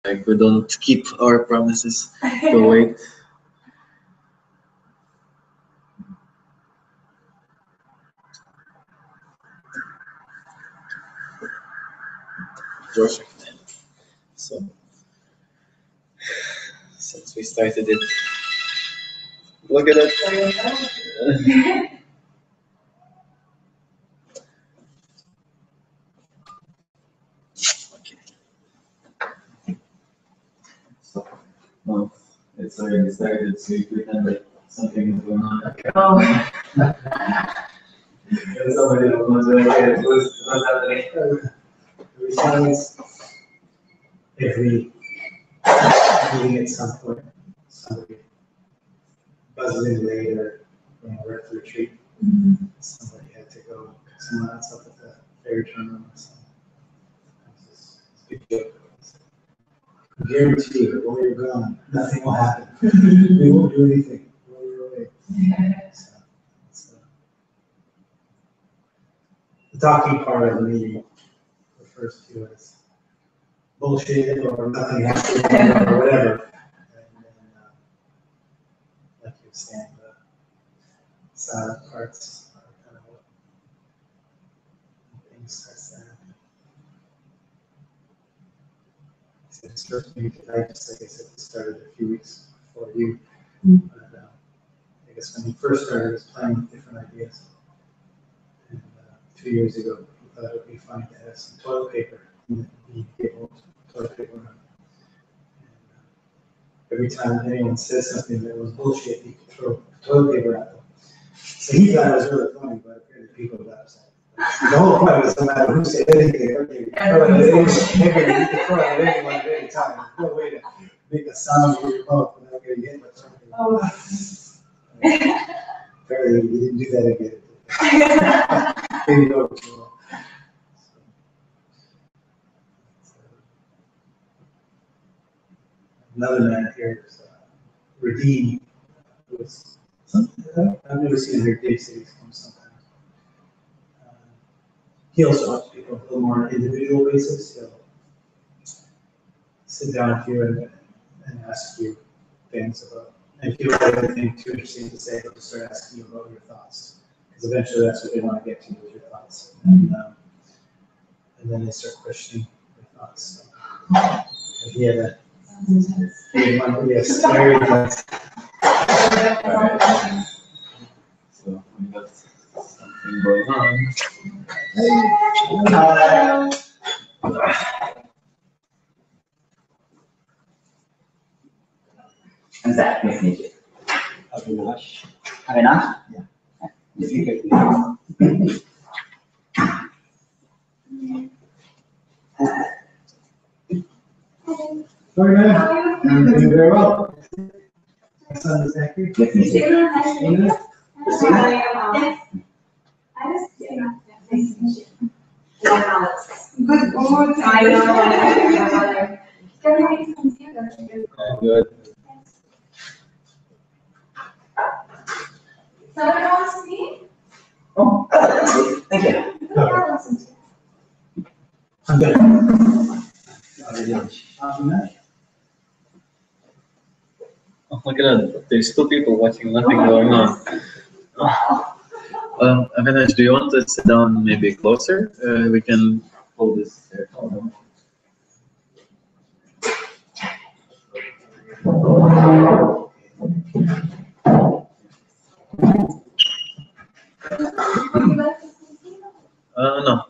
Like we don't keep our promises to wait. Project. So since we started it, look at it. So, well, it's already started, so you pretend like something is going on. Oh. Somebody knows what's happening. Besides, every meeting at some point, somebody buzzes in late or when we're at the retreat, somebody had to go pick someone else up at the ferry terminal. So it's a big joke. I guarantee you, while you're gone, nothing will happen. We won't do anything while you're away. So, the talking part of the meeting refers to as bullshit or nothing happening or whatever. And then, like you're saying, the silent parts are kind of what things starts to happen. So it struck me tonight, just like I said, it started a few weeks before you. But I guess when you first started, I was playing with different ideas. And 2 years ago, we thought it would be fun to have some toilet paper. Toilet paper. And, every time anyone says something that was bullshit, he could throw toilet paper at them. So he thought it was really funny, but apparently people got upset. The whole point was no matter who said anything, okay, you can throw it at anyone at any time. There's no way to make a sound with your mouth without getting hit with something. Oh. Apparently we didn't do that again. Maybe no too long. Another man here is With.in, who was something I've never seen her Dave Cities come sometimes. He also helps people a little more on an individual basis. He'll sit down with you and ask you things about, and if you don't have anything too interesting to say, he'll just start asking you about your thoughts. Because eventually that's what they want to get to, is your thoughts. And then they start questioning your thoughts. So, if he had a yes, very intense. So we got something going on. How's that? Nice to meet you. Avinash. Avinash? Yeah. If you could. Sorry, man. Doing very well. My son is back here. Nice to meet you. Good mood. I know. Good. Someone wants to see? Oh, thank you. I'm good. Oh, look at that. There's two people watching, nothing going on. Avinash, do you want to sit down maybe closer? We can hold this here. No.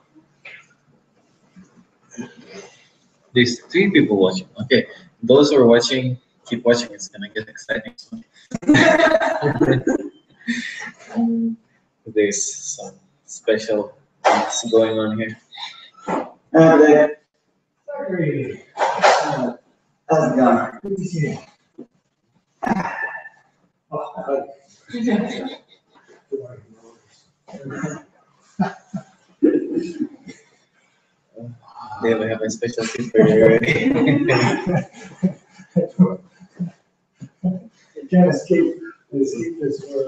There's 3 people watching. Okay, those who are watching, keep watching. It's gonna get exciting soon. There's some special things going on here. Sorry. How's it going? Good to see you. Oh, They have a special thing for you already. Can't escape this for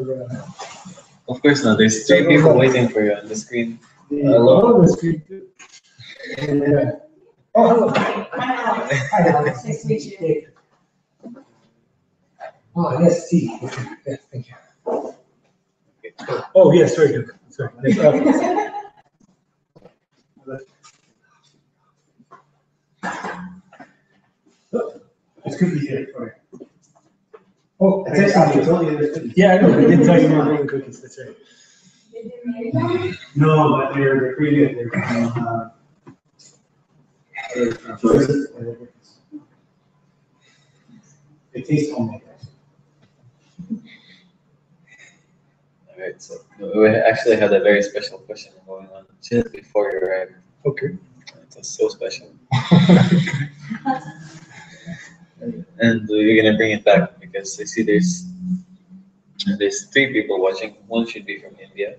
Of course not. There's 3 people waiting for you on the screen. the screen too. And, Oh, hello. Hi, Alex. Nice to meet you. Oh, yes, tea. Yes, thank you. Oh, yes, sorry, Duke. Sorry. Yes, okay. It's cookies here, sorry. Oh, I told you there's cookies. Yeah, I know, I did tell you about the cookies, that's right. Did you make them? No, but they're pretty good. They're from choices. They taste homemade. All right, so we actually had a very special question going on just before you arrived. Okay. It was so special. And we're gonna bring it back because I see there's three people watching. One should be from India.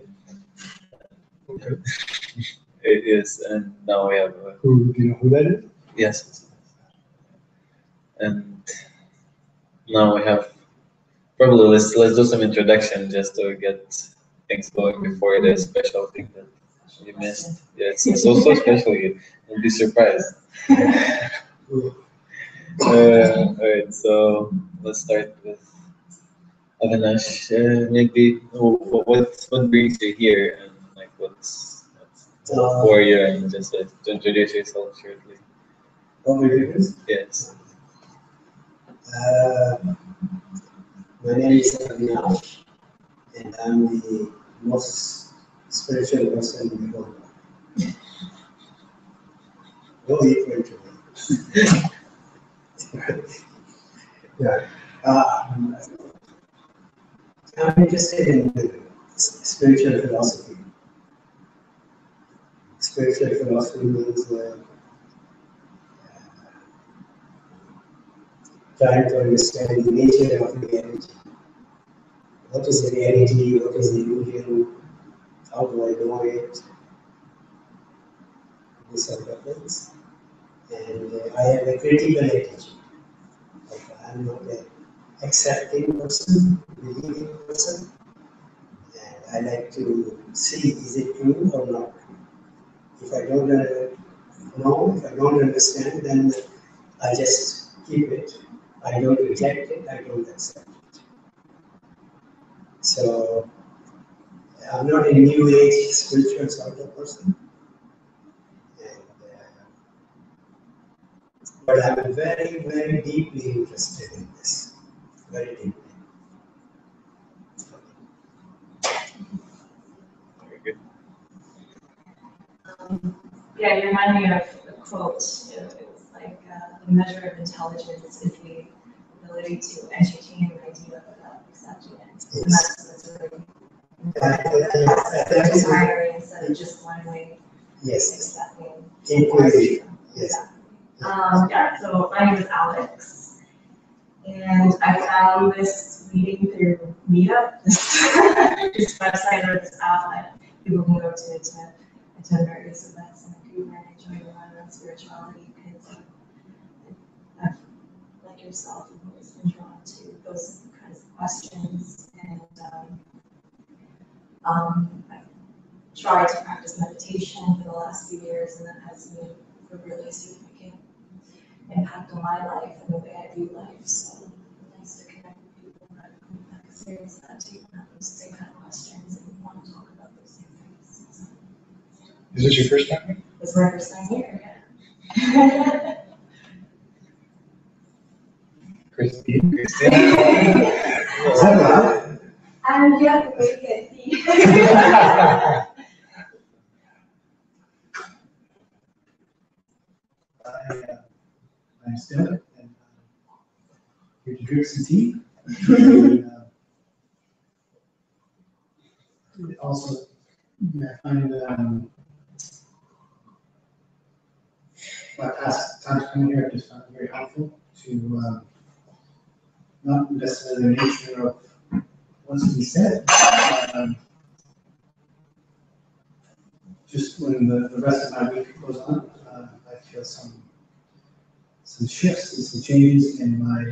Okay. It is, and now we have Who, do you know who that is? yes, and now we have probably let's do some introduction just to get things going before the special thing that you missed. Yeah, it's so special. You'll be surprised. Alright, so let's start with Avinash. Maybe what brings you here and like what's for you and just to introduce yourself shortly. What my name is? Yes. My name is Avinash, and I'm the most spiritual person in the world. No need for introduction. Yeah. I'm interested in spiritual philosophy. Spiritual philosophy means trying to understand the nature of reality. What is the reality? What is the illusion? How do I know it? These sort of things. And I have a critical attitude. Like I'm not an accepting person, believing person. And I like to see is it true or not true. If I don't know, if I don't understand, then I just keep it. I don't reject it, I don't accept it. So I'm not a new age spiritual sort of person. And, but I'm very, very deeply interested in this. Very deeply. Very good. Yeah, you remind me of a quote. It's like the measure of intelligence is the ability to entertain an idea without accepting it. And that's really That is inspiring instead of just blindly yes, accepting. inquiry. Yes. Yeah, so my name is Alex, and I found this meeting through Meetup, this website or this app that people can go to attend various events in Vancouver, and I joined around spirituality because I've, like yourself, I've always been drawn to those kinds of questions, and I've tried to practice meditation for the last few years, and that has made a really significant impact on my life and the way I view life. So it's nice to connect with people that have experienced that too, and have those same kind of questions and want to talk about those same things. So, Is this your first time? it's my first time here, yeah. Christine. And yeah, we get tea. I'm still and here to drink some tea. And, also, I find my past times coming here, I just found it very helpful to not necessarily the nature of what's to be said. Just when the rest of my week goes on, I feel some shifts and some changes in my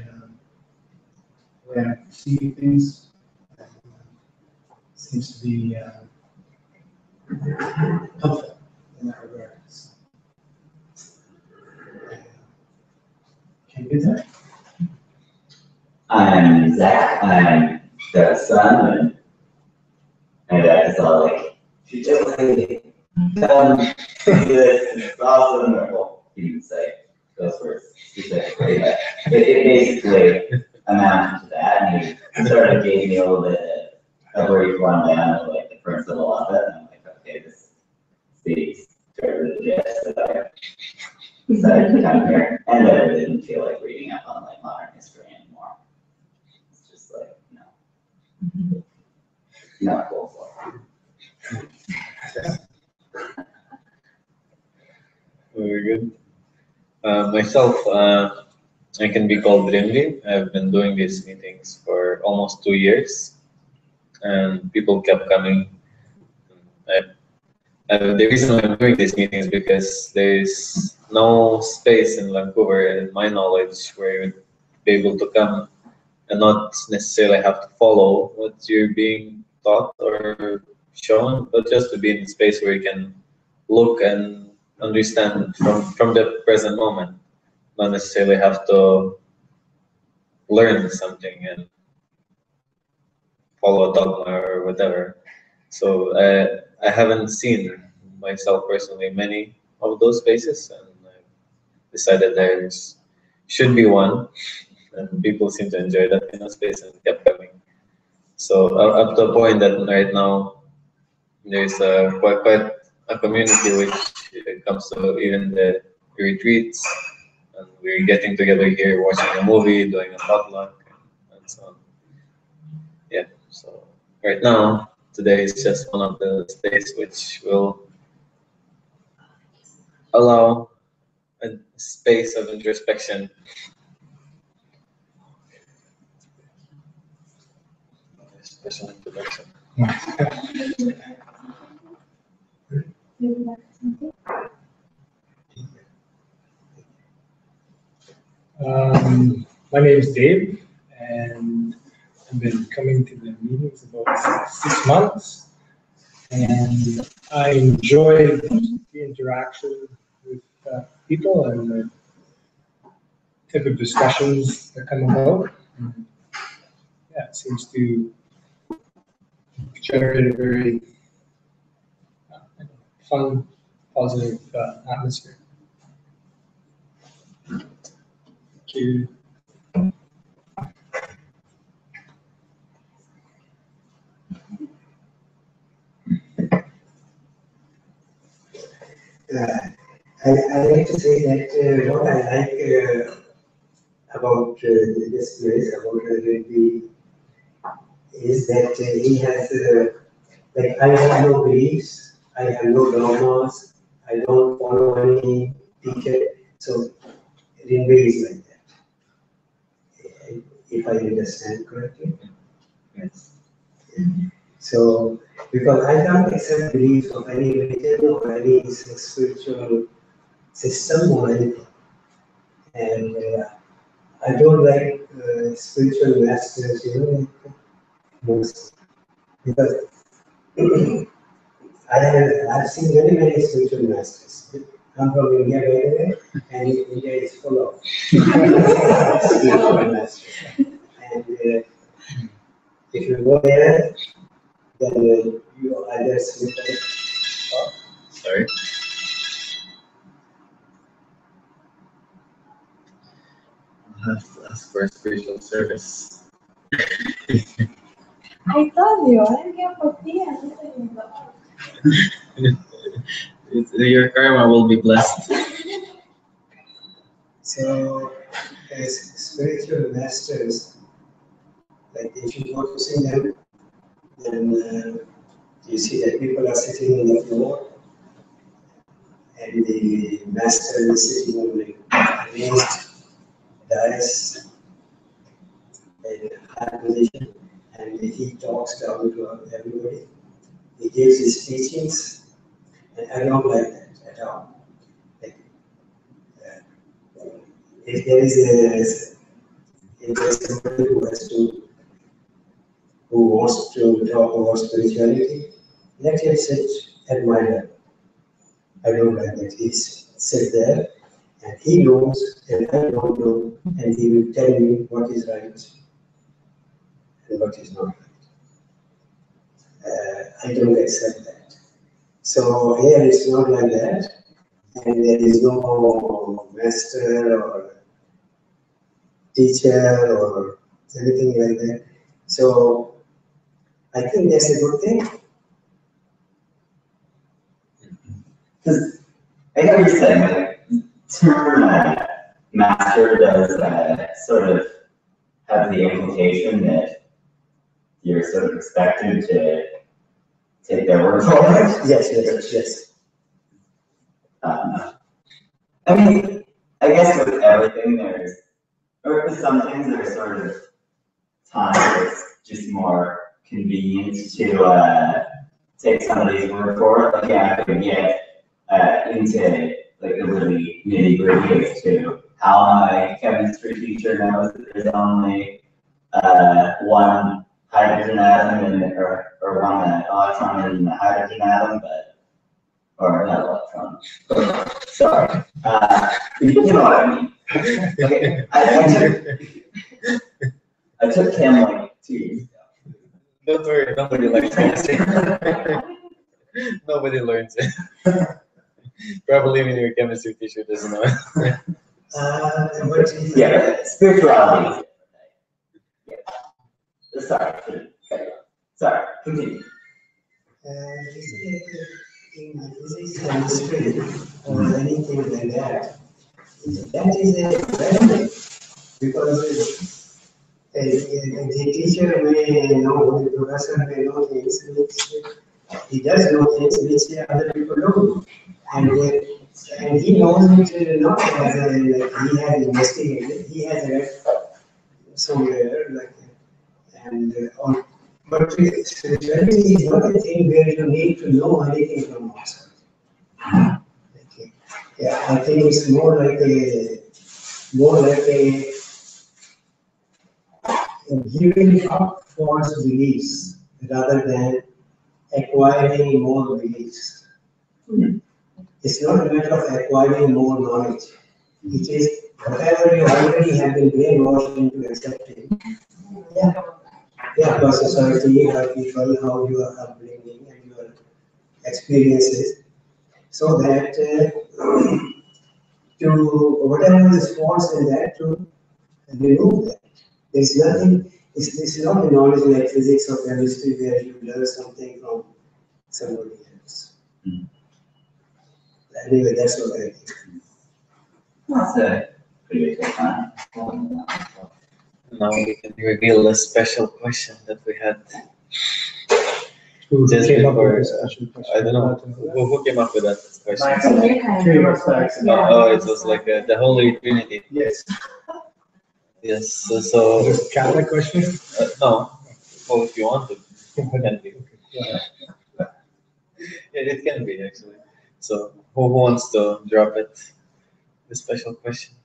way I'm perceiving things. Seems to be helpful in that regard. So, And you there? I'm Zach. I'm the son, and my dad is all like, "You just like this. It's awesome." Well, he didn't say those words specifically, but it basically amounted to that. And he sort of gave me a little bit of a brief rundown of like the principle of it, and I'm like, okay, this speaks to the gist that I decided to come here, and I didn't feel like reading up on like modern history anymore. It's just like, not cool for Very good. Myself, I can be called Rimli. I've been doing these meetings for almost 2 years, and people kept coming. The reason why I'm doing these meetings is because there's no space in Vancouver, in my knowledge, where you would be able to come and not necessarily have to follow what you're being taught or shown, but just to be in a space where you can look and understand from the present moment, not necessarily have to learn something and follow a dogma or whatever. So I haven't seen myself personally many of those spaces, and I decided there should be one, and people seem to enjoy that kind of space and kept coming. So up to a point that right now there's quite a community which it comes to even the retreats, and we're getting together here, watching a movie, doing a potluck, and so on. Yeah. So right now, today is just one of the days which will allow a space of introspection. Special introduction. My name is Dave, and I've been coming to the meetings about 6 months, and I enjoy the interaction with people and the type of discussions that come about. And, yeah, it seems to generate a very fun, positive atmosphere. Thank you. I like to say that what I like about this place, about Reddy, is that he has, like, I have no beliefs, I have no dogmas, I don't follow any teacher, so Rinve is like that, if I understand correctly. Yes. So, because I can't accept beliefs of any religion or any spiritual system or anything. And I don't like spiritual masters, most. Because I've seen many spiritual masters. I'm from India, by the way, and India is full of spiritual masters. And if you go there, then you either sleep. Oh, sorry. I'll have to ask for a spiritual service. I told you, I'm here for free. Your karma will be blessed. So, as spiritual masters, like if you go to see them, then you see that people are sitting on the floor, and the master is sitting on the raised dais in high position, and he talks down to everybody. He gives his teachings, and I don't like that at all. Like, if there is somebody who wants to talk about spirituality, let him sit at my level. I don't like that. He sit there And he knows, and I don't know, and he will tell me what is right and what is not right. I don't accept that. So here it's not like that, and there is no master or teacher or anything like that. So I think that's a good thing. Because I hear you saying, like, term master does sort of have the implication that you're sort of expected to take their word for it. Yes. I mean, I guess with everything or with some things there's sort of times it's just more convenient to take somebody's word for it. Like, yeah, I could get into like the really nitty gritty as to how my chemistry teacher knows that there's only one hydrogen atom or one electron in the hydrogen atom, or not electron. Sorry. You know what I mean. Okay. I took chem like 2 years ago. Don't worry, nobody likes chemistry. Nobody learns it. Probably even your chemistry teacher doesn't know it. Yeah, spirituality. Yeah. Sorry, continue. In physics, chemistry, or anything like that, that is a benefit because the teacher may know, the professor may know things which he does know things which other people don't, and he knows it not as a, like he has investigated, he has read somewhere like, and on. But spirituality is not a thing where you need to know anything from outside. Okay. Yeah, I think it's more like a giving up false beliefs rather than acquiring more beliefs. It's not a matter of acquiring more knowledge. It is whatever you already have been brainwashed into accepting. Yeah, for society, how people, how you are upbringing and your experiences, so that to whatever is false in that, to remove that. There's nothing, it's not a knowledge like physics or chemistry where you learn something from somebody else. Anyway, that's what I think. That's a pretty good time. Now we can reveal a special question that we had Who just came up with before. this special question? I don't know who came up with that question. It was like the Holy Trinity. Yes. Yes. So Is this a Catholic question? no. Well, if you want to, it can be. It can be actually. So who wants to drop it? The special question.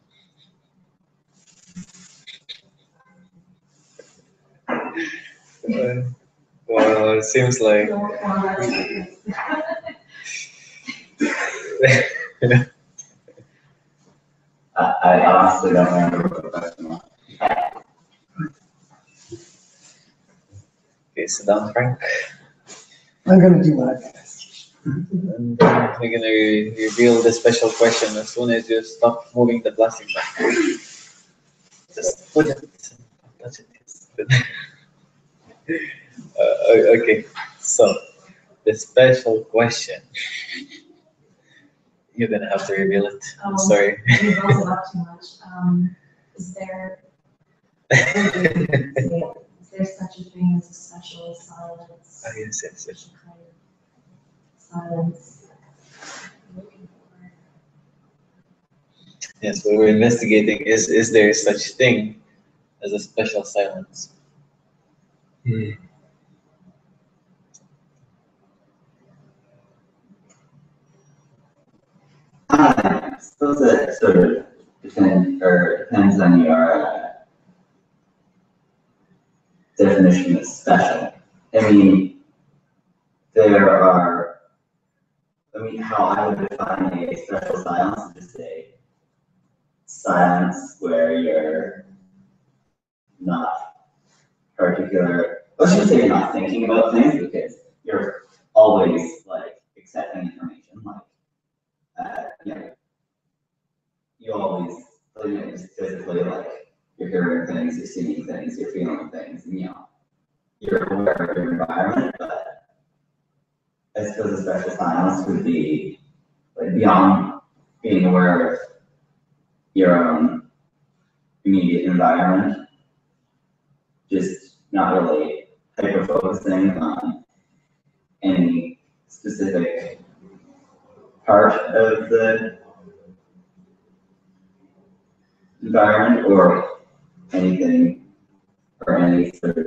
Well, it seems like I honestly don't remember what the question was. okay, sit down, Frank. I'm gonna do my best. And we're gonna reveal the special question as soon as you stop moving the plastic bag. Just put it. Touch it. Okay, so the special question. You're gonna have to reveal it. I'm sorry. You built it up too much. Is there such a thing as a special silence? Oh, yes. Kind of silence. Yes, what we're investigating is there such thing as a special silence? I suppose that sort of depends on your definition of special. I mean, how I would define a special silence is to say silence where you're not I shouldn't say you're not thinking about things, because you're always like accepting information, you know, you always, just physically, like, you're hearing things, you're seeing things, you're feeling things, and, you're aware of your environment, but I suppose a special silence would be, like, beyond being aware of your own immediate environment, just not really hyper-focusing on any specific part of the environment or anything or any sort of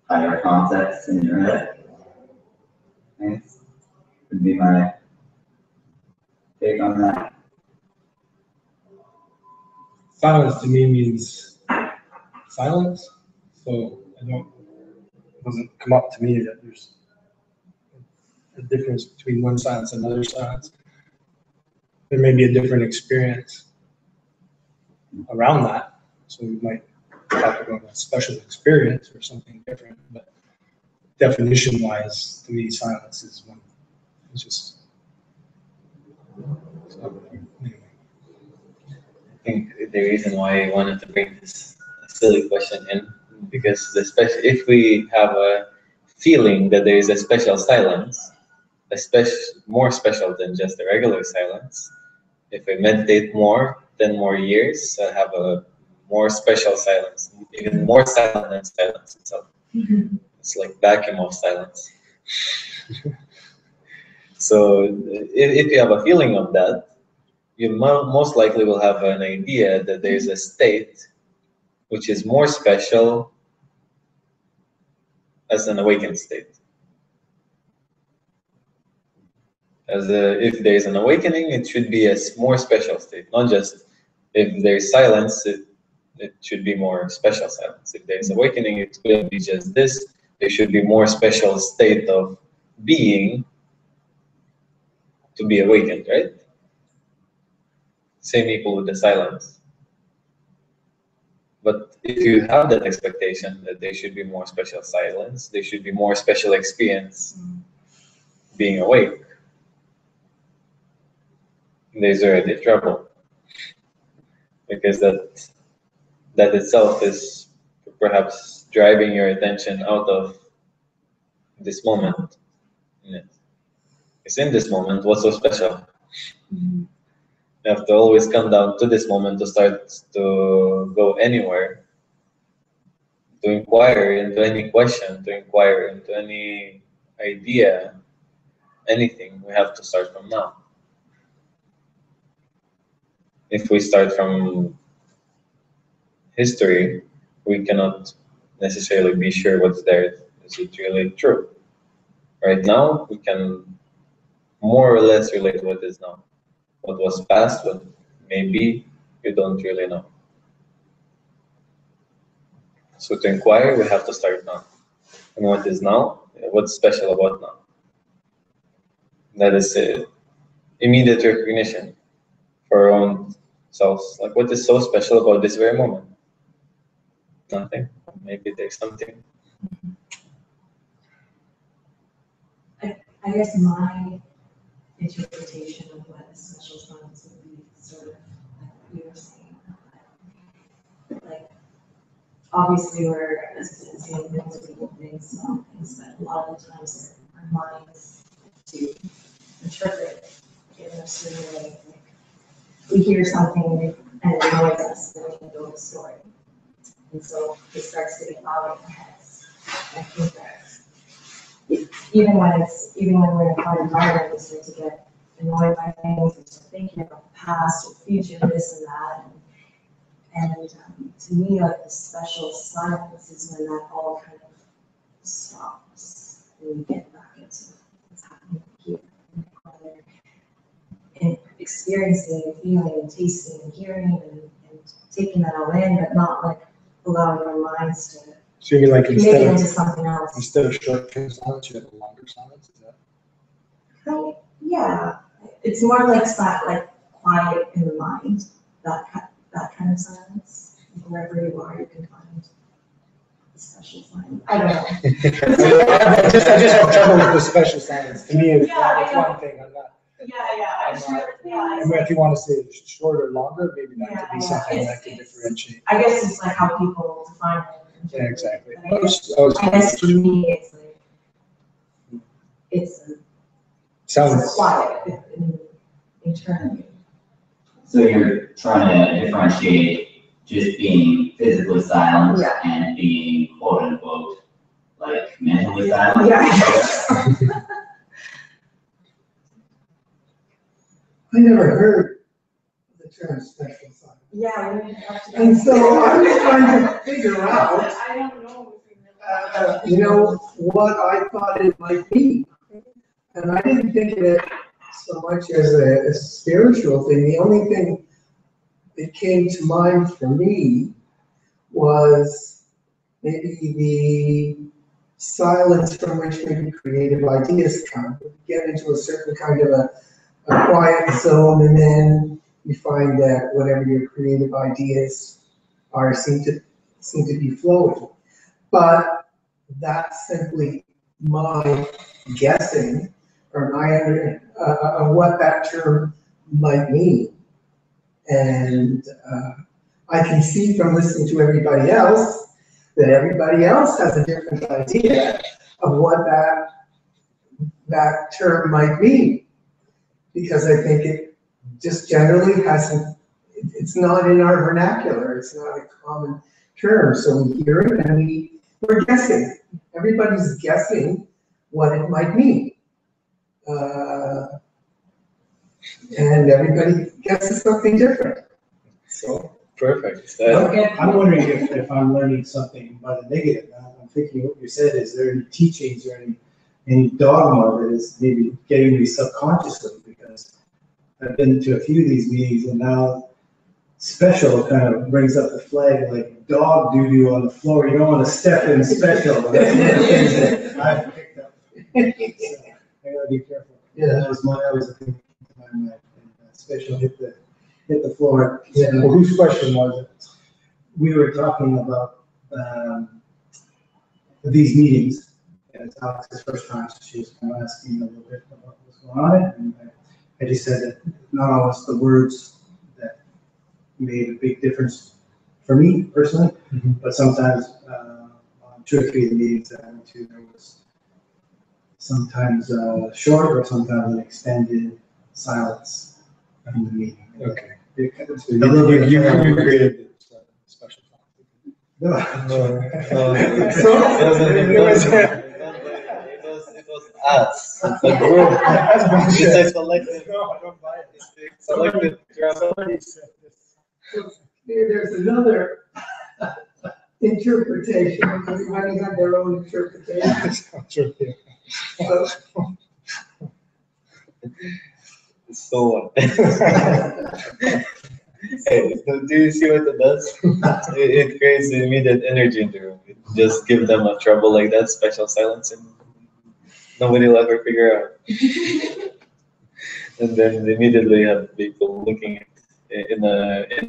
higher concepts in your head. Thanks. Would be my take on that. Silence to me means silence. So it doesn't come up to me that there's a difference between one silence and another silence. There may be a different experience around that. So we might talk about a special experience or something different, but definition-wise, to me, silence is one. It's just. Anyway. I think the reason why I wanted to bring this silly question in, because if we have a feeling that there is a special silence, more special than just a regular silence, if I meditate more, 10 more years, I have a more special silence, even more silent than silence itself. Mm-hmm. It's like vacuum of silence. So if you have a feeling of that, you most likely will have an idea that there is a state which is more special as an awakened state. If there is an awakening, it should be a more special state, not just if there is silence, it should be more special silence. If there is awakening, it couldn't be just this. There should be more special state of being to be awakened, right? Same equal with the silence. But if you have that expectation that there should be more special silence, there should be more special experience being awake, there's already trouble. Because that itself is perhaps driving your attention out of this moment. It's in this moment, what's so special? Mm-hmm. You have to always come down to this moment to start to go anywhere, to inquire into any question, to inquire into any idea, anything. We have to start from now. If we start from history, we cannot necessarily be sure what's there. Is it really true? Right now, we can more or less relate to what is now. What was past, what may be, you don't really know. So to inquire, we have to start now. And what is now? What's special about now? That is immediate recognition for our own selves. Like, what is so special about this very moment? Nothing. Maybe there's something. I guess my interpretation of what a special silence would be sort of like what you were saying. Like, obviously we're seeing things, people things, small things, but a lot of the times our minds to interpret in a certain way. Like, we hear something and it annoys us, and then we can build a story. And so it starts to get loud in our heads. And I think that even when we're in a fun environment, we start to get annoyed by things, we start thinking about the past or future, this and that. And to me, like, the special silence is when that all kind of stops and we get back into what's happening here and experiencing and feeling and tasting and hearing and taking that all in, but not like allowing our minds to So you mean like make it into something else. instead of short-term silence, you have a longer silence? Is that? Yeah, it's more like quiet in the mind. that kind of silence. Wherever you are, you can find a special silence. I don't know. I just have trouble with the special silence. To me, it's Yeah, it's one thing. I'm not. I'm sure. I mean, if you want to say it's short or longer, maybe that could be something that can differentiate. I guess it's like how people define it. Yeah, exactly. I guess for me, it's like, it's Sounds quiet internally. So you're trying to differentiate just being physically silent Yeah. and being quote unquote like mentally silent? Yeah. I never heard the term special silence. Yeah, we have to. And so I was trying to figure out, I don't know if we really. you know, what I thought it might be. And I didn't think of it so much as a spiritual thing. The only thing that came to mind for me was maybe the silence from which maybe creative ideas come. You get into a certain kind of a quiet zone, and then you find that whatever your creative ideas are seem to be flowing. But that's simply my guessing or my what that term might mean. And I can see from listening to everybody else that everybody else has a different idea of what that term might mean. Because I think it just generally hasn't, it's not in our vernacular, it's not a common term. So we hear it and we're guessing. Everybody's guessing what it might mean. And everybody guesses something different. So Perfect. I'm wondering if I'm learning something by the negative. I'm thinking what you said, is there any teachings or any dogma that is maybe getting me subconsciously? Because I've been to a few of these meetings, and now special kind of brings up the flag like dog doo-doo on the floor. You don't want to step in special. That's one of the things that I've picked up. So I gotta be careful. Yeah. That was a thing in my mind. Special hit the floor. Yeah. Well, whose question was it? We were talking about these meetings, and it's Alex's first time, so she was kind of asking a little bit about what's going on, and I just said that not always the words that made a big difference for me personally, but sometimes on 2 or 3 of the meetings that I went to, there was sometimes short or sometimes an extended silence in the meeting. Okay. You You created the special topic. No. It was us. It's a group. It's a collective. No, I don't buy it. It's a collective. Somebody said this. there's another interpretation. Everybody had their own interpretation. Sounds right there. So what? Hey, do you see what it does? It creates immediate energy in the room. It just give them a trouble like that, special silence, and nobody will ever figure out. And then immediately you have people looking at it in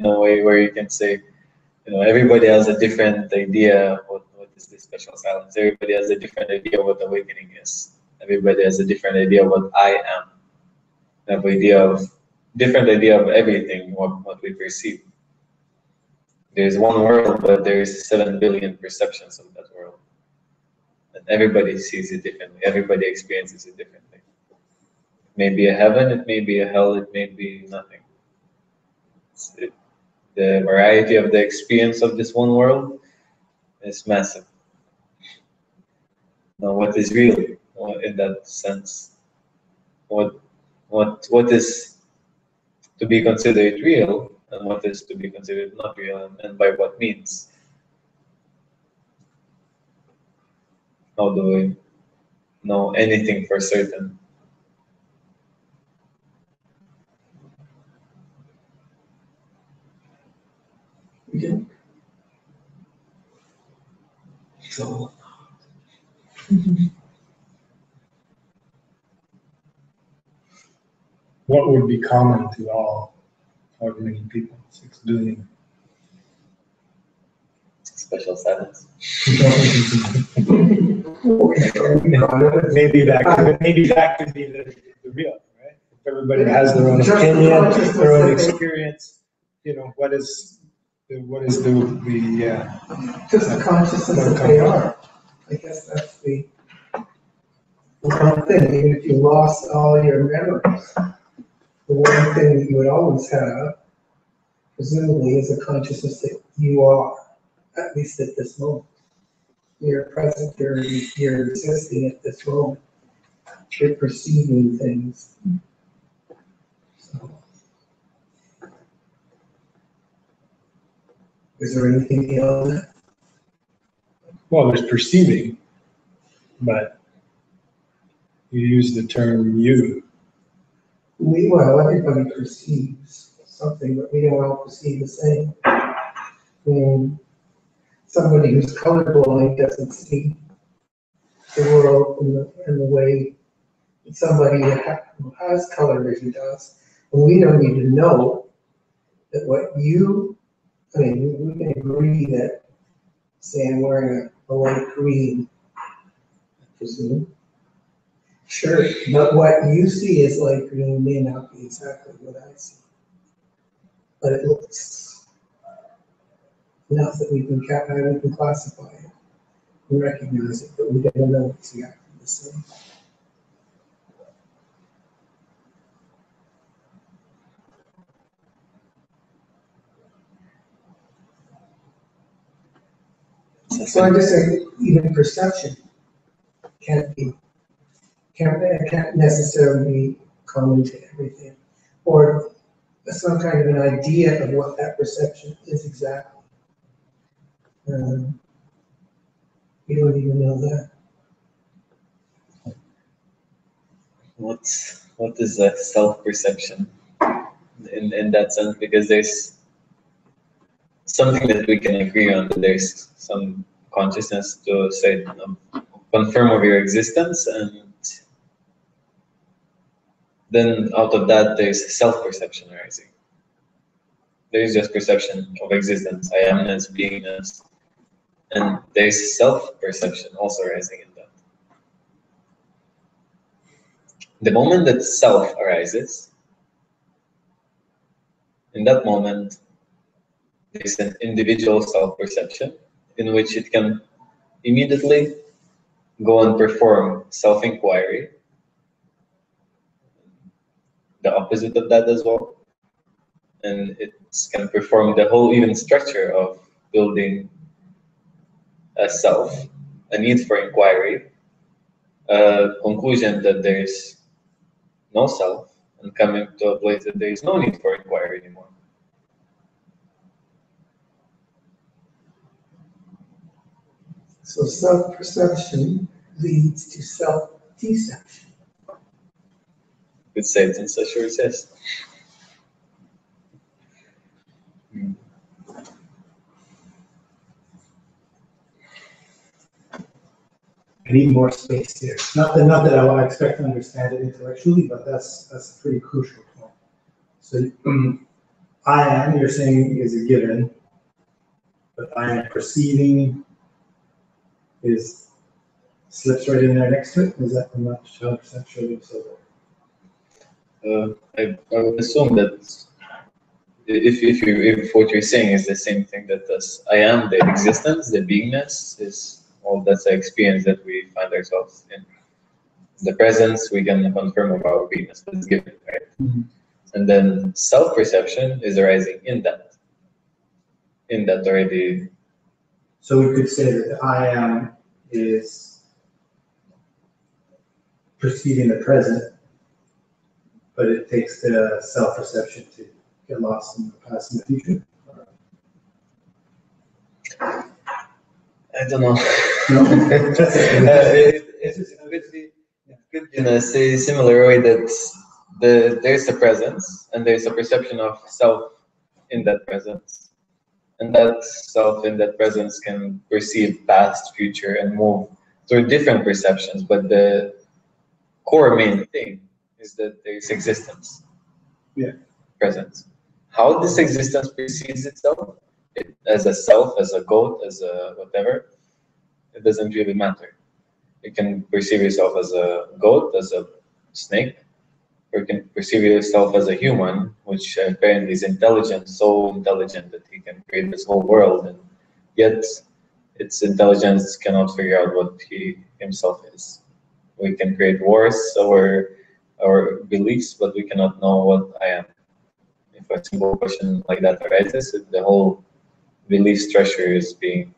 a way where you can say, everybody has a different idea of what is this special silence. Everybody has a different idea of what awakening is. Everybody has a different idea of what I am. I have different idea of everything, what we perceive. There's one world, but there's 7 billion perceptions of that world. And everybody sees it differently. Everybody experiences it differently. It may be a heaven, it may be a hell, it may be nothing. The variety of the experience of this one world is massive. Now, what is real in that sense? What is to be considered real, and what is to be considered not real, and by what means? How do we know anything for certain? Okay. So, What would be common to all however many people, 6 billion. Special silence. Maybe that could be the real, right? If everybody has their own opinion, their own experience, what is the Just the consciousness that they are. I guess that's the one thing. Even if you lost all your memories, the one thing that you would always have, presumably, is a consciousness that you are, at least at this moment. You're present, you're existing at this moment. You're perceiving things. So, is there anything beyond that? well, there's perceiving, but you use the term you. Well, everybody perceives something, but we don't all perceive the same. Somebody who's colorblind doesn't see the world in the way that somebody who has color vision does. And we don't even know that we can agree that, say I'm wearing a light green, I presume. Sure, but what you see as light green may not be exactly what I see. But it looks enough that we can classify it and recognize it, but we don't know it's exactly the same. So I'm just saying, even perception can't necessarily be common to everything, or some kind of an idea of what that perception is exactly. We don't even know that. What is a self-perception in that sense? Because there's something that we can agree on, that there's some consciousness to say, confirm of your existence, and then out of that there's self-perception arising. There's just perception of existence, I amness, beingness, and there's self-perception also arising in that. The moment that self arises, in that moment there's an individual self-perception in which it can immediately go and perform self-enquiry, the opposite of that as well, and it can perform the whole even structure of building a self, a need for inquiry, a conclusion that there's no self, and coming to a place that there is no need for inquiry anymore. So self-perception leads to self-deception. Could say it in such words, yes. I need more space here. Not that I expect to understand it intellectually, but that's a pretty crucial point. So I am, you're saying, is a given, but I am perceiving slips right in there next to it. Is that I'm not sure so. I would assume that if what you're saying is the same thing that I am, the existence, the beingness, is all that's the experience that we find ourselves in. The presence, we can confirm of our beingness, that's given, right? Mm-hmm. And then self-perception is arising in that already. So we could say that the I am is perceiving the present, but it takes the self-perception to get lost in the past and the future. I don't know. No. It could be in a similar way that there's a presence and there's a perception of self in that presence, and that self in that presence can perceive past, future, and move through different perceptions. But the core main thing is that there's existence, yeah, presence. how this existence perceives itself, as a self, as a goat, as a whatever, it doesn't really matter. You can perceive yourself as a goat, as a snake, or you can perceive yourself as a human, which apparently is intelligent, so intelligent that he can create this whole world, and yet its intelligence cannot figure out what he himself is. We can create wars over our beliefs, but we cannot know what I am. If a simple question like that arises, the whole belief structure is being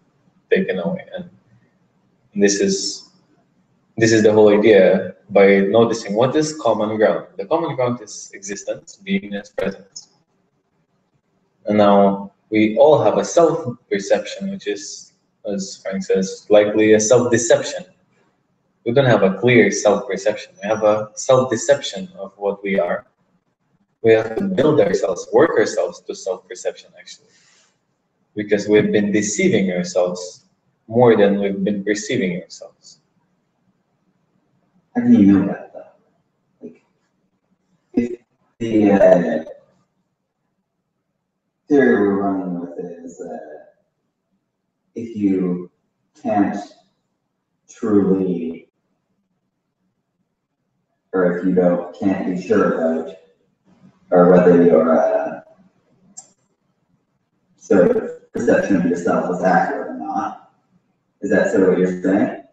taken away, and this is the whole idea. By noticing what is common ground, the common ground is existence, beingness, presence, and now we all have a self-perception, which is, as Frank says, likely a self-deception. We don't have a clear self-perception. We have a self-deception of what we are. We have to build ourselves, work ourselves to self-perception, actually, because we've been deceiving ourselves more than we've been perceiving ourselves. How do you know that though? Like, if the theory we're running with is if you can't truly, or if you can't be sure about, or whether your sort of perception of yourself is accurate or not. Is that sort of what you're saying?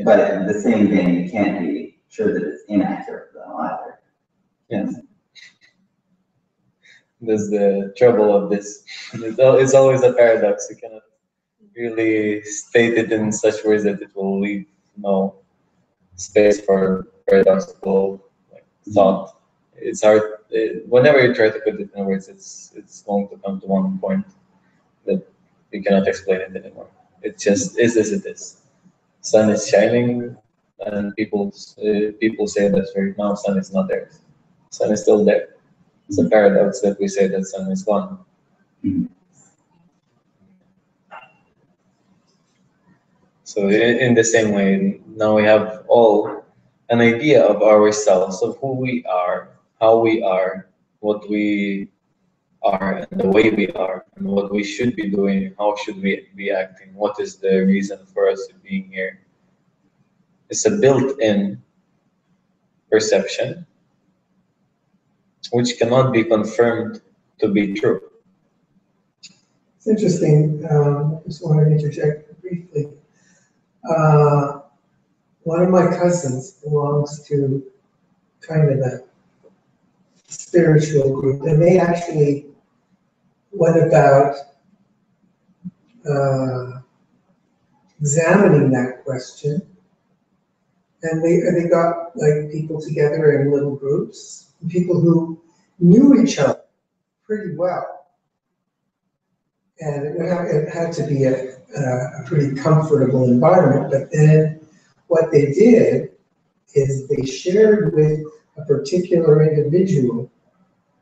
But in the same vein, you can't be sure that it's inaccurate though either. Yes. There's the trouble of this. It's always a paradox. You cannot really state it in such words that it will leave no space for paradoxical thought. It's hard. Whenever you try to put it in words, it's going to come to one point that you cannot explain it anymore. It just is as it is. Sun is shining, and people say that right now sun is not there. Sun is still there. It's a paradox that we say that sun is gone. So in the same way, now we have all an idea of ourselves, of who we are, how we are, what we are, and the way we are, and what we should be doing, how should we be acting, what is the reason for us being here. It's a built-in perception which cannot be confirmed to be true. It's interesting, I just want to interject briefly. One of my cousins belongs to kind of a spiritual group, and they actually went about examining that question, and they got like people together in little groups, people who knew each other pretty well, and it had to be a pretty comfortable environment. But then what they did is they shared with a particular individual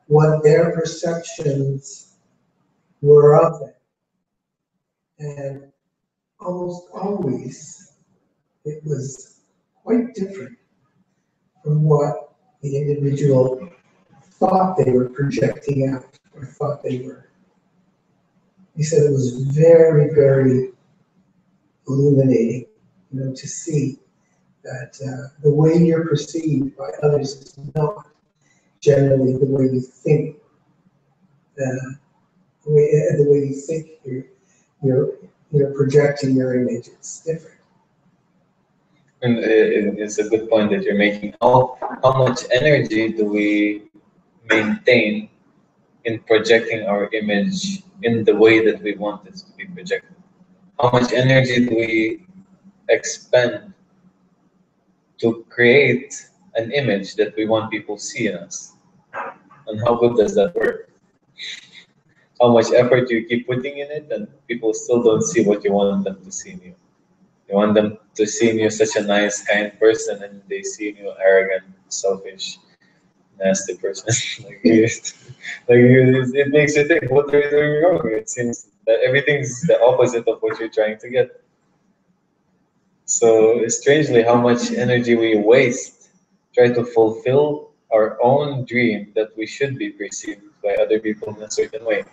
what their perceptions were of it. And almost always it was quite different from what the individual thought they were projecting out or thought they were. He said it was very, very illuminating, to see that the way you're perceived by others is not generally the way you think. The way you think you're projecting your image. It's different. And it's a good point that you're making. How much energy do we maintain in projecting our image in the way that we want it to be projected? How much energy do we expend to create an image that we want people to see in us? And how good does that work? How much effort you keep putting in it, and people still don't see what you want them to see in you. You want them to see in you such a nice, kind person, and they see in you arrogant, selfish, nasty person. It makes you think, what are you doing wrong? It seems that everything's the opposite of what you're trying to get. So strangely, how much energy we waste try to fulfill our own dream that we should be perceived by other people in a certain way.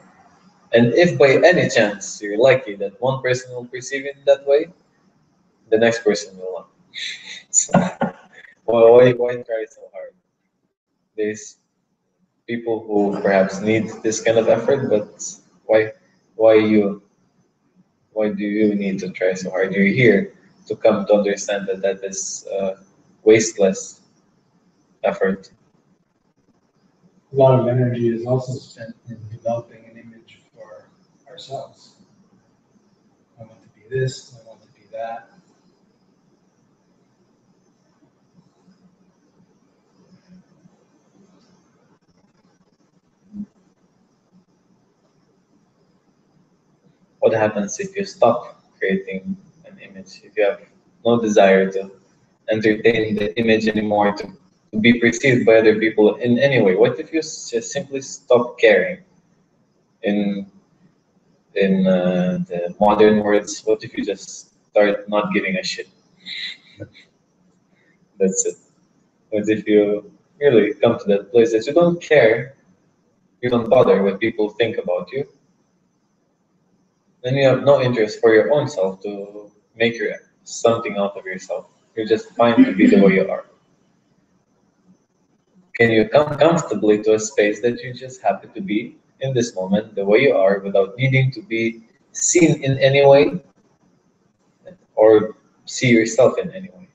And if by any chance you're lucky that one person will perceive it that way, the next person will not. So, well, why try so hard? There's people who perhaps need this kind of effort, but why, why you? Why do you need to try so hard? You're here to come to understand that that is wasteless effort. A lot of energy is also spent in developing an image for ourselves. I want to be this, I want to be that. What happens if you stop creating an image? If you have no desire to entertain the image anymore, to be perceived by other people in any way? What if you just simply stop caring? In the modern words, what if you just start not giving a shit? That's it. What if you really come to that place that you don't care, you don't bother what people think about you, then you have no interest for your own self to make your something out of yourself. You're just fine to be the way you are. Can you come comfortably to a space that you're just happy to be in this moment, the way you are, without needing to be seen in any way or see yourself in any way?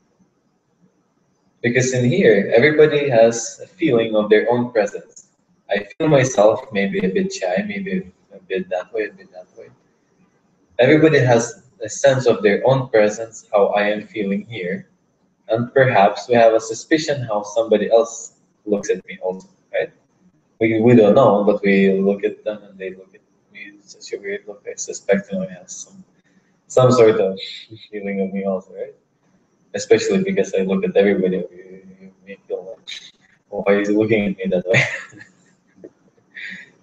Because in here, everybody has a feeling of their own presence. I feel myself maybe a bit shy, maybe a bit that way, a bit that way. Everybody has a sense of their own presence, how I am feeling here, and perhaps we have a suspicion how somebody else looks at me also, right? We don't know, but we look at them and they look at me. It's such a weird look. I suspect he has some sort of feeling of me also, right? Especially because I look at everybody. You may feel like, oh, why is he looking at me that way?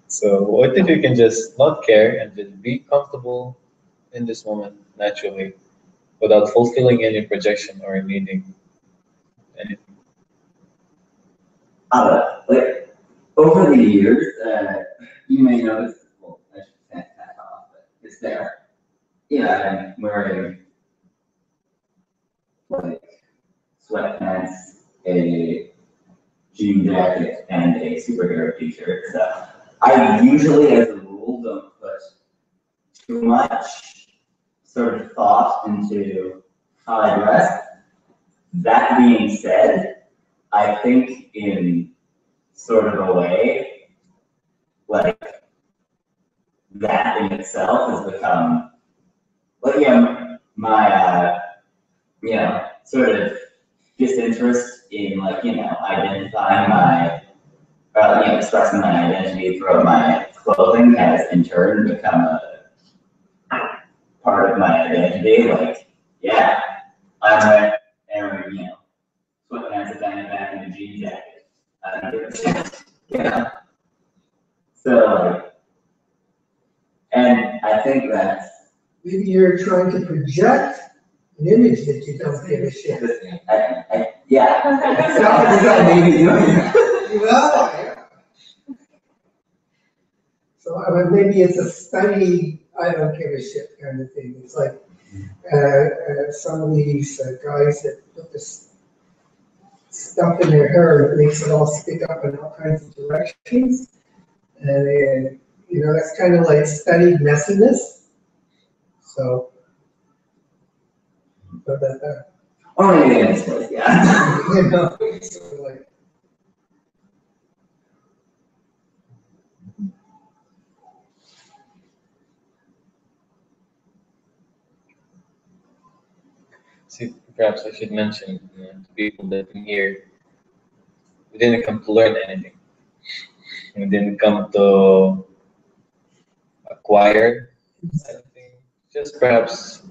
So what if you can just not care and just be comfortable in this moment naturally, without fulfilling any projection or needing anything? Like, over the years, you may notice, well, I should say that off, but it's there. Yeah, I'm wearing like sweatpants, a jean jacket, and a superhero t-shirt. So I usually, as a rule, don't put too much sort of thought into how I dress. That being said, I think in sort of a way, like that in itself has become, well, my, sort of disinterest in identifying my, expressing my identity through my clothing has in turn become a part of my identity. Like, yeah, I'm wearing, sweatpants, a back and a jean jacket. I don't give a shit. So, and I think that Maybe you're trying to project an image that you don't give a shit. maybe doing that. Well, yeah. So maybe it's a study, I don't give a shit kind of thing. It's like some of these guys that put this stuff in their hair and it makes it all stick up in all kinds of directions. And, that's kind of like studied messiness. So, that. Only in this place, yeah. It's sort of like, See, perhaps I should mention to people that in here, we didn't come to learn anything. We didn't come to acquire anything. Just perhaps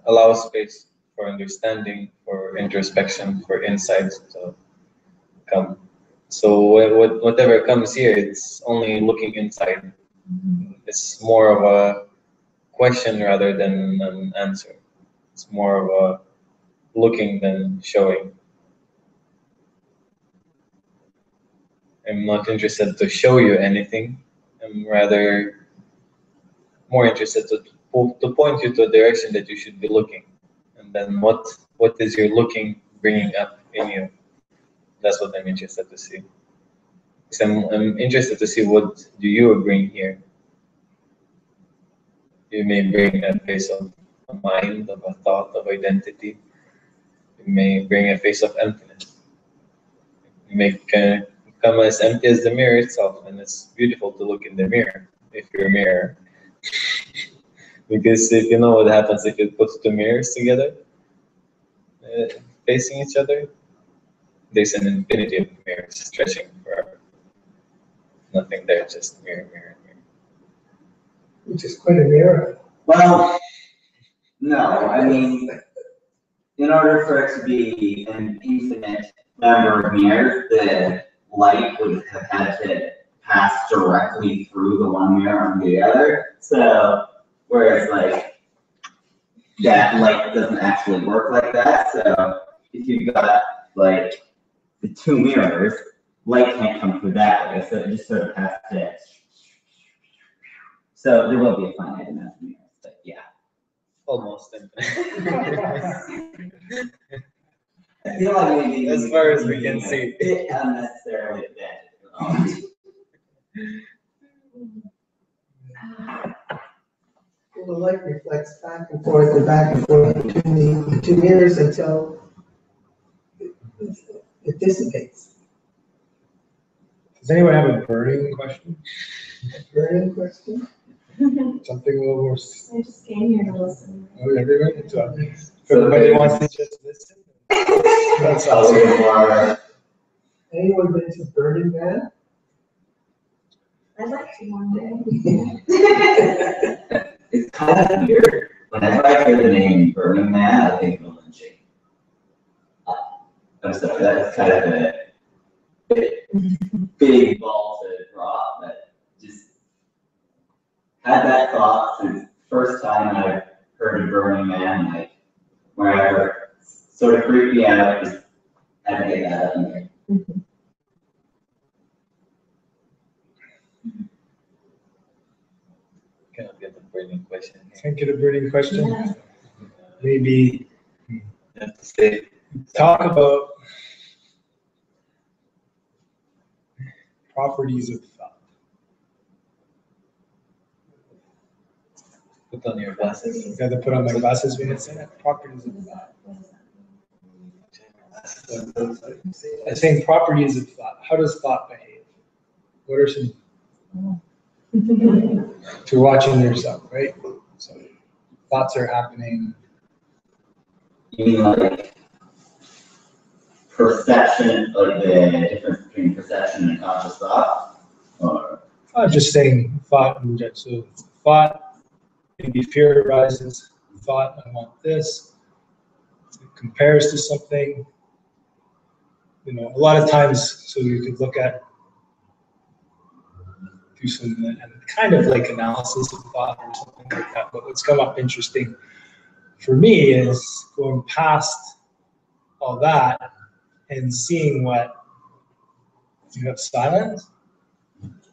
allow space for understanding, for introspection, for insights to come. So whatever comes here, it's only looking inside. It's more of a question rather than an answer. It's more of a looking than showing. I'm not interested to show you anything. I'm rather more interested to point you to a direction that you should be looking. And then what is your looking bringing up in you? That's what I'm interested to see. Because I'm interested to see what do you bring here. You may bring a face of a mind, of a thought, of identity. You may bring a face of emptiness. You may come as empty as the mirror itself, and it's beautiful to look in the mirror if you're a mirror. Because if you know what happens if you put two mirrors together, facing each other, there's an infinity of mirrors stretching forever. Nothing there, just mirror, mirror, mirror. Which is quite a mirror. Well, no, I mean, in order for it to be an infinite number of mirrors, the light would have had to pass directly through the one mirror and the other. So, whereas like that light doesn't actually work like that. So, if you've got like the two mirrors, light can't come through that way. So it just sort of has to. So there will be a finite amount of mirrors, but yeah. Almost infinite. I feel like maybe As far as we can see. A bit unnecessarily pedantic. Well, the light reflects back and forth between the two mirrors until it dissipates. Does anyone have a burning question? Burning question? Something a little more. I just came here to listen. Oh, everyone? If everybody wants to just listen. That sounds Okay, good. more. Anyone been to Burning Man? I'd like to one day. It's kind of weird. Whenever I hear the name Burning Man, I think of lynching. I'm sorry, that's kind of a big ball to drop, but just had that thought since the first time I heard of Burning Man, like wherever, sort of creeped me out, just had to get that up in there. Cannot get a burning question. Can't get a burning question? Yeah. Maybe You have to say talk about properties of thought. put on your glasses. Got to put on my glasses when it's in it. Properties of thought. I think properties of thought. How does thought behave? What are some to watching yourself, right? So thoughts are happening. You mean like perception, like the difference between perception and conscious thought? Or Just saying thought and so thought, maybe fear arises. Thought, I want this. It compares to something. You know, a lot of times, so you could look at, do some kind of like analysis of thought or something like that. But what's come up interesting for me is going past all that and seeing what you have silence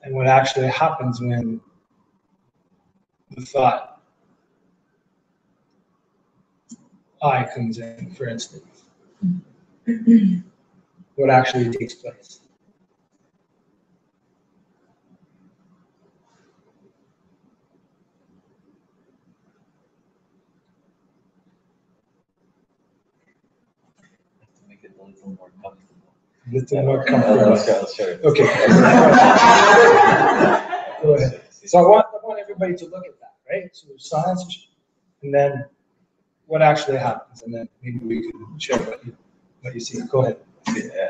and what actually happens when the thought I comes in, for instance. What actually takes place. To make it a little more comfortable. A little more comfortable. I'll share it. Okay. Go ahead. So I want everybody to look at that, right? So there's silence, and then what actually happens, and then maybe we can share what you see. Go ahead.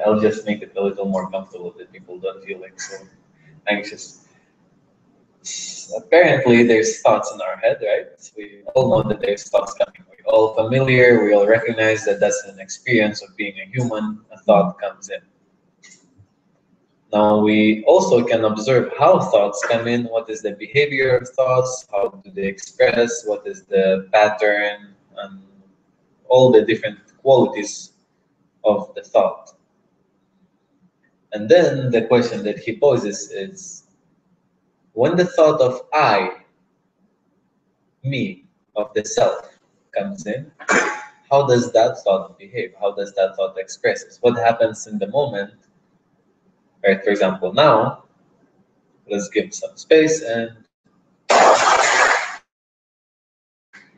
I'll just make it a little more comfortable that people don't feel like so anxious. Apparently, there's thoughts in our head, right? We all know that there's thoughts coming. We're all familiar. We all recognize that that's an experience of being a human. A thought comes in. Now, we also can observe how thoughts come in. What is the behavior of thoughts? How do they express? What is the pattern? And all the different qualities of the thought. And then the question that he poses is, when the thought of I, me, of the self comes in, how does that thought behave? How does that thought express? What happens in the moment? Right, for example, now, let's give some space and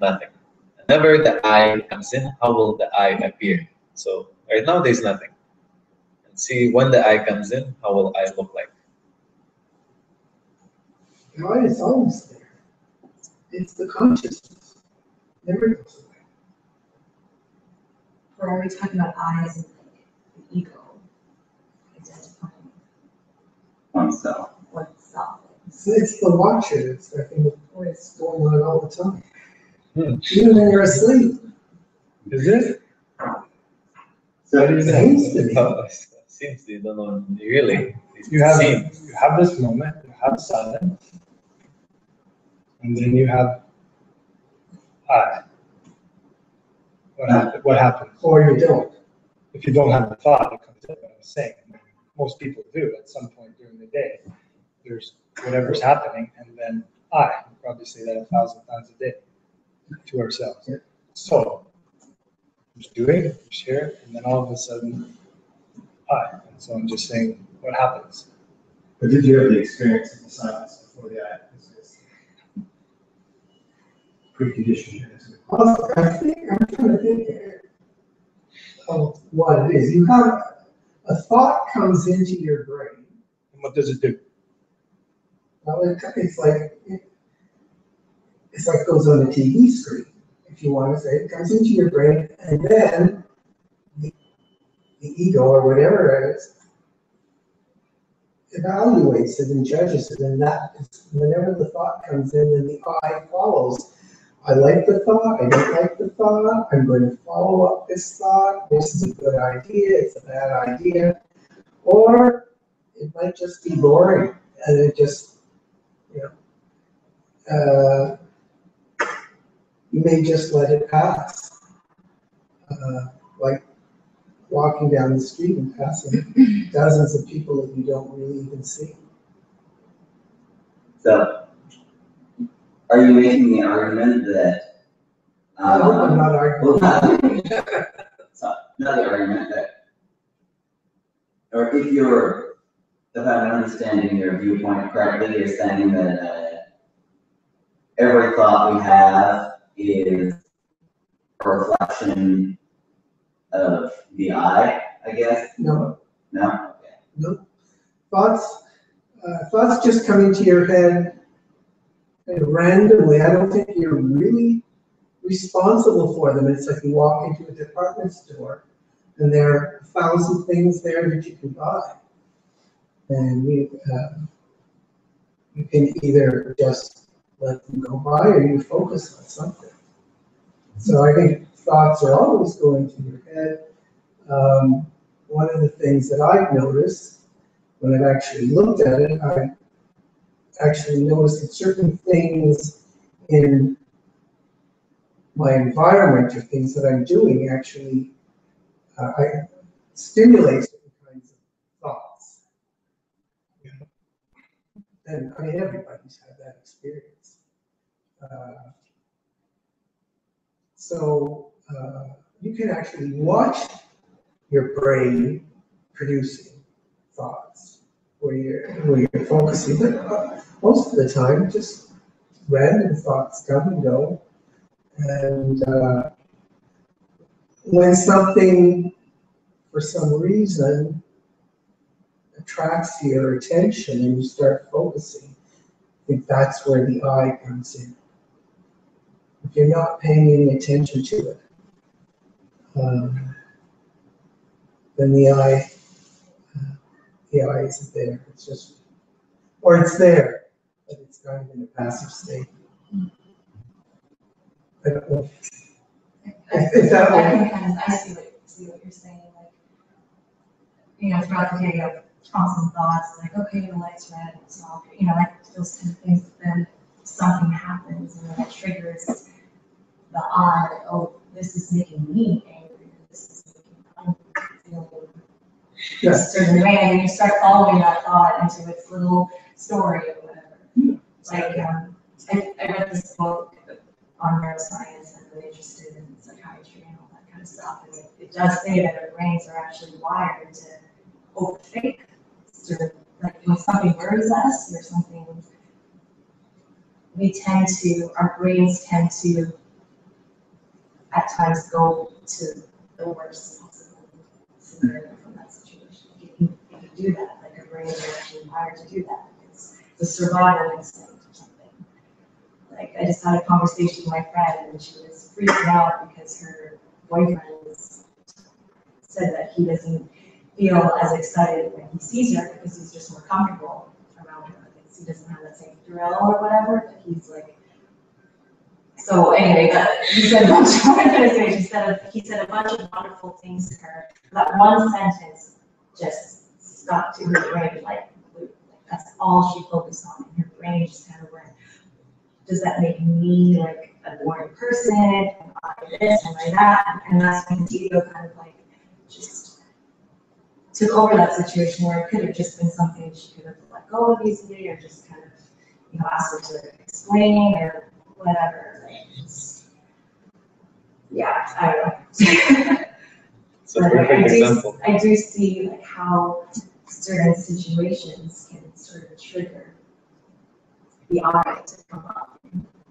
nothing. Whenever the I comes in, how will the I appear? So right now there's nothing. And see, when the I comes in, how will I look like? God is always there. It's the consciousness. Never goes away. Or are we talking about I as in like the ego identifying oneself. oneself? It's the watcher. It's I think it's going on all the time. Hmm. Even when you're asleep. Is it? So It seems to be. Seems you don't know really. You have Seems. this moment, you have silence, and then you have I. What happens? Or you don't. If you don't have a thought, it comes in. What I'm saying, most people do at some point during the day. There's whatever's happening, and then I. We probably say that 1,000 times a day to ourselves. Yeah. So, just doing it, share it, and then all of a sudden, I. And so I'm just saying, what happens? But did you have the experience of the silence before the eye? Is preconditioned into it? Also, I'm trying to think of what it is. You have a thought comes into your brain. And what does it do? Well, it's like goes on the TV screen, if you want to say. It comes into your brain, and then the ego or whatever it is evaluates it and judges it, and that is whenever the thought comes in, then the I follows. I like the thought, I don't like the thought, I'm going to follow up this thought, this is a good idea, it's a bad idea, or it might just be boring, and it just, you may just let it pass. Like walking down the street and passing dozens of people that you don't really even see. So, are you making the argument that? I hope I'm not arguing. So, another argument that, or if I'm understanding your viewpoint correctly, you're saying that every thought we have is a reflection of the I guess? No, No? Okay. no. Thoughts just come into your head randomly. I don't think you're really responsible for them. It's like you walk into a department store and there are 1,000 things there that you can buy. And you can either just let them go by or you focus on something. So I think thoughts are always going to your head. One of the things that I've noticed when I've actually looked at it, I actually noticed that certain things in my environment or things that I'm doing actually I stimulate certain kinds of thoughts. And I mean, everybody's had that experience. So you can actually watch your brain producing thoughts where you're focusing. But most of the time, just random thoughts come and go. And when something, for some reason, attracts your attention and you start focusing, I think that's where the I comes in. If you're not paying any attention to it, then the I isn't there. It's just, or it's there, but it's kind of in a passive state. I don't know. If that way. I see what you're saying. Like, throughout the day, you have constant thoughts like, okay, the light's red, it's off, like those kind of things. But then something happens and then it triggers the I, oh, this is making me angry. This is making me feeling a certain way, and then you start following that thought into its little story or whatever. Like, I read this book on neuroscience and I'm interested in psychiatry and all that kind of stuff, and it does say that our brains are actually wired to overthink. So, like when something worries us or something, our brains tend to at times go to the worst possible scenario from that situation. If you do that, like our brains are actually wired to do that. It's the survival instinct or something. Like I just had a conversation with my friend and she was freaking out because her boyfriend said that he doesn't feel as excited when he sees her because he's just more comfortable around her. Like he doesn't have that same thrill or whatever, but he's like. So anyway, he said a bunch of, what I'm gonna say, he said a bunch of wonderful things to her. That one sentence just stuck to her brain like that's all she focused on, and her brain just kind of went, does that make me like a boring person? Am I this? Am I that? And that's when his ego kind of like just took over that situation where it could have just been something she could have let go of easily, or just kind of, asked her to explain or whatever. Like, yeah, I don't know. It's a perfect example. I do see like how certain situations can sort of trigger the I to come up.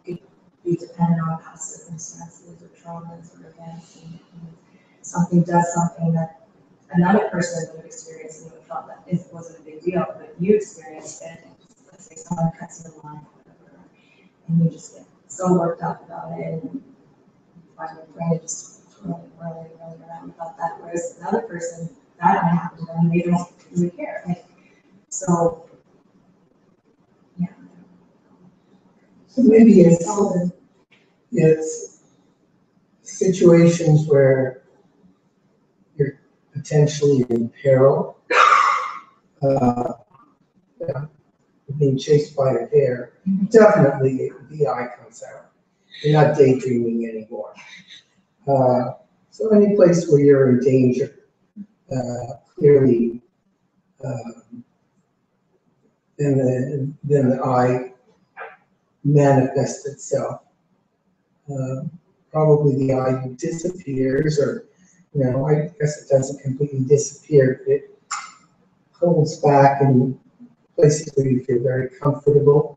It could be dependent on past circumstances or traumas or events, and something does something that another person would have experienced and would have thought that it wasn't a big deal, but you experienced it. Let's say someone cuts your line or whatever, and you just get so worked up about it, and find your brain just rolling around about that. Whereas another person, that might happen to them, and they don't really care. Like, so, yeah. So maybe it's situations where you're potentially in peril, yeah, being chased by a bear, definitely the I comes out. You're not daydreaming anymore. So any place where you're in danger, clearly, then the I manifests itself. Probably the I disappears, or I guess it doesn't completely disappear. It holds back in places where you feel very comfortable.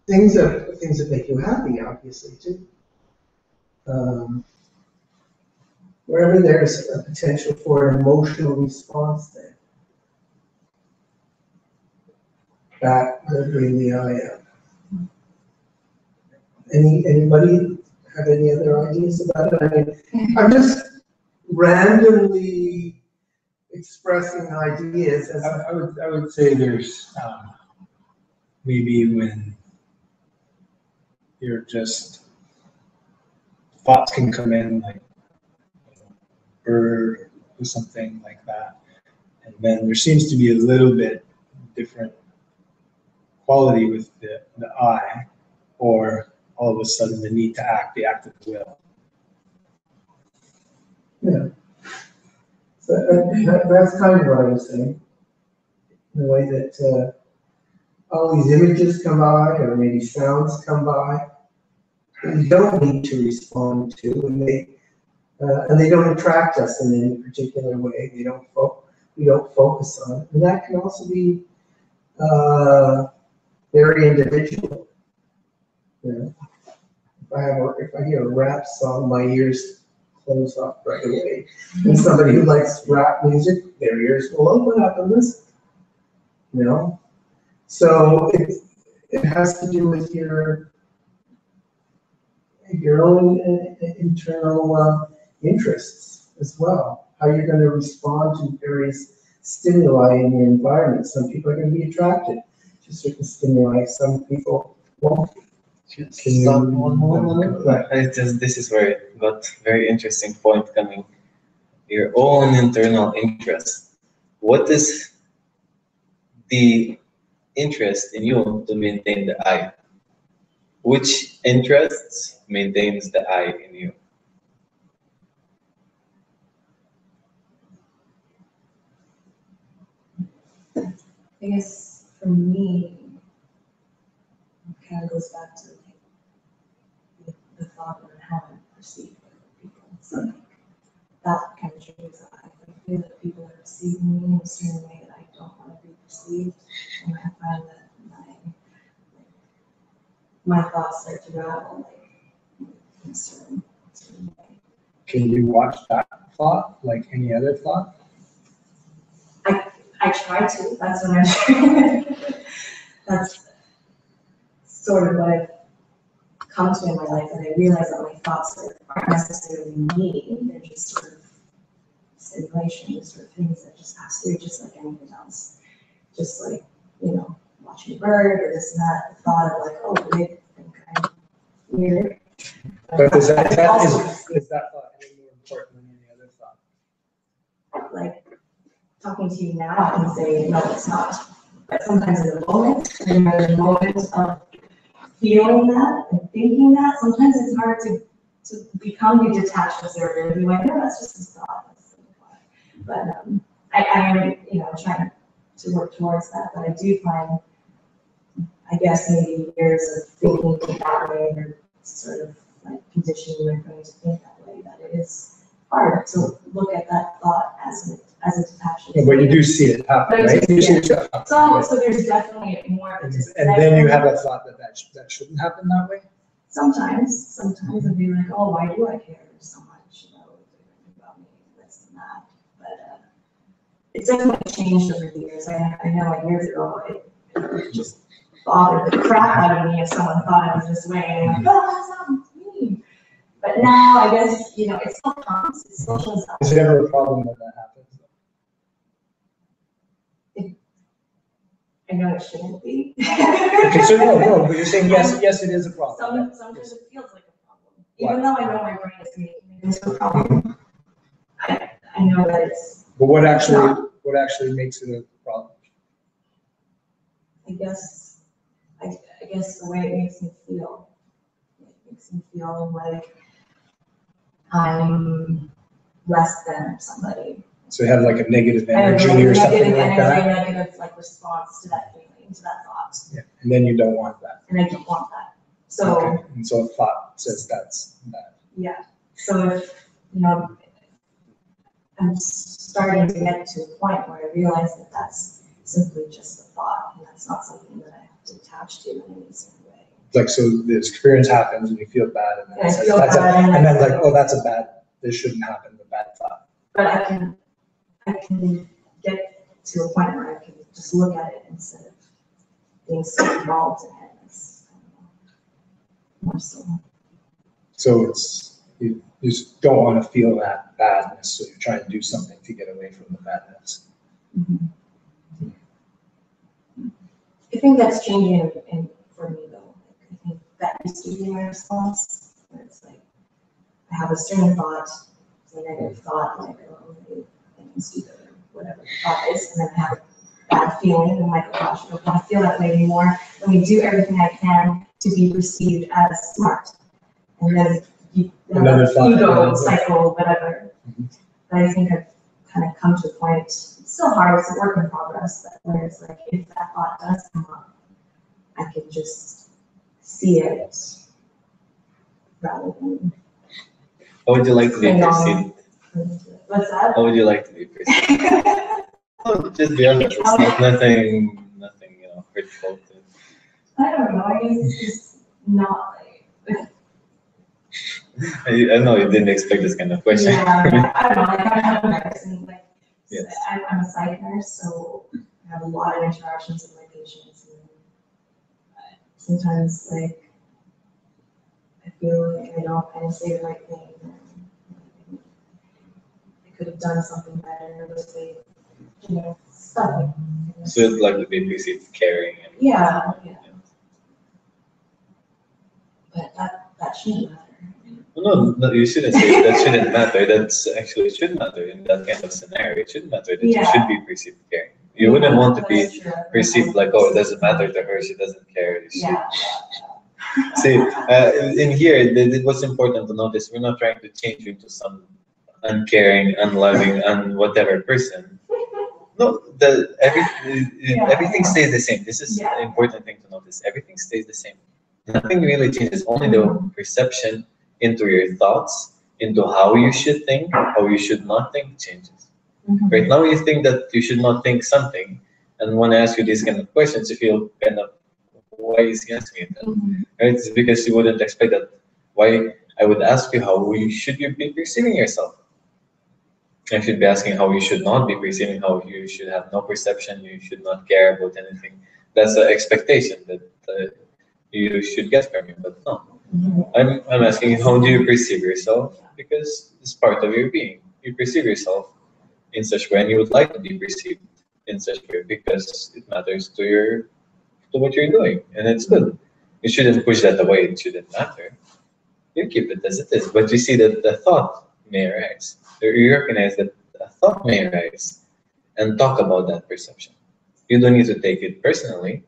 Things that make you happy, obviously, too. Wherever there's a potential for an emotional response, then that will bring the I up. Anybody have any other ideas about it? I mean, I'm just randomly expressing ideas. I would say there's maybe when you're just thoughts can come in like bird or something like that, and then there seems to be a little bit different quality with the I, or all of a sudden the need to act, the act of the will. Yeah. So that's kind of what I was saying. The way that all these images come by, or maybe sounds come by, that you don't need to respond to, and they don't attract us in any particular way. We don't focus on it, and that can also be very individual. If I hear a rap song, my ears close up right away. And somebody who likes rap music, their ears will open up and listen. So it has to do with your your own internal interests as well. How you're going to respond to various stimuli in your environment. Some people are going to be attracted to certain stimuli. Some people won't. Just Can you- stop one moment. This is where it got very interesting point coming. Your own internal interest. What is the interest in you to maintain the I? Which interests maintains the I in you? I guess for me, it kind of goes back to like the thought of how I perceive other people. So like, that kind of triggers that. I feel that people are perceiving me in a certain way that I don't want to be perceived, and I find that my thoughts start to rattle like in a certain way. Can you watch that thought like any other thought? I try to. That's what I'm trying. That's sort of what I've come to in my life, and I realize that my thoughts aren't necessarily me. They're just sort of simulations or things that just pass through, just like anything else. Just like, watching a bird or this and that. The thought of like, oh, they think I'm weird. But is that thought any more important than any other thought? Like talking to you now, I can say no, it's not. But sometimes in the moment, when you're in the moment of feeling that and thinking that, sometimes it's hard to become the detached observer and be like, no, that's just a thought. But I am, trying to work towards that. But I do find, I guess, maybe years of thinking that way or sort of like conditioning my brain to think that way, that it is hard to look at that thought as a detached. Yeah, but you do see it happen, right? You see it happen. So there's definitely more of a disconnect. And then you have a thought that shouldn't happen that way? Sometimes I'd be like, oh, why do I care so much about me, this and that? But it's definitely changed over the years. I know like years ago, it just bothered the crap out of me if someone thought I was this way. And I'm like, oh, that's not me. But now I guess, it still comes, it still shows up. Is there ever a problem when that happens? I know it shouldn't be. Okay, so no, but you're saying yes, it is a problem. Sometimes it feels like a problem. Even though I know my brain is making it into a problem, I know that it's. But what actually makes it a problem? I guess the way it makes me feel. It makes me feel like I'm less than somebody. So you have like a negative I have energy or something like a that? negative like response to that feeling, to that thought. Yeah, and then you don't want that. And I don't want that. So. Okay. And so a thought says that's bad. Yeah. So if, I'm starting to get to a point where I realize that that's simply just a thought, and that's not something that I have to attach to in any certain way. Like, so the experience happens and you feel bad, and then And I it says feel that's bad, and then like, oh, that's a bad, this shouldn't happen, the bad thought. But I can get to a point where I can just look at it instead of being so involved in it. It's, more so. So it's, you just don't want to feel that badness, so you're trying to do something to get away from the badness. Mm-hmm. I think that's changing for me though. I think that used to be my response. Where it's like, I have a certain thought, it's a negative thought, like, oh, I'm stupid or whatever the thought is, and then I have a bad feeling, and I'm like, oh gosh, I don't want to feel that way anymore. Let me do everything I can to be perceived as smart. And then ego cycle, whatever. Mm-hmm. But I think I've kind of come to a point, it's still hard, it's a work in progress, but where it's like, if that thought does come up, I can just see it rather than. How would you like to be perceived? What's that? How would you like to be perceived? Oh, just be honest. It's not nothing, hurtful. I don't know. I guess it's just not like. I know you didn't expect this kind of question. Yeah, I don't know. Like I'm a nurse, and like Yes. I'm a psych nurse, so I have a lot of interactions with my patients, and sometimes like I feeling, and I don't kind of say the right thing. And I could have done something better, or just say, stuff like that. So it's like the baby is caring. And, Yeah. But that shouldn't matter. No, you shouldn't say that shouldn't matter. That's actually should matter in that kind of scenario. It should matter that you should be perceived caring. You wouldn't want to be perceived like, oh, it doesn't matter to her, she doesn't care. See, in here, what's important to notice, we're not trying to change you into some uncaring, unloving, whatever person. No, everything stays the same. This is an important thing to notice. Everything stays the same. Nothing really changes. Only the perception into your thoughts, into how you should think, how you should not think changes. Right now, you think that you should not think something, and when I ask you these kind of questions, you feel kind of, why is he asking it? Right? It's because you wouldn't expect that. Why I would ask you should you be perceiving yourself? I should be asking how you should not be perceiving, how you should have no perception, you should not care about anything. That's the expectation that you should get from me, but no. I'm asking you, how do you perceive yourself? Because it's part of your being. You perceive yourself in such way, and you would like to be perceived in such way because it matters to what you're doing, and it's good. You shouldn't push that away. It shouldn't matter. You keep it as it is, but you see that the thought may arise. You recognize that a thought may arise, and talk about that perception. You don't need to take it personally.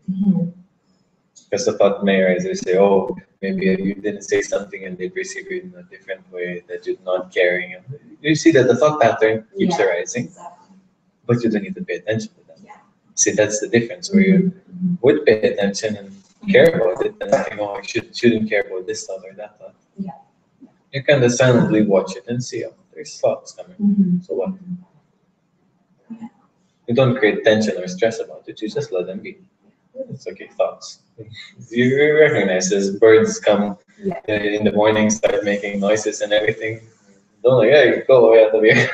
Because the thought may arise, they say, oh, maybe you didn't say something and they perceive it in a different way, that you're not caring. And you see that the thought pattern keeps arising, but you don't need to pay attention to that. See, that's the difference, where you would pay attention and care about it, and think, oh, I shouldn't care about this thought or that thought. You kind of silently watch it and see, oh, there's thoughts coming. So what? You don't create tension or stress about it, you just let them be. It's okay, thoughts. You recognize as birds come in the morning, start making noises and everything. Don't like, hey, go away out of here.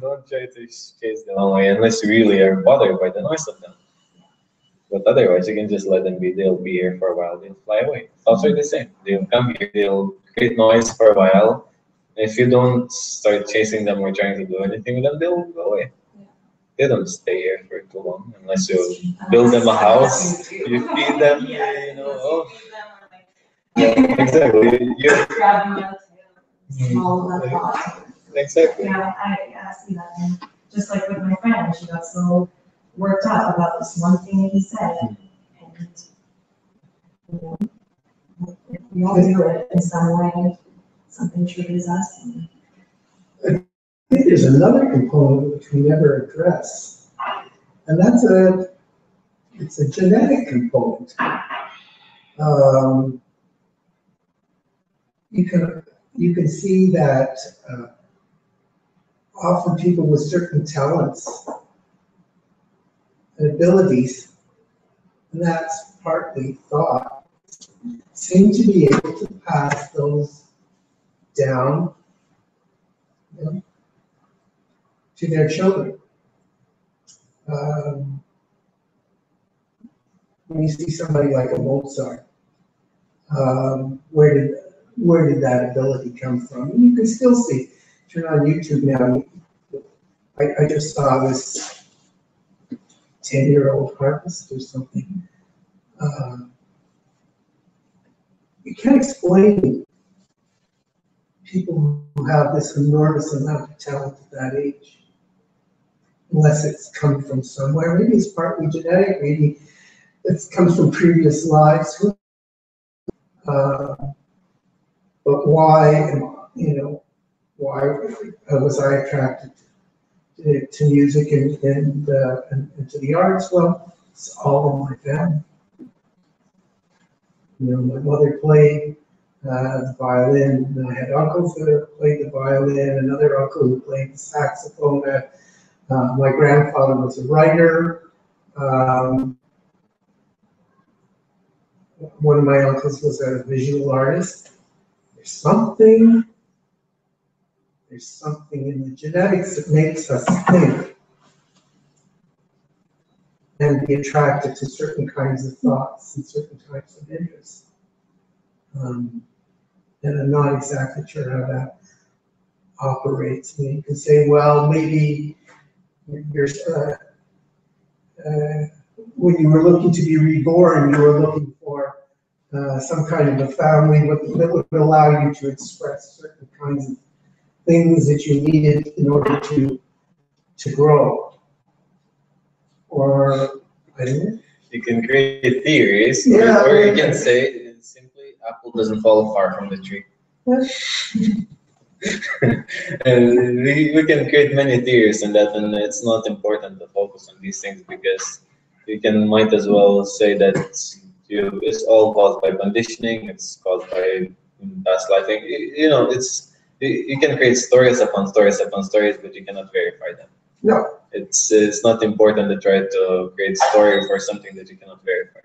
Don't try to chase them away unless you really are bothered by the noise of them. But otherwise, you can just let them be. They'll be here for a while, they'll fly away. Thoughts are the same. They'll come here, they'll create noise for a while. If you don't start chasing them or trying to do anything with them, they'll go away. They don't stay here for too long unless you build them a house, you feed them, oh. Yeah, exactly. Exactly. I see that. And just like with my friend, she got so worked up about this one thing he said, and we all do it in some way. Something triggers us. I think there's another component which we never address, and it's a genetic component. You can see that often people with certain talents and abilities, and that's partly thought, seem to be able to pass those down to their children. When you see somebody like a Mozart, where did that ability come from? You can still see. Turn on YouTube now. I just saw this 10-year-old harpist or something. You can't explain people who have this enormous amount of talent at that age, unless it's come from somewhere. Maybe it's partly genetic, maybe it comes from previous lives. But why was I attracted to music and to the arts? Well, it's all in my family. My mother played the violin. I had uncles that played the violin, another uncle who played the saxophone. My grandfather was a writer. One of my uncles was a visual artist. There's something in the genetics that makes us think and be attracted to certain kinds of thoughts and certain types of interests. and I'm not exactly sure how that operates. I mean, you could say, well, maybe you're, when you were looking to be reborn, you were looking for some kind of a family that would allow you to express certain kinds of things that you needed in order to grow. Or, I don't know. You can create theories, Yeah, or you can say simply, apple doesn't fall far from the tree. And we can create many theories in that, and it's not important to focus on these things because might as well say that it's all caused by conditioning, it's caused by past life. You can create stories upon stories upon stories, but you cannot verify them. No. It's not important to try to create story for something that you cannot verify.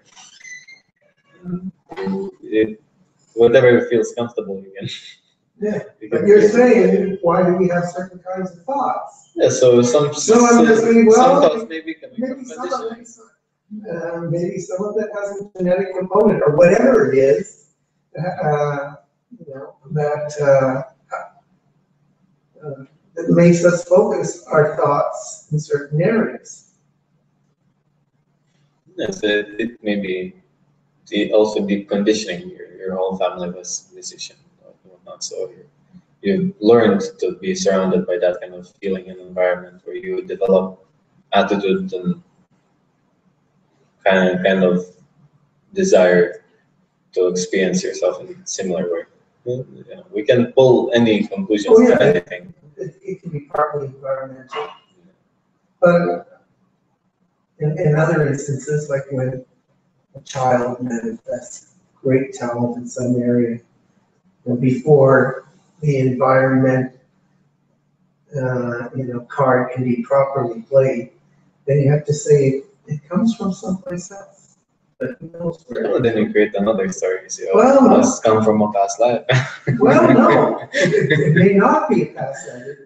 Whatever feels comfortable, you can. Yeah, but you're saying, why do we have certain kinds of thoughts? Yeah, so some I'm just saying, well, some thoughts maybe coming from conditioning. Maybe some of it has a genetic component or whatever it is, that makes us focus our thoughts in certain areas. Yes, it may be also deep conditioning. Your whole family was musician or whatnot, so you've learned to be surrounded by that kind of feeling and environment where you develop attitude and kind of desire to experience yourself in a similar way. We can pull any conclusions from anything. It can be partly environmental, but in other instances, like when a child manifests great talent in some area, and before the environment, card can be properly played, then you have to say it comes from someplace else. But who knows where? Well, then you create another story. You say, Well, it must come from a past life. Well, no, it may not be a past life.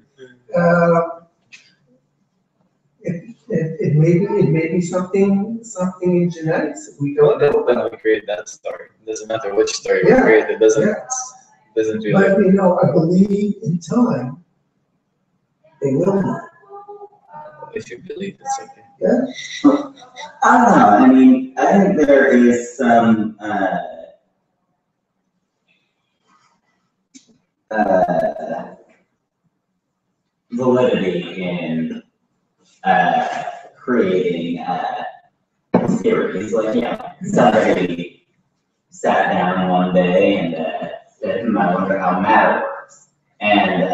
It may be something in genetics that we don't know Then about. we create that story. It doesn't matter which story we create. It doesn't really. But I believe in time they will know. If you believe it's okay. Yeah. I don't know. I mean, I think there is some validity in creating theories. Like, somebody sat down one day and said, I wonder how matter works. And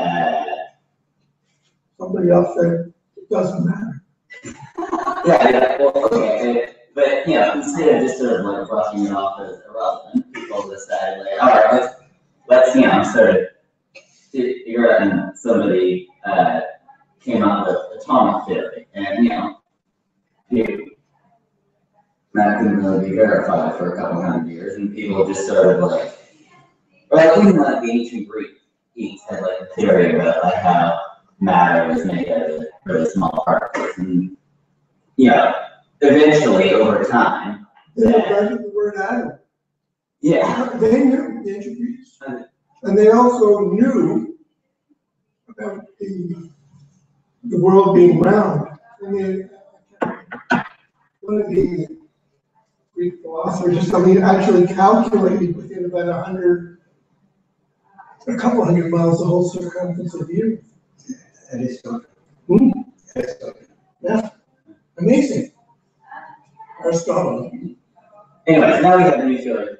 Somebody else said it doesn't matter. well, okay. But, instead of just sort of like brushing it off as irrelevant, people decided, like, all right, let's sort of figure out, and somebody came up with atomic theory, and, that couldn't really be verified for a couple hundred years, and people just sort of like, even like the ancient Greeks had like a theory about like how matter was made out of really small particles, and eventually over time. They invented the word atom. Yeah. They knew the ancient Greeks, and they also knew about the world being round. I mean, one of the Greek philosophers or something actually calculated within about a couple hundred miles, the whole circumference of the Earth. That is something. That is something. Yeah, amazing. Aristotle. Anyways, now we have nuclear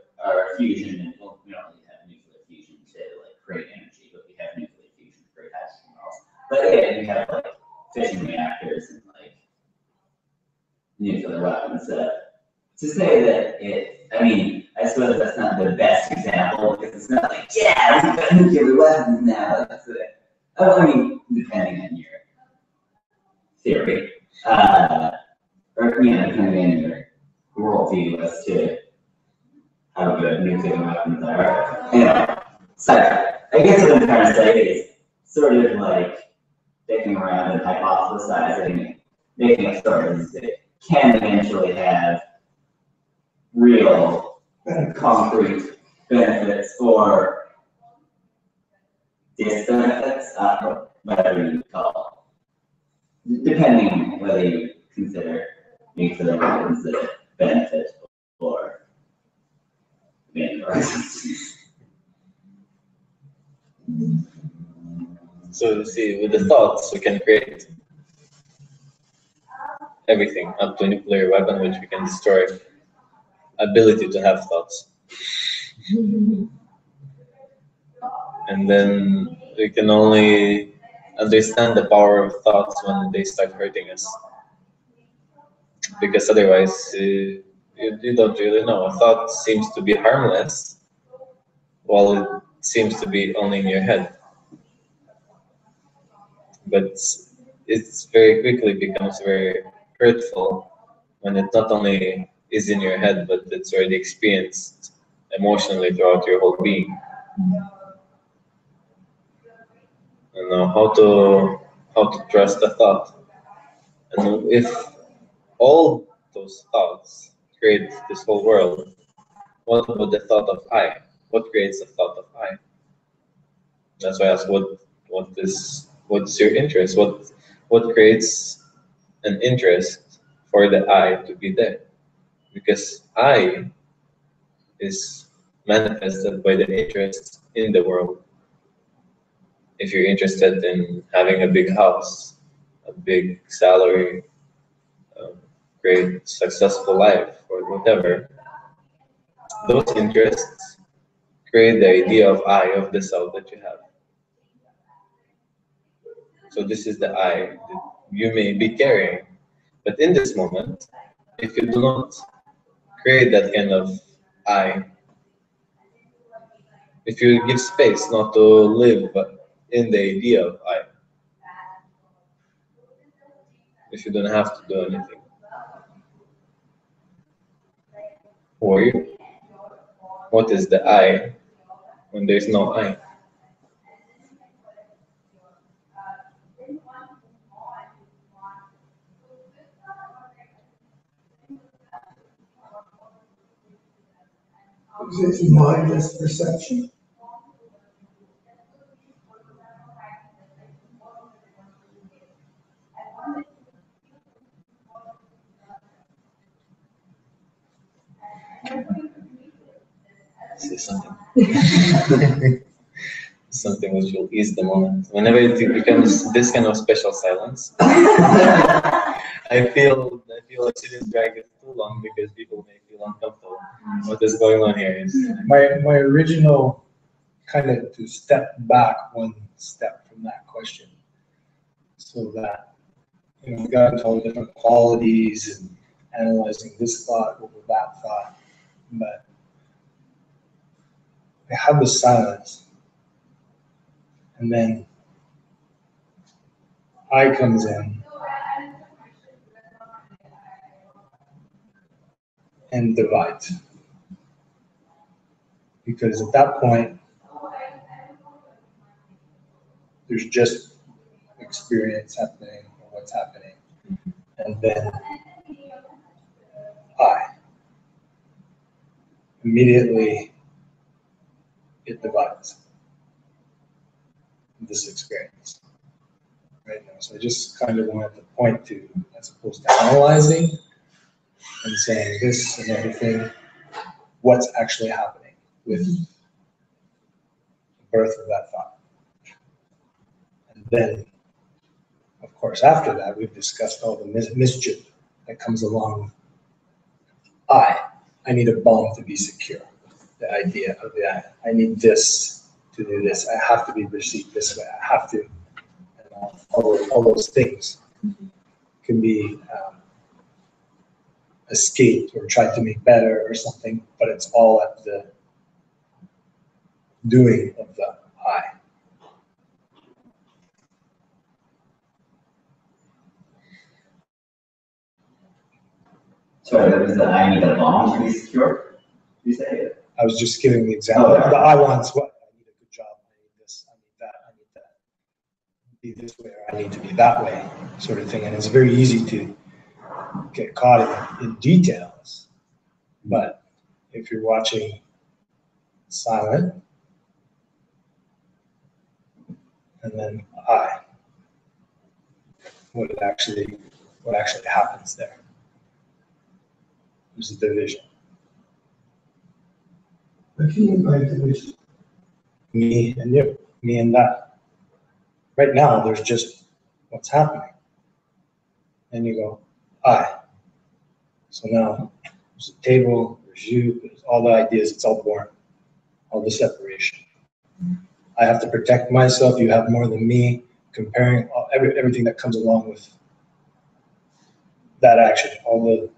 fusion, and well, we don't really have nuclear fusion to like create energy, but we have nuclear fusion to create hydrogen else. But yeah, we have like fission reactors and like nuclear weapons. To say that I suppose that's not the best example because it's not like, yeah, we've got nuclear weapons now. That's it. Depending on your theory, or depending on your worldview as to how good nuclear weapons are. So I guess what I'm trying to say is sort of like sticking around and hypothesizing, making up stories that can eventually have real concrete benefits for benefits, whatever you call, depending whether you consider consider benefit or main purpose. So you see, with the thoughts, we can create everything, up to a nuclear weapon, which we can destroy. Ability to have thoughts. And then we can only understand the power of thoughts when they start hurting us. Because otherwise, you don't really know. A thought seems to be harmless, while it seems to be only in your head. But it's very quickly becomes very hurtful when it not only is in your head, but it's already experienced emotionally throughout your whole being. And how to trust a thought. And if all those thoughts create this whole world, what about the thought of I? What creates the thought of I? That's why I asked what's your interest? What creates an interest for the I to be there? Because I is manifested by the interest in the world. If you're interested in having a big house, a big salary, great successful life, or whatever, those interests create the idea of I, of the self that you have. So this is the I that you may be carrying. But in this moment, if you do not create that kind of I, if you give space not to live in the idea of I, if you don't have to do anything, who are you? What is the I when there's no I? Is it mindless perception? Say something. Something which will ease the moment. Whenever it becomes this kind of special silence, I feel I shouldn't drag it too long because people may feel uncomfortable. What is going on here is My original kind of to step back one step from that question, so that we got into all the different qualities and analyzing this thought over that thought, but I have the silence, and then I comes in and divides. Because at that point, there's just experience happening or what's happening. And then I. Immediately, it divides this experience right now. So I just kind of wanted to point to, as opposed to analyzing and saying this and everything, what's actually happening with the birth of that thought. And then, of course, after that, we've discussed all the mischief that comes along. I need a bomb to be secure. The idea of that, I need this to do this. I have to be perceived this way. I have to. And all those things can be escaped or tried to make better or something, but it's all at the doing of the I. Sorry, that was the I need a bomb to be secure? You say it? I was just giving the example. Oh, yeah. The I wants what? I need a good job. I need this. I need that. I need that. Be this way or I need to be that way, sort of thing. And it's very easy to get caught in details. But if you're watching silent, and then I. What actually happens there? There's a division. What do you mean by division? Me and you, me and that. Right now, there's just what's happening. And you go, I. So now there's a table, there's you, there's all the ideas, it's all born, all the separation. I have to protect myself, you have more than me, comparing everything that comes along with that action, all the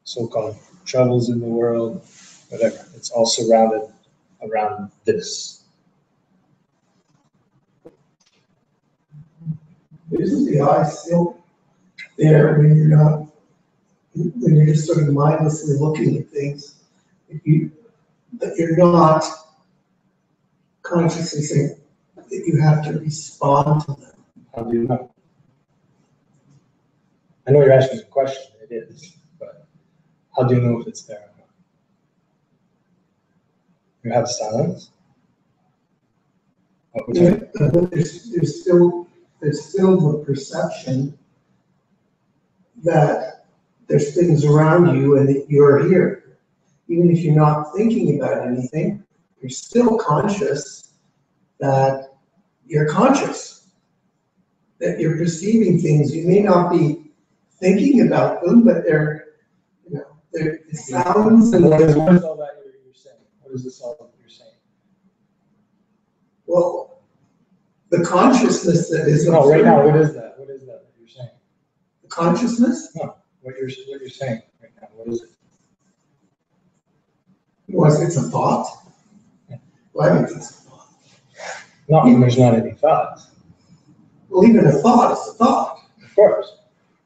so-called troubles in the world, whatever. It's all surrounded around this. Isn't the I still there when you're just sort of mindlessly looking at things? But you're not consciously saying that you have to respond to them. How do you know? I know you're asking a question, it is, but how do you know if it's there or not? You have silence? Yeah, but there's still the perception that there's things around you and that you're here. Even if you're not thinking about anything, you're still conscious that you're conscious, that you're perceiving things. You may not be thinking about them, but they're sounds and What is all that you're saying? What is this all that you're saying? well, the consciousness that is. No, right now, what is that? What is that you're saying? The consciousness? No, what you're saying right now, what is it? Was it's a thought? Well, I think it's a thought. No, when there's not any thoughts, Well, even a thought is a thought. of course.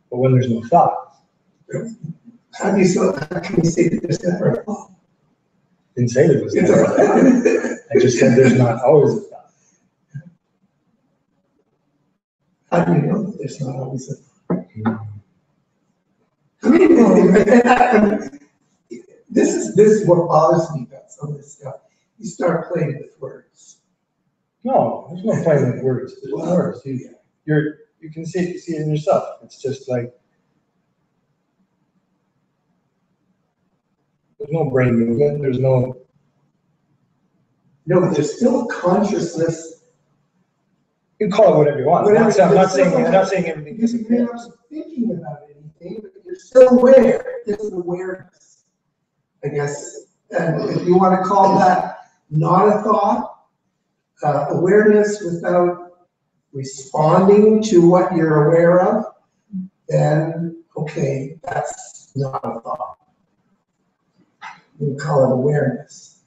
But when there's no thoughts, How can you say that there's never a thought? didn't say there was It's never a thought. I just said there's not always a thought. How do you know that there's not always a thought? This is what bothers me about some of this stuff. You start playing with words. No, there's no playing with words. There's no words. You can see it in yourself. It's just like there's no brain movement. There's no. No, but there's still a consciousness. You can call it whatever you want. I'm not saying everything You isn't may there. not be thinking about anything, but you're still aware. There's an awareness, I guess. And if you want to call that not a thought, awareness without responding to what you're aware of, then okay, that's not a thought. We call it awareness,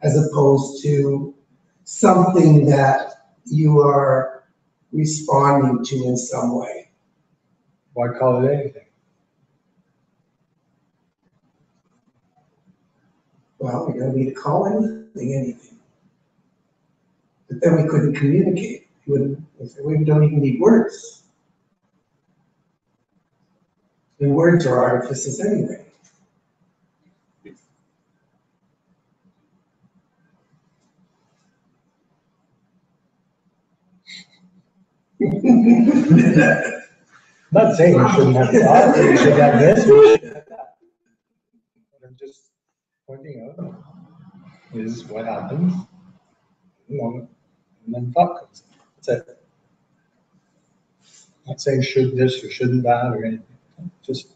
as opposed to something that you are responding to in some way. Why call it anything? Well, we don't need to call anything. But then we couldn't communicate. We don't even need words. And words are artifices anyway. I'm not saying you shouldn't have thought, or you should have this, or you should have that. What I'm just pointing out is what happens in the moment, and then thought comes in. That's it. I'm not saying should this or shouldn't that or anything. Just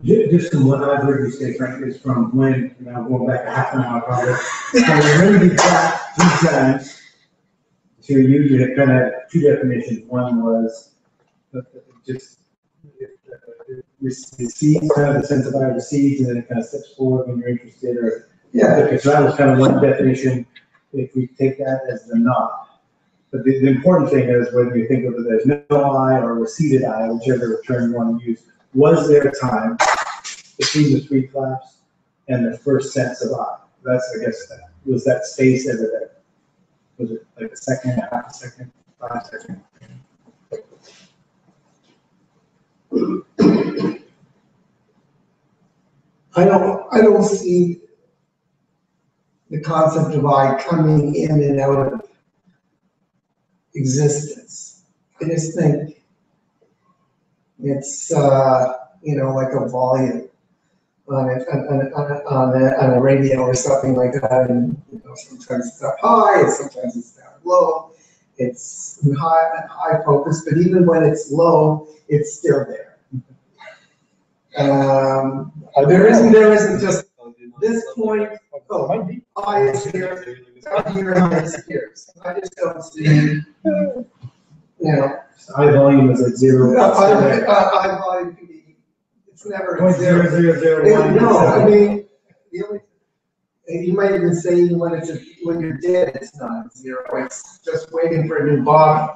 Just from what I've heard you say, Frank, is from when, going back a half an hour probably. So when you got these guys, so you had kind of two definitions. One was just receive, kind of the sense of I receives, and then it kind of steps forward when you're interested, or Yeah. okay, so that was kind of one definition. If we take that as the not. But the important thing is whether you think of it as no I or receded I, whichever term you want to use, was there a time between the three claps and the first sense of I? That's, I guess, was that space ever there? Was it like a second, a half a second, 5 seconds? I don't see the concept of I coming in and out of existence. I just think it's, you know, like a volume on a radio or something like that, and you know, sometimes it's up high, and sometimes it's down low. It's high focus, but even when it's low, it's still there. There isn't just this point. Oh, I is here, up here, and it's here. I just don't see, you know. High volume is at 0. High volume can be, it's never at 0.0001. No, I mean, the only, you might even say when you're dead, it's not at 0. It's just waiting for a new body,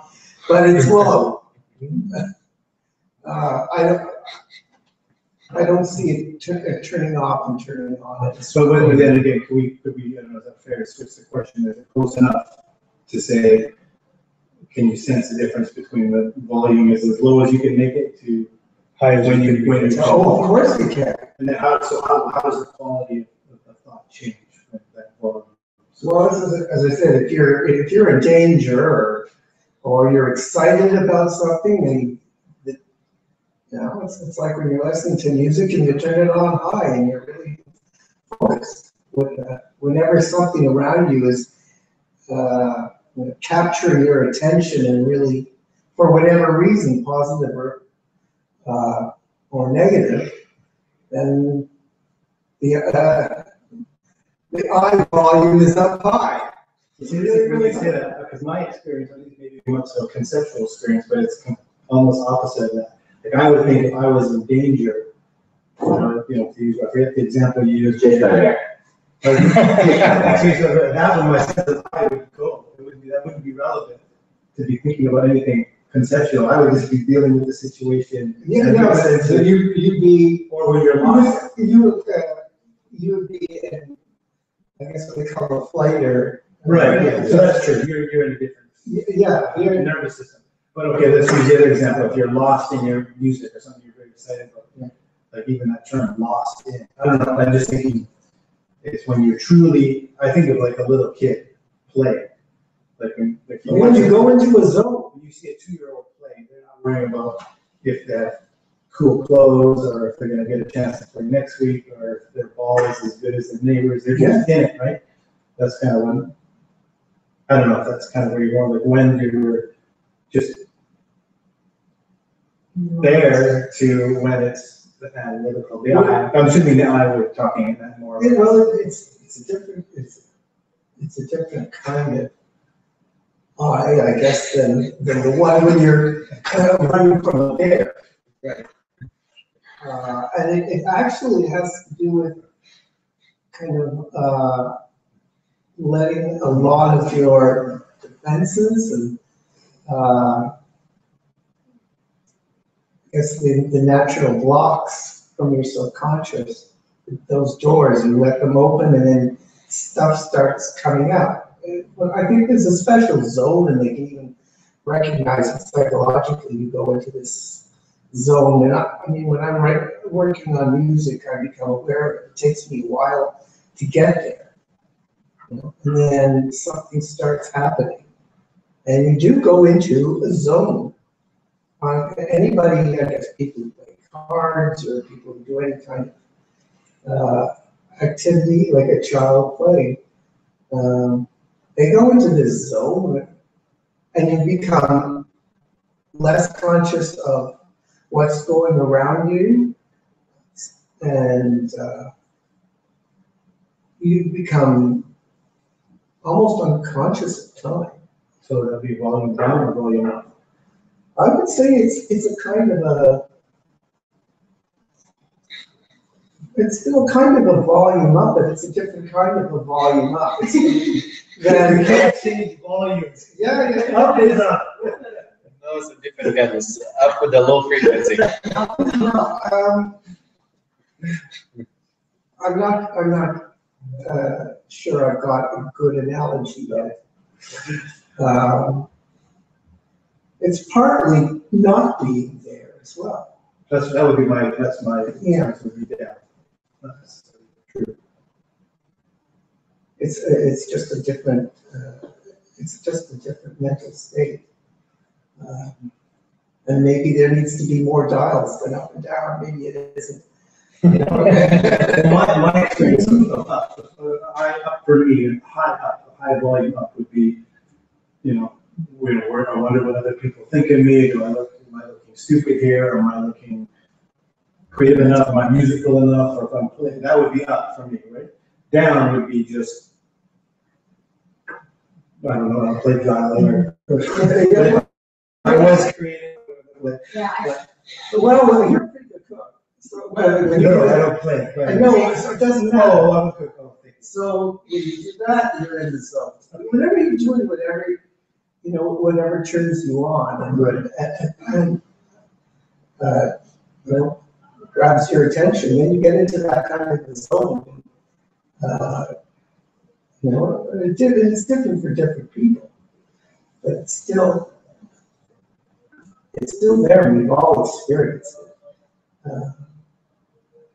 but it's low. I don't see it turning off and turning on. So then again, could we, I don't know, is that fair to switch the question? Is it close enough to say, can you sense the difference between the volume is as low as you can make it to high when you Oh, of course you can. and then how does the quality of the thought change with that volume? Well, as I said, if you're in danger or you're excited about something, and you know, it's like when you're listening to music and you turn it on high and you're really focused. Whenever something around you is capturing your attention and really, for whatever reason, positive or negative, then the eye volume is up high. You see, this is really say that because my experience, at least maybe not so conceptual experience, but it's almost opposite of that. Like I would think if I was in danger, you know, to use, I forget the example you used, Jay. That was my sense of I would go. That wouldn't be relevant to be thinking about anything conceptual. I would just be dealing with the situation. Yeah, no, so you'd be, or when you're lost. You would be in, I guess what they call a flight or. Right, yeah, so that's true. You're in a different. Yeah, you're in a nervous system. But okay, let's use the other example. If you're lost in your music or something you're very excited about, like even that term, lost in. I don't know. I'm just thinking it's when you're truly. I think of like a little kid play. Like when you go into a zone, when you see a 2-year-old play, they're not worrying about if they have cool clothes or if they're going to get a chance to play next week or if their ball is as good as their neighbors. They're just in it, right? That's kind of when. I don't know if that's kind of where you're going. Like when you're just there to when it's analytical. I'm assuming that I was talking that more. Yeah, well, it's a different kind of I guess than the one when you're running from there. Right. And it actually has to do with kind of letting a lot of your defenses and I guess the natural blocks from your subconscious, those doors, you let them open and then stuff starts coming out. I think there's a special zone and they can even recognize it psychologically. You go into this zone and I mean, when I'm working on music, I become aware of it. It takes me a while to get there. You know? And then something starts happening. And you do go into a zone. Anybody, I guess people who play cards or people who do any kind of activity like a child play, they go into this zone and you become less conscious of what's going around you and you become almost unconscious of time. So that'll be volume down or volume up? I would say it's a kind of it's still kind of a volume up, but it's a different kind of a volume up. Then you can't change volumes. Yeah. Up is up. No, it's a different kind. It's up with the low frequency. I'm not sure I've got a good analogy yet. It's partly not being there as well. That would be my Yeah. sense would be down. Not necessarily true. It's just a different, mental state. And maybe there needs to be more dials than up and down, maybe it isn't. You know? My experience of up, up for me, high volume up would be, where I wonder what other people think of me. Am I looking stupid here? Or am I looking creative enough? Am I musical enough? Or if I'm playing, that would be up for me, right? Down would be just, I don't know, I'll play violin or I was creative. Yeah. Well, you're a pretty good cook. So, No, I don't play. I know, so it doesn't matter. Oh, I'm a cook. Oh, thank you. So when you do that, you're into self. I mean, whatever you're doing, whatever turns you on and grabs your attention, then you get into that kind of the zone. It's different for different people, but it's still there. We've all experienced it.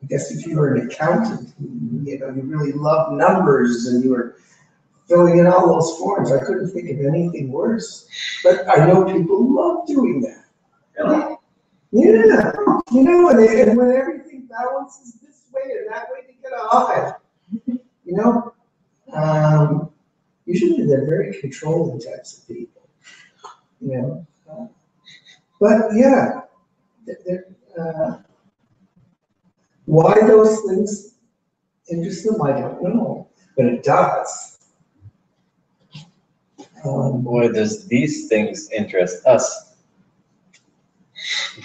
I guess if you were an accountant, you really love numbers and you were filling in all those forms, I couldn't think of anything worse. But I know people love doing that. Really? Yeah, and when everything balances this way and that way, they get a high. Usually they're very controlling types of people. But yeah, why those things interest them, I don't know, but it does. Why does these things interest us?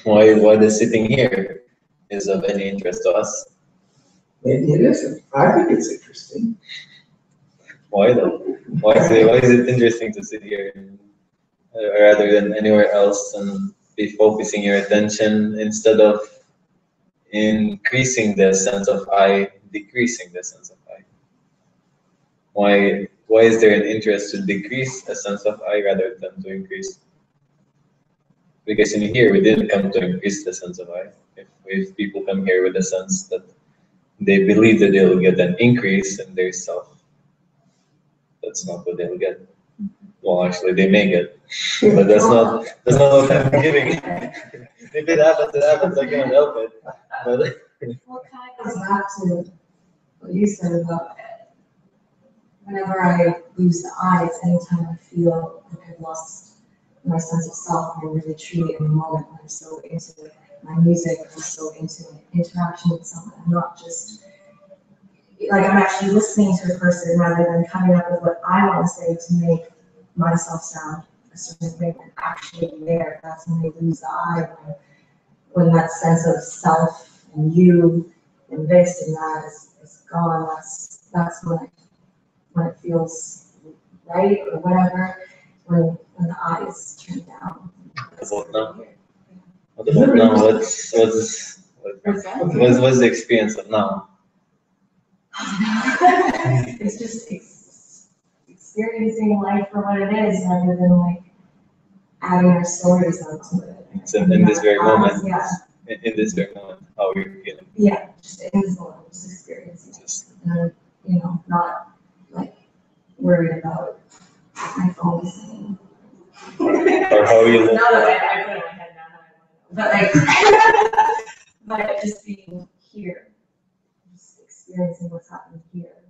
Why the sitting here is of any interest to us? Maybe it isn't. I think it's interesting. Why though? Why is it interesting to sit here rather than anywhere else and be focusing your attention instead of increasing the sense of I, decreasing the sense of I? Why is there an interest to decrease a sense of I rather than to increase? Because in here we didn't come to increase the sense of I. If people come here with a sense that they believe that they'll get an increase in their self, that's not what they'll get. Well, actually, they may get, but that's not what I'm getting. If it happens. I can't help it. But Well, it kind of goes back to what you said about whenever I lose the I, it's anytime I feel like I've lost my sense of self, and I'm really truly in the moment. I'm so into my music, I'm so into interaction with someone. I'm not just, like, I'm actually listening to a person rather than coming up with what I want to say to make myself sound a certain way. I'm actually there. That's when I lose the I, when that sense of self and you and this and that is gone. That's when it feels right or whatever, when the I is turned down. what about now? What about now? What's the experience of now? It's just experiencing life for what it is rather than like adding our stories onto it. So in this very moment, Yeah. in this very moment, how are you feeling? Yeah, just in this moment, just experiencing it. Not like worried about my phone saying. Or how you look. Now that I put it in my head now, I know. But just being here, just experiencing what's happening here,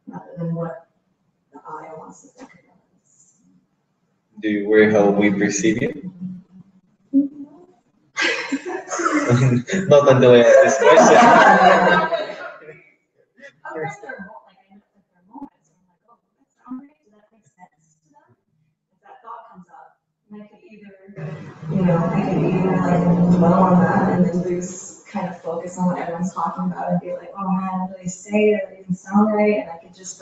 rather than what the I wants to think about. Do you worry how we perceive you? Not until I ask this question. Of course, there are moments where I'm like, oh, that sound right? Does that make sense to them? If that thought comes up, and I could either like dwell on that and then lose kind of focus on what everyone's talking about and be like, oh man, what do they say? Does it even sound right? And I could just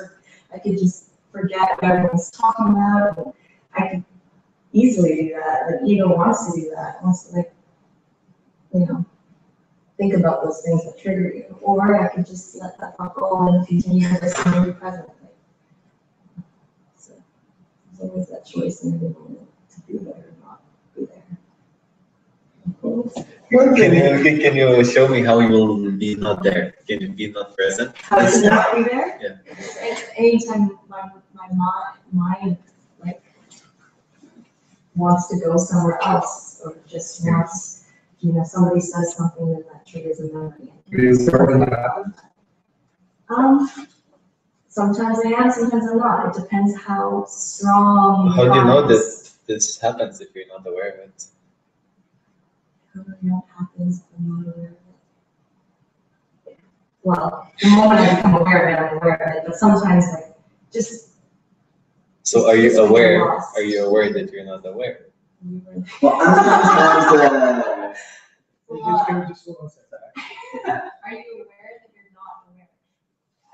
forget what everyone's talking about. And I could easily do that. Like ego wants to do that. It wants to think about those things that trigger you. Or I could just let that thought go and continue to listen and be present. So there's always that choice in every moment to be there or not be there. things. One Can thing, can you show me how you will be not there? Can you be not present? How to not be there? Yeah. Anytime my mind like wants to go somewhere else or just wants, somebody says something and that triggers a memory. Are you aware when that happens? Sometimes I am, sometimes I'm not. It depends how strong. How do you know that that this happens if you're not aware of it? How do I know what happens if I'm not aware of it? Well, the moment I become aware of it, I'm aware of it. But sometimes, like, just. So are just you when you're aware? lost. Are you aware that you're not aware? Well, I'm sometimes, Just hold on a second. Are you aware that you're not aware?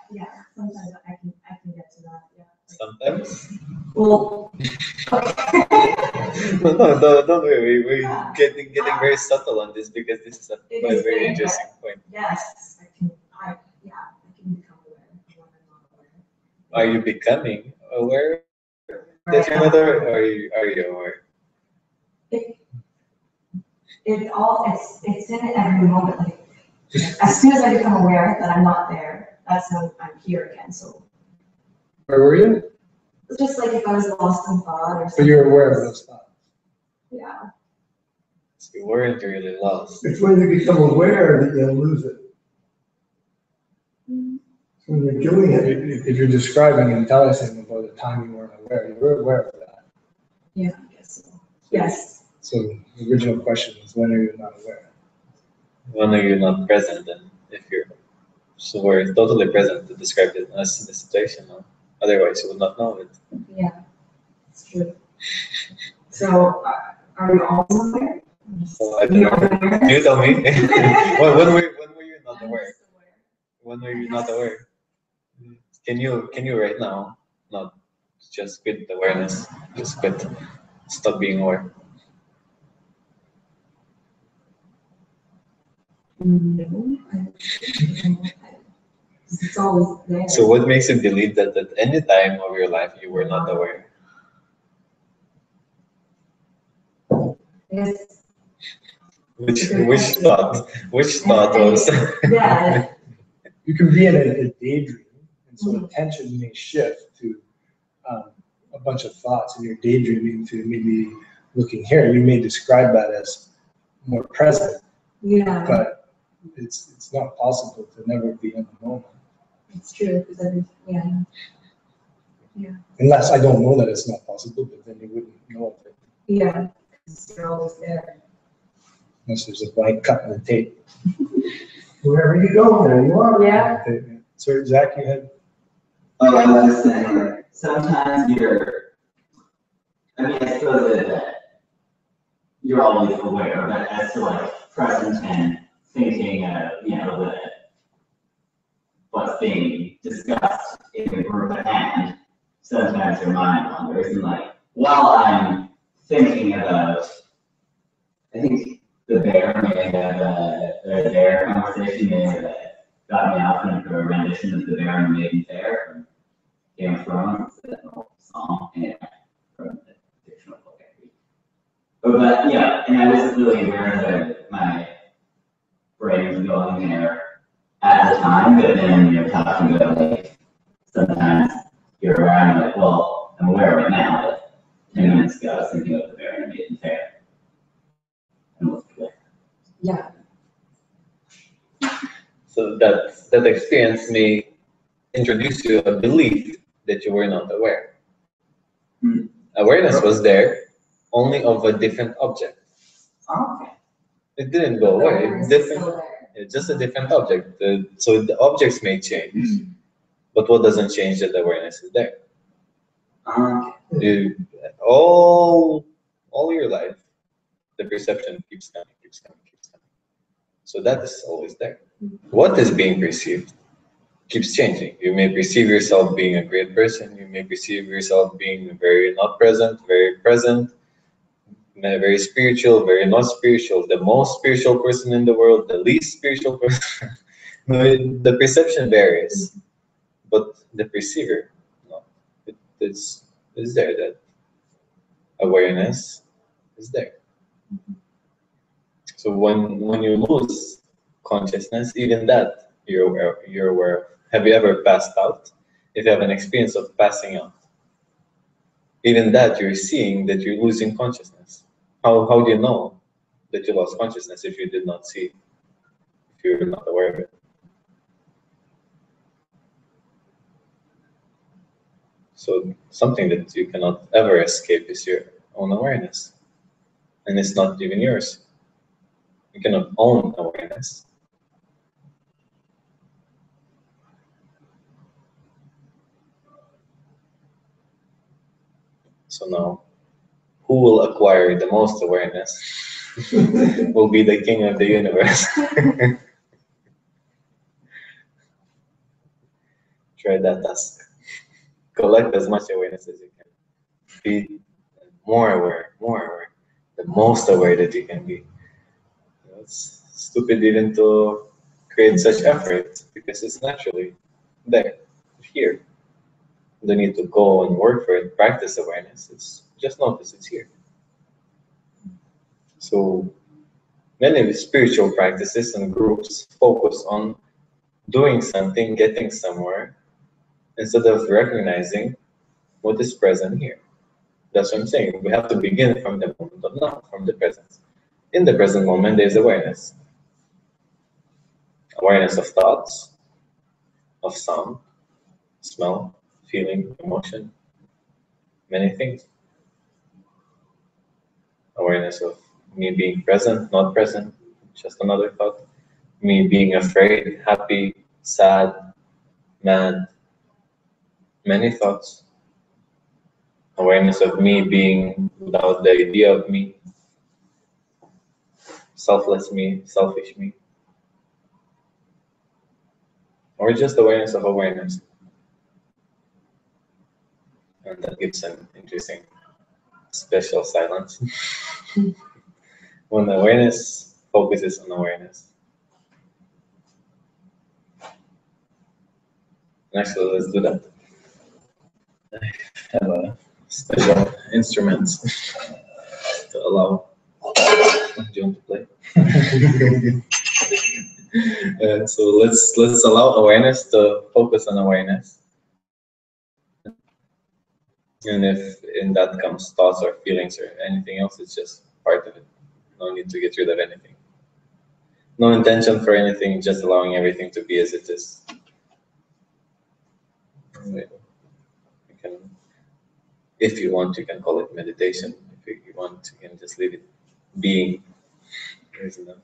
Yeah, sometimes I can get to that, yeah. Sometimes. Well. No, don't worry. We're getting very subtle on this because this is a It is very big, interesting point. Yes, I can become aware of when I'm not aware. Are you becoming aware that you're not aware? Or are you aware? It's in it every moment. Like, as soon as I become aware that I'm not there, that's when I'm here again. So Where were you? it's just like if I was lost in thought or So something. you're aware of those thoughts. Yeah. So you weren't really lost. it's when you become aware that you lose it. When you're doing it, If you're describing and telling us about the time you weren't aware, you were aware of that. Yeah, I guess so. Yes. So the original question was, when are you not aware? When are you not present? And if you're so we're totally present to describe it as the situation. No? Otherwise, you would not know it. Yeah, it's true. So are you always aware? So I don't know. Can you tell me? when were you not aware? When were you not aware? Can you right now not just quit the awareness? Just quit. Stop being aware. No, it's always there. So what makes you believe that at any time of your life you were not aware? Yes. Which thought was? Yeah. You can be in a daydream, and so attention may shift to a bunch of thoughts, and you're daydreaming to maybe looking here. You may describe that as more present, Yeah. but it's not possible to never be in the moment. It's true, because yeah. Unless I don't know that it's not possible, but then you wouldn't know of it. Yeah, because you're always there. Unless there's a blank cut in the tape. wherever you go, there you are. Yeah. So Zach, you had. oh, I was just saying, like, sometimes I suppose that you're always aware, but as to like present and thinking of, what's being discussed in the group at hand, sometimes your mind wanders and like, while I'm thinking about, I think the bear may have, the bear conversation may have got me off into a rendition of the Bear and the Maiden Fair from Game of Thrones, that old song, anyway, from the fictional book I read. But yeah, and I wasn't really aware that my brain was going there at the time, but then you're talking about like sometimes you're around like, well, I'm aware right now, but 10 minutes ago I was thinking about the Bear and the Maiden Fair. And looked away. Yeah. So that experience may introduce you a belief that you were not aware. Awareness was there, only of a different object. Okay. It didn't go away. It's just a different object. So the objects may change, but what doesn't change that awareness is there. All your life, the perception keeps coming, keeps coming, keeps coming. So that is always there. What is being perceived keeps changing. You may perceive yourself being a great person. You may perceive yourself being very not present, very spiritual, very not spiritual, the most spiritual person in the world, the least spiritual person. The perception varies, but the perceiver, no, it is there. That awareness is there. So when you lose consciousness, even that you're aware of. Have you ever passed out? If you have an experience of passing out, even that you're seeing that you're losing consciousness. How do you know that you lost consciousness if you did not see, if you're not aware of it? So something that you cannot ever escape is your own awareness. And it's not even yours. You cannot own awareness. So now, who will acquire the most awareness will be the king of the universe. Try that task. Collect as much awareness as you can. Be more aware, the most aware that you can be. It's stupid even to create such effort because it's naturally there, here. You don't need to go and work for it, practice awareness. It's just notice it's here. So many spiritual practices and groups focus on doing something, getting somewhere, instead of recognizing what is present here. That's what I'm saying. We have to begin from the moment of now, from the present. In the present moment, there's awareness. Awareness of thoughts, of sound, smell, feeling, emotion, many things. Awareness of me being present, not present, just another thought. Me being afraid, happy, sad, mad, many thoughts. Awareness of me being without the idea of me, selfless me, selfish me. Or just awareness of awareness. And that gives an interesting special silence. When awareness focuses on awareness. Next, let's do that. I have a special instrument to allow John to play. And so let's allow awareness to focus on awareness. And if in that comes thoughts or feelings or anything else, it's just part of it. No need to get rid of anything. No intention for anything, just allowing everything to be as it is. You can, if you want, you can call it meditation. If you want, you can just leave it being. There's enough.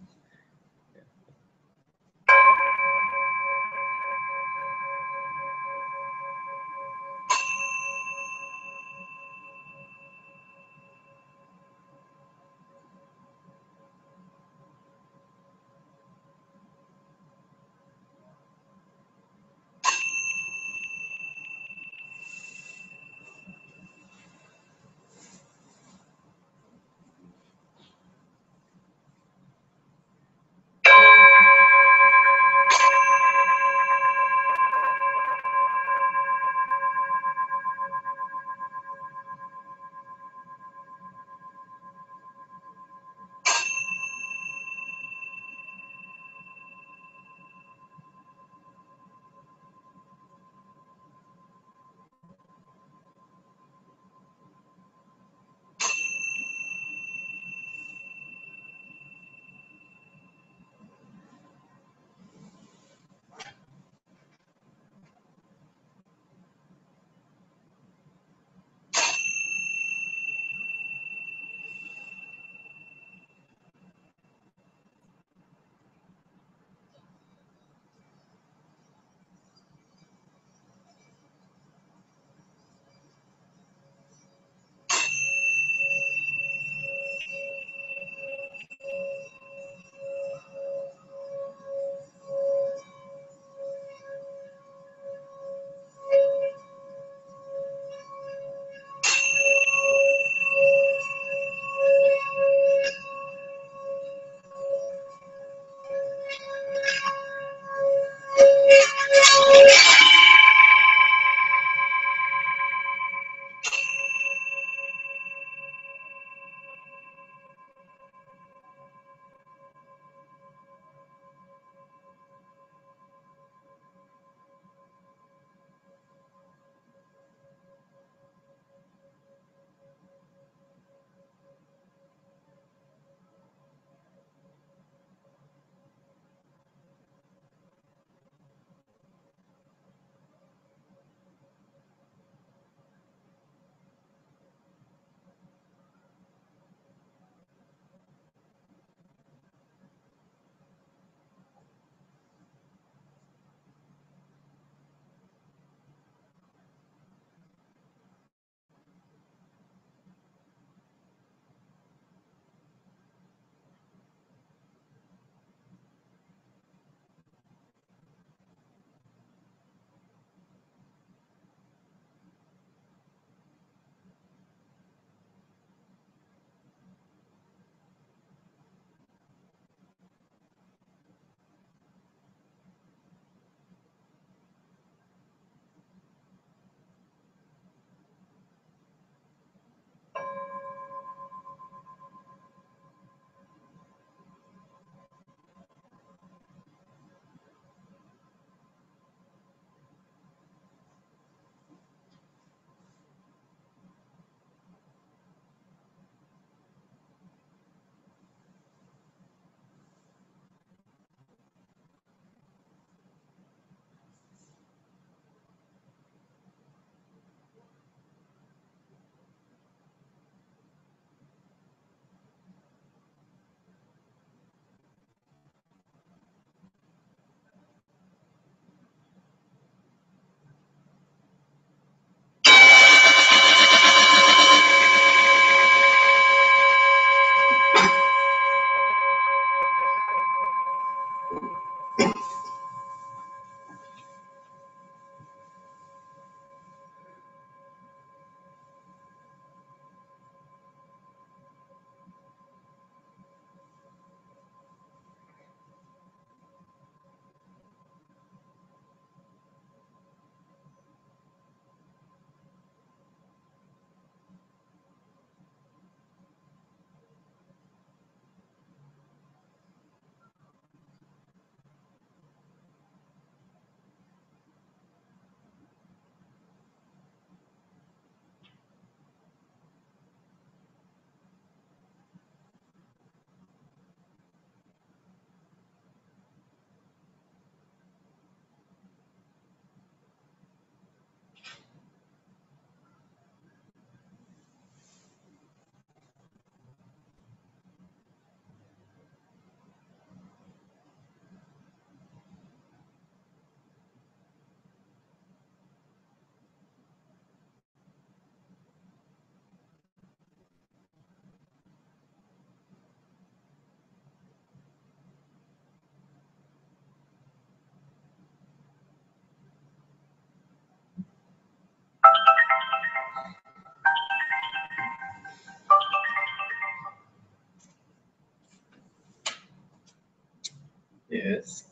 Yes.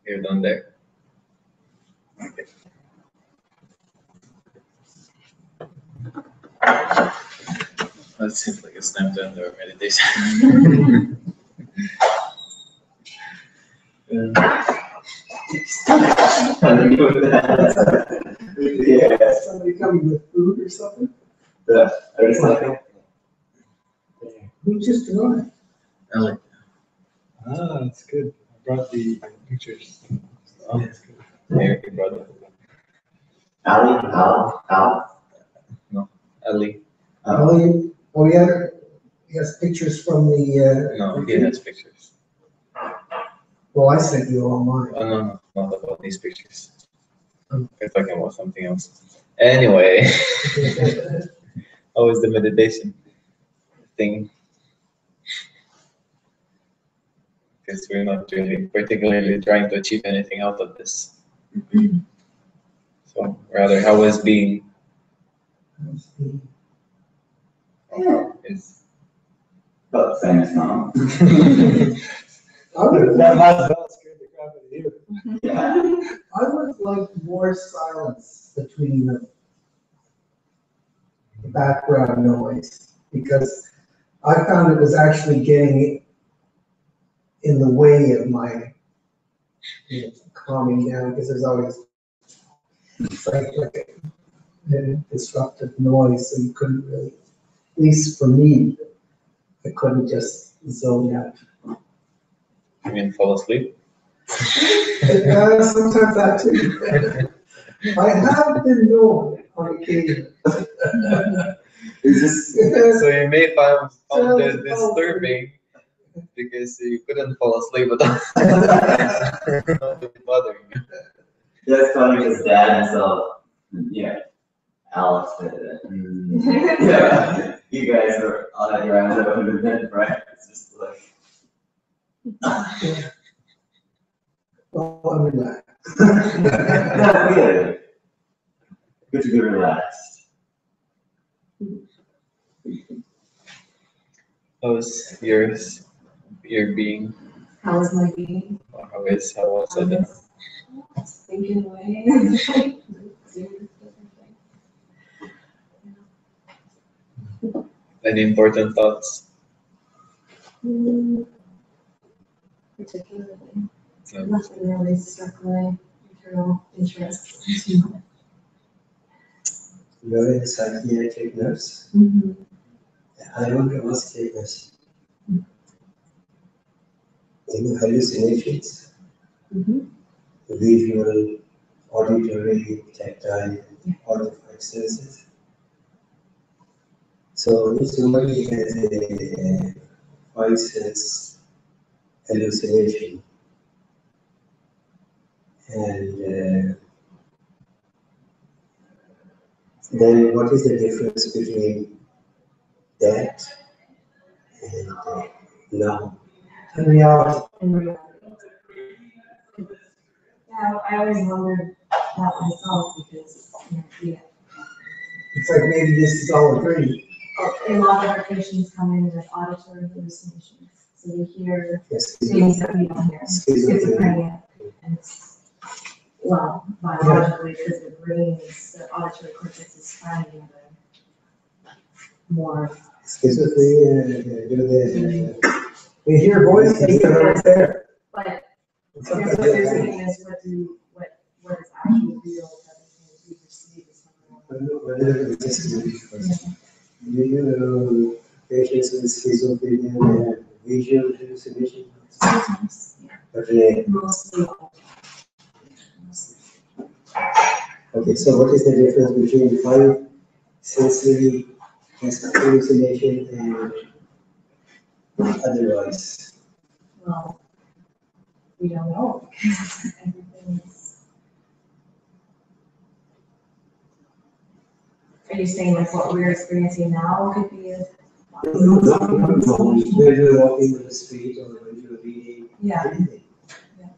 You're done there. Okay. That seems like it's time to end our meditation. Yeah. Somebody coming with food or something? There's nothing. Who just arrived? Ellen. Ah, that's good. I brought the pictures. Oh, That's good. Mary brought it. Al. No, Ellie. Oh, yeah, he has pictures from the, No, he has pictures. well, I sent you all mine. Oh, no, not about these pictures. We're talking about something else. Anyway, how was the meditation thing? Because we're not really particularly trying to achieve anything out of this. So rather, how was being is But same as mom. That last bell scared the crap out of you. Yeah. I would like more silence between the background noise, because I found it was actually getting in the way of my, calming down, because there's always like a disruptive noise, so you couldn't really, at least for me, I couldn't just zone out. you mean fall asleep? Sometimes that too. I have been known on occasion. So you may find this disturbing because you couldn't fall asleep without bothering you. That's funny because Dad himself, Alex did it. Yeah, you guys are on your own in the bed, right? It's just like. Well, I'm relaxed. Yeah, good. Good to be relaxed. How's your being? How was my being? How was it? Thinking away. Any important thoughts? Particularly, No. nothing really struck my internal interest. You're a psychiatric nurse. I want to ask you this. Any hallucinations? Visual, auditory, tactile, all the five senses. So if somebody has a five sense hallucination, and then what is the difference between that and now? In reality. in reality. Yeah, I always wondered that myself because, It's like maybe this is all a dream. a lot of our patients come in with auditory hallucinations. So they hear Yes. things that we don't hear. Schizophrenia. And it's, well, biologically, because the brain's, the auditory cortex is finding the more. Schizophrenia, they hear voices that aren't there. But I guess what you're saying is what is actually real that we perceive as something. You know, patients with schizophrenia, they have visual hallucinations. Sometimes, yeah. But Mostly. okay, so what is the difference between five sensory hallucination and otherwise? Well, we don't know because everything is. Are you saying like what we're experiencing now could be a? No. When you're walking on the street or when you're reading anything. Yeah.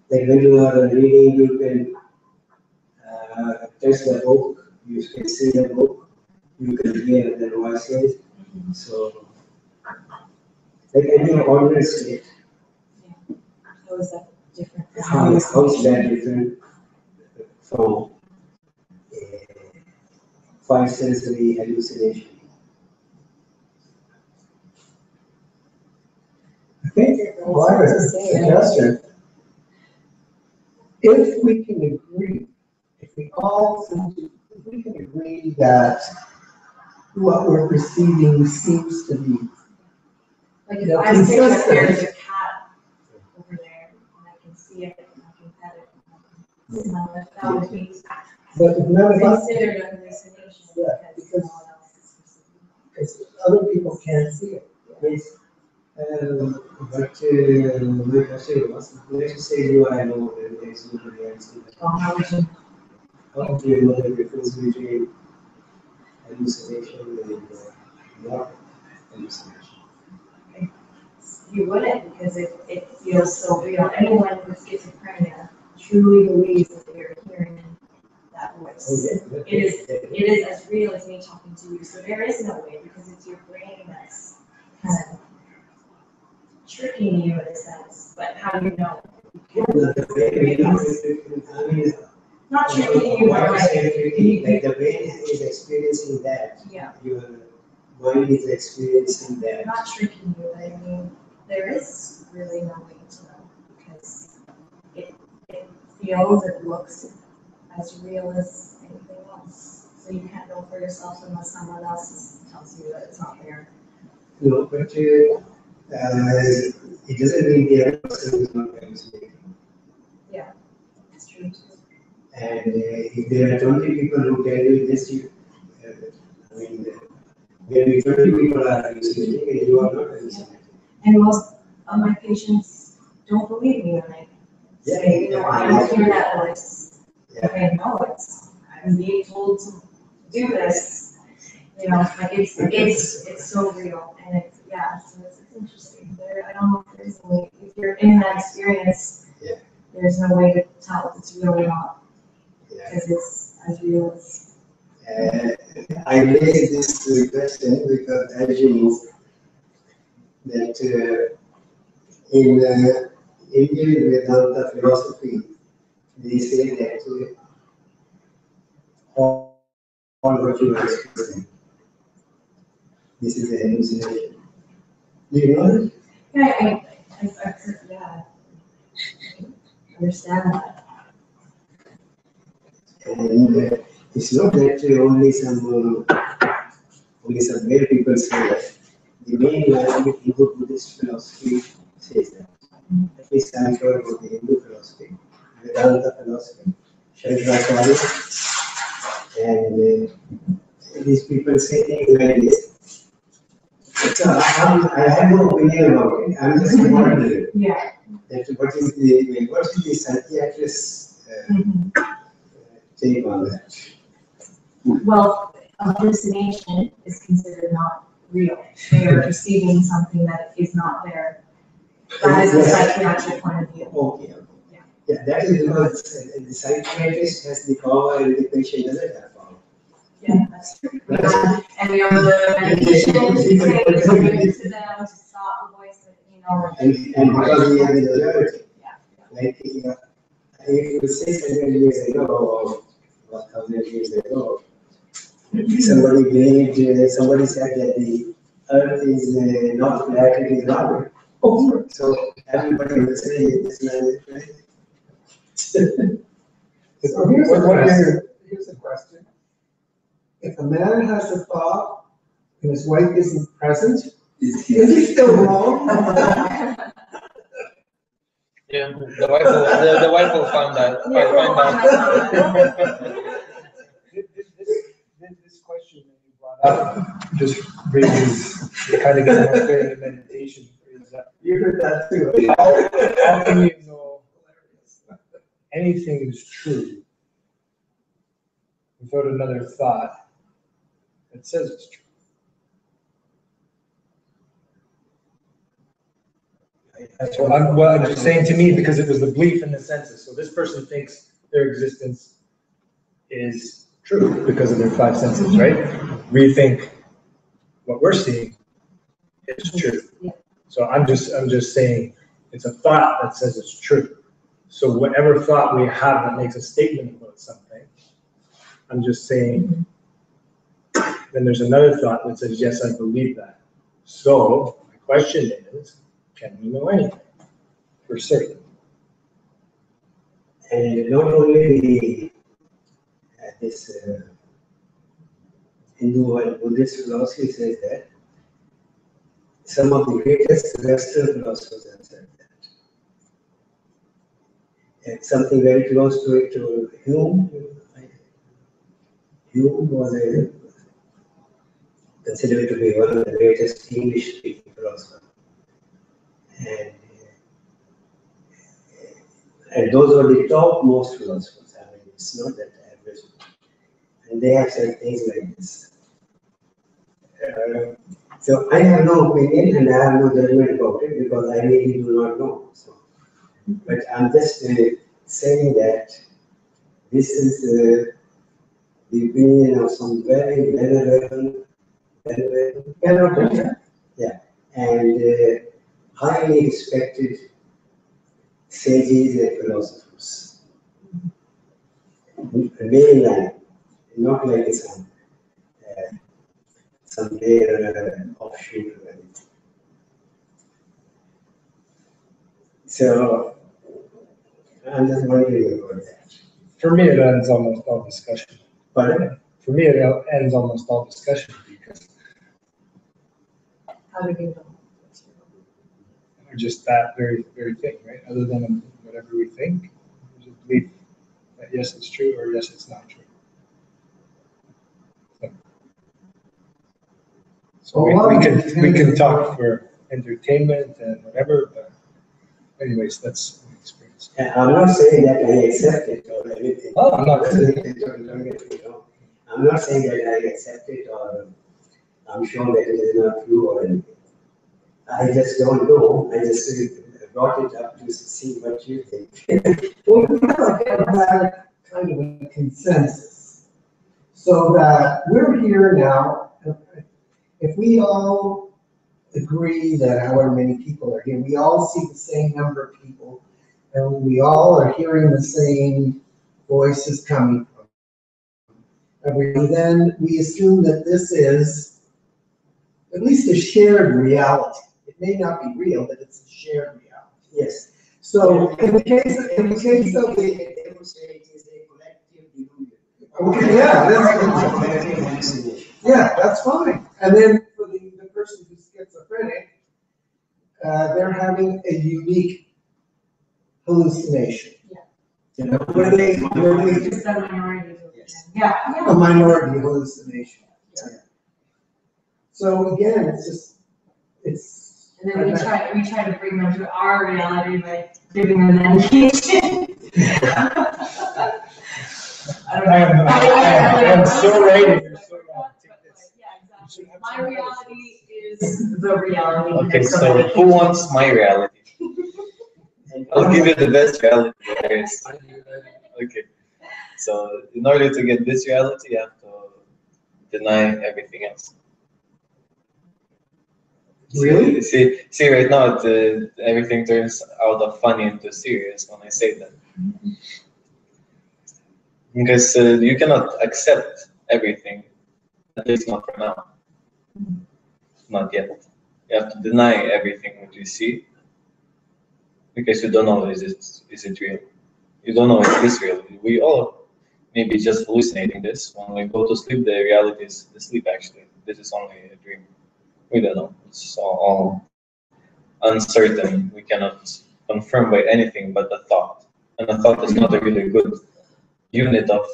Like when you are reading, you can touch the book, you can see the book, you can hear the voices. So, like any ordinary state. Yeah. How is that different? How is that different from five sensory hallucination? I think why is it suggestion? If we can agree, if we can agree that what we're perceiving seems to be Like if I say that there's a cat over there and I can see it and I can pet it and I can smell it, that would be but if none of us, considered a hallucination because no one else is perceiving. because other people can't see it. Yes. But my question was, let's say you are alone and there is nobody else. Well, how would you? How do you know the difference between hallucination and not hallucination? You wouldn't because it feels so real. Anyone with schizophrenia truly believes that they're hearing that voice. Oh, yeah. It is as real as me talking to you. So there is no way because it's your brain that's kind of tricking you in a sense. But how do you know? Not tricking you, but like the brain is experiencing that. Yeah. Your mind is experiencing that. Not tricking you, but I mean, there is really no way to know because it feels, it looks as real as anything else. So you can't know for yourself unless someone else tells you that it's not there. No, but it doesn't mean the other person is not hallucinating. Yeah, it's true. And if there are 20 people who tell you this, maybe 20 people are hallucinating and you are not hallucinating. And most of my patients don't believe me when I say, I don't hear that voice. Okay, no, I'm being told to do this. Like it's so real and so it's interesting. I don't know if there's a way, if you're in that experience, there's no way to tell if it's real or not. Because it's as real as. I raised this question because as you know, that in Indian Vedanta philosophy, they say that all what you are experiencing, this is a hallucination. Do you know that? Yeah, I've heard, I understand that. And it's not that only some male people say that. The main Hindu Buddhist philosophy says that. At least I'm sure about the Hindu philosophy, Vedanta philosophy, Shankaracharya, and these people say things like this. So I have no opinion about it. I'm just wondering. Yeah. That what is the psychiatrist's take on that? Well, a hallucination is considered not real. They are perceiving something that is not there. That is the psychiatric point of view. Okay, okay. Yeah. Yeah, that is because the psychiatrist has the power and the patient doesn't have power. Yeah, that's true. And we have the medication to say, to them to stop the voice that, you know. And because we have the majority. Yeah. Like, if you say 100 years ago, or 1,000 years ago, somebody said that the earth is not flat, it is round. So everybody would say this man is crazy. So here's a question. If a man has a thought and his wife isn't present, is he still wrong? Yeah, the wife will find out. This question that you brought up just raises, kind of gets more clear in the meditation. Is that You heard that too. how can you know anything is true without another thought that says it's true? That's what I'm just saying to me, because it was the belief in the senses. So this person thinks their existence is true because of their five senses, right? We think what we're seeing is true. So I'm just saying it's a thought that says it's true. So whatever thought we have that makes a statement about something, I'm just saying, then there's another thought that says, yes, I believe that. So my question is, can we know anything for certain? And not only this Hindu and Buddhist philosophy says that, some of the greatest Western philosophers have said that. And something very close to it, to Hume. Hume was considered to be one of the greatest English-speaking philosophers. And those were the topmost philosophers. I mean, it's not that average. And they have said things like this. So I have no opinion and I have no judgment about it because I really do not know. So, but I'm just saying that this is the opinion of some very venerable, yeah, and highly respected sages and philosophers. Mainline, not like some rare offshoot or anything. So I'm just wondering about that. For me, it ends almost all discussion. Pardon? For me, it ends almost all discussion because How do we know? we're just that very thing, right? Other than whatever we think, we just believe that yes, it's true or yes, it's not true. So we can talk for entertainment and whatever, but anyways, that's my experience. And I'm not saying that I accept it or anything. Oh, I'm not saying Don't get me wrong. I'm not saying that I accept it or I'm sure that it is not true or anything. I just don't know. I just brought it up to see what you think. Well, we have kind of a consensus. So that we're here now, if we all agree that however many people are here, we all see the same number of people, and we all are hearing the same voices coming from everybody, then we assume that this is at least a shared reality. It may not be real, but it's a shared reality. Yes. So in the case of the, Demonstrate is a collective delusion. okay, yeah, that's fine. And then for the person who's schizophrenic, they're having a unique hallucination. You know, Just a minority. Yes. Yeah. A minority hallucination. Yeah. So again, it's. And then we try to bring them to our reality by giving them medication. I am so right and you're so wrong. Yeah, exactly. My reality is the reality. Okay, so who wants my reality? I'll give you the best reality there is. Okay. So in order to get this reality, you have to deny everything else. Really? See, right now, everything turns out of funny into serious when I say that. Because you cannot accept everything, at least not for now. Not yet. You have to deny everything what you see, because you don't know is it real. You don't know if it is real. We all may be just hallucinating this. When we go to sleep, the reality is the sleep actually. This is only a dream. We don't know. It's all uncertain. We cannot confirm by anything but a thought. And a thought is not a really good unit of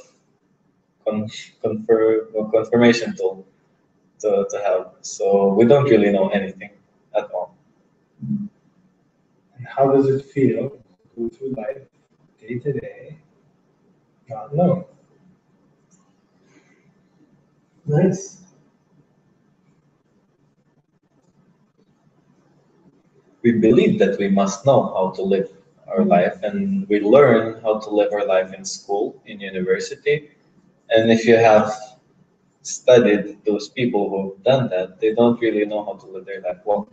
confirmation tool to have. So we don't really know anything at all. And how does it feel to go through life day to day, not knowing? Nice. We believe that we must know how to live our life, and we learn how to live our life in school, in university. And if you have studied those people who've done that, they don't really know how to live their life well.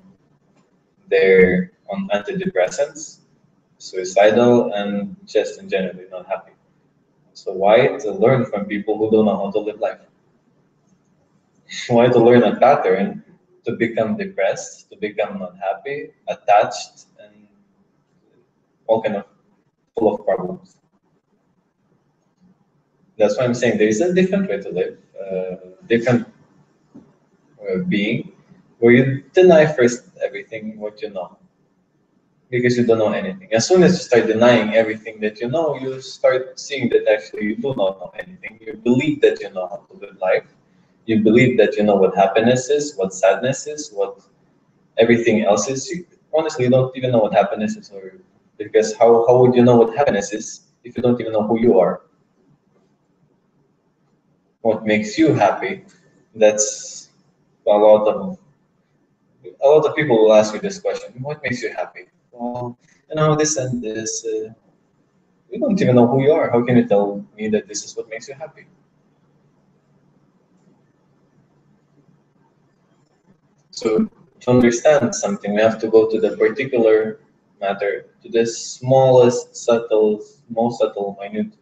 They're on antidepressants, suicidal, and just in generally not happy. So why to learn from people who don't know how to live life? Why to learn a pattern to become depressed, to become not happy, attached, and all kind of full of problems? That's why I'm saying there is a different way to live, different being, where you deny first everything what you know, because you don't know anything. As soon as you start denying everything that you know, you start seeing that actually you do not know anything. You believe that you know how to live life. You believe that you know what happiness is, what sadness is, what everything else is. You honestly don't even know what happiness is, or because how would you know what happiness is if you don't even know who you are? What makes you happy? That's a lot of people will ask you this question. What makes you happy? Well, this and this. You don't even know who you are. How can you tell me that this is what makes you happy? So to understand something, we have to go to the particular matter, to the smallest, most subtle, minute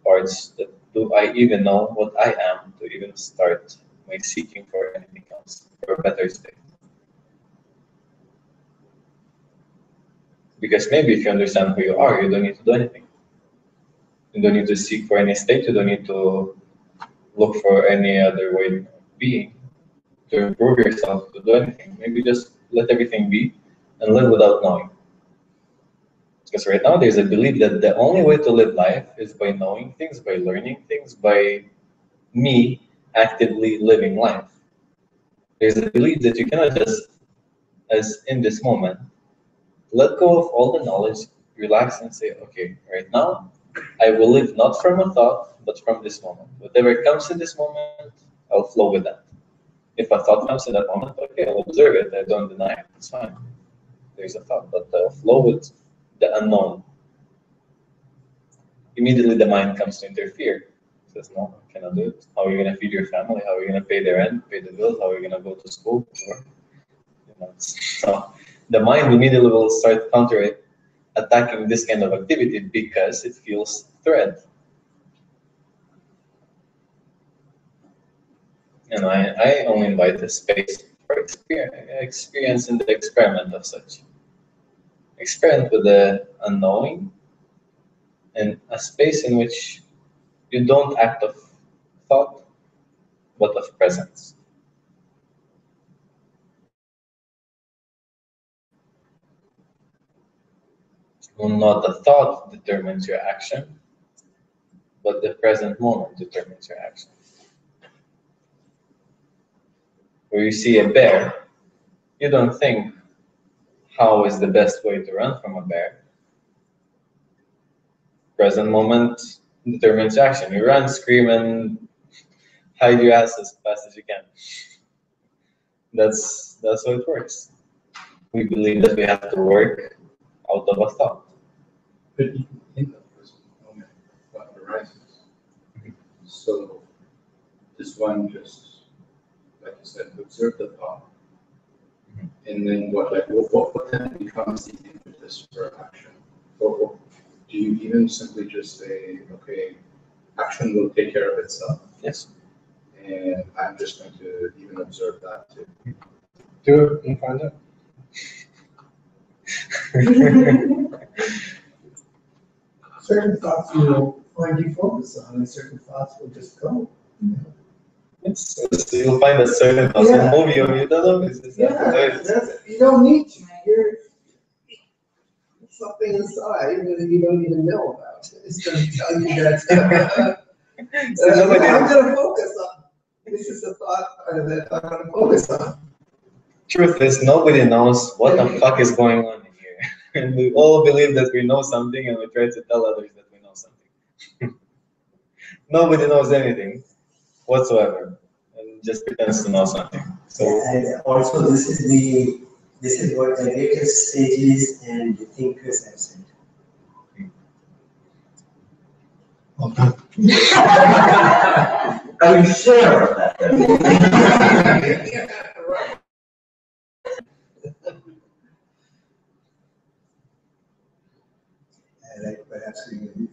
parts. That do I even know what I am to even start my seeking for anything else, for a better state? Because maybe if you understand who you are, you don't need to do anything. You don't need to seek for any state. You don't need to look for any other way of being to improve yourself, to do anything. Maybe just let everything be and live without knowing. Because right now there's a belief that the only way to live life is by knowing things, by learning things, by me actively living life. There's a belief that you cannot just, as in this moment, let go of all the knowledge, relax and say, okay, right now, I will live not from a thought, but from this moment. Whatever comes in this moment, I'll flow with that. If a thought comes in that moment, okay, I'll observe it. I don't deny it. It's fine. There's a thought, but I'll flow with the unknown. Immediately the mind comes to interfere. It says, no, I cannot do it. How are you going to feed your family? How are you going to pay the rent, pay the bills? How are you going to go to school? So the mind immediately will start attacking this kind of activity because it feels threat. And I only invite a space for experience in the experiment of such. Experiment with the unknowing and a space in which you don't act of thought, but of presence. Well, not the thought determines your action, but the present moment determines your action. Where you see a bear, you don't think, how is the best way to run from a bear? Present moment determines action. You run, scream, and hide your ass as fast as you can. That's how it works. We believe that we have to work out of a thought. But even in the present moment, what arises. So does one just, like you said, observe the thought, and then what then becomes the impetus for action? Or do you even simply just say, okay, action will take care of itself? Yes. And I'm just going to even observe that too. Do it and find out. Certain thoughts you will find you focus on, and certain thoughts will just go. You'll find a certain awesome movie or you don't know. It's just You don't need to. You're something inside that you don't even know about. It's going to tell you that I'm going to focus on. This is the thought that I'm going to focus on. Truth is, nobody knows what the fuck is going on in here. And we all believe that we know something and we try to tell others that we know something. Nobody knows anything whatsoever and just pretends to know something. So, and also this is what the greatest sages and thinkers have said. Are you sure of that? Like perhaps you know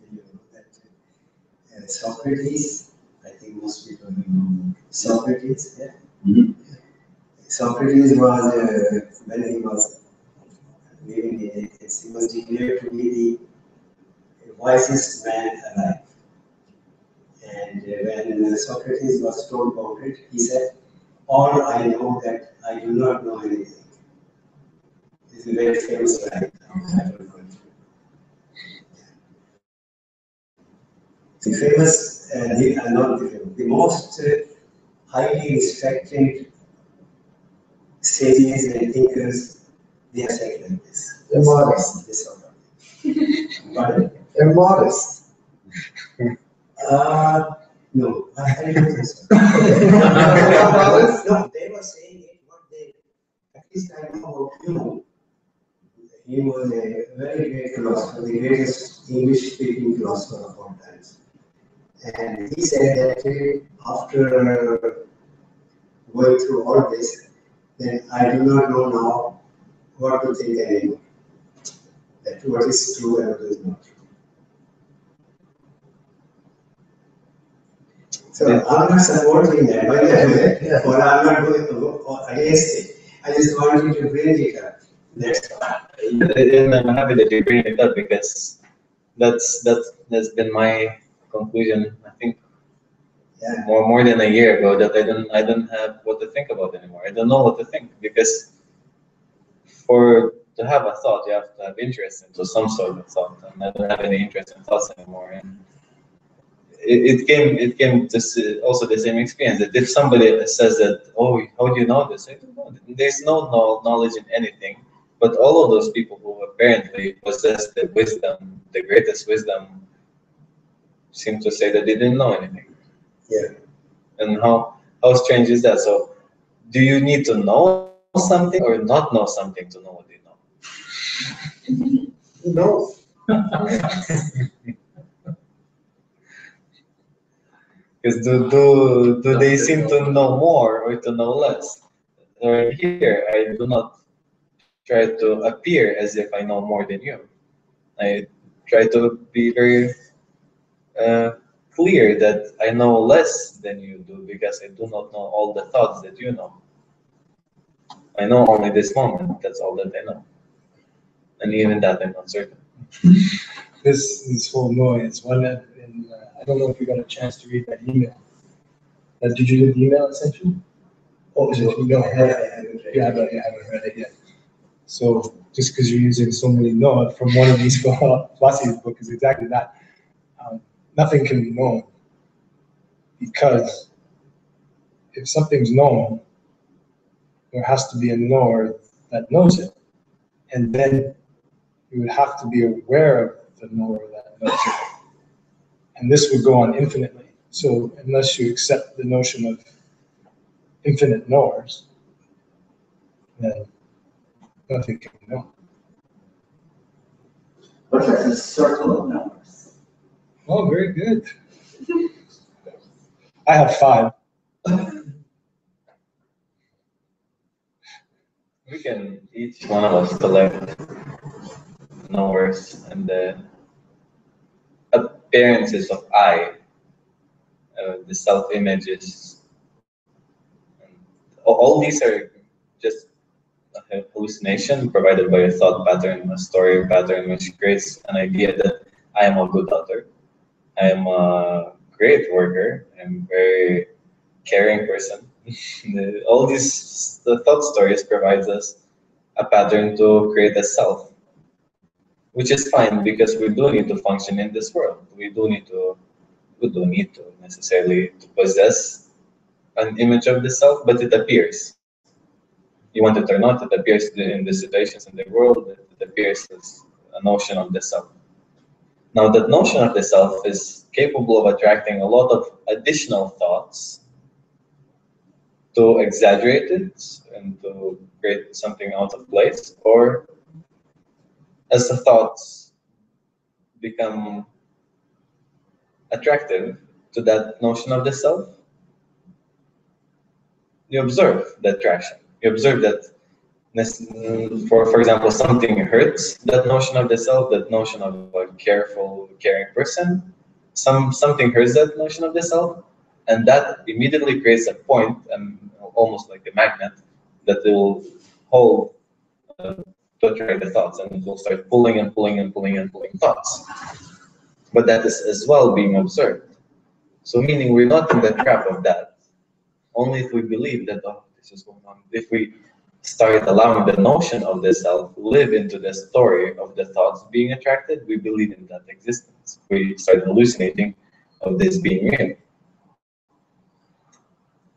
that Socrates, I think most people know Socrates, yeah? Mhm. Socrates was, when he was living in Athens, he was declared to be the wisest man alive. And when Socrates was told about it, he said, all I know that I do not know anything. It's a very famous line. I don't know it. The famous, not the famous, the most highly respected sages and thinkers, they have said like this. They're modest. This sort of. Pardon? They're modest. No, I don't think so. No, they were saying it what they, at least I know about Hume. He was a very great philosopher, the greatest English-speaking philosopher of all times. And he said that after going through all this, then I do not know now what to think anymore. That what is true and what is not true. So I'm not supporting that, by the way, or I'm not going to go against it. I just want you to bring it up. That's all. and I'm happy that you bring it up because that's been my conclusion. I think Yeah. more than a year ago that I don't have what to think about anymore. I don't know what to think because to have a thought you have to have interest into some sort of thought, and I don't have any interest in thoughts anymore. And it came to also the same experience that if somebody says that, oh, how do you know this? I don't know. There's no knowledge in anything, but all of those people who apparently possess the wisdom, the greatest wisdom, seem to say that they didn't know anything. Yeah. And how strange is that? So, do you need to know something or not know something to know what you know? Who knows? Because do they seem to know more or to know less? Or here, I do not try to appear as if I know more than you. I try to be very clear that I know less than you do because I do not know all the thoughts that you know. I know only this moment. That's all that I know. And even that I'm not certain. This whole noise. One that, I don't know if you got a chance to read that email. Did you read the email I sent you? Oh, no, I haven't read you haven't read it yet. So just because you're using so many no from one of these philosophy books is exactly that. Nothing can be known because if something's known, there has to be a knower that knows it, and then you would have to be aware of the knower that knows it. And this would go on infinitely. So unless you accept the notion of infinite knowers, then nothing can be known. What's a circle of numbers? Oh, very good. I have 5. We can each one of us select numbers and the appearances of I, the self-images. All these are just a hallucination provided by a thought pattern, a story pattern, which creates an idea that I am a good author, I am a great worker, I'm a very caring person. All these the thought stories provides us a pattern to create a self, which is fine because we do need to function in this world. We don't need to necessarily to possess an image of the self, but it appears. You want it or not, it appears in the situations in the world, it appears as a notion of the self. Now, that notion of the self is capable of attracting a lot of additional thoughts to exaggerate it and to create something out of place, or as the thoughts become attractive to that notion of the self, you observe that attraction. You observe that, for example, something hurts that notion of the self, that notion of a careful, caring person. Something hurts that notion of the self, and that immediately creates a point, almost like a magnet, that will hold to attract the thoughts, and it will start pulling and pulling and pulling and pulling thoughts. But that is as well being observed. So meaning we're not in the trap of that. Only if we believe that, oh, this is going on. If we start allowing the notion of the self live into the story of the thoughts being attracted, we believe in that existence. We start hallucinating of this being real.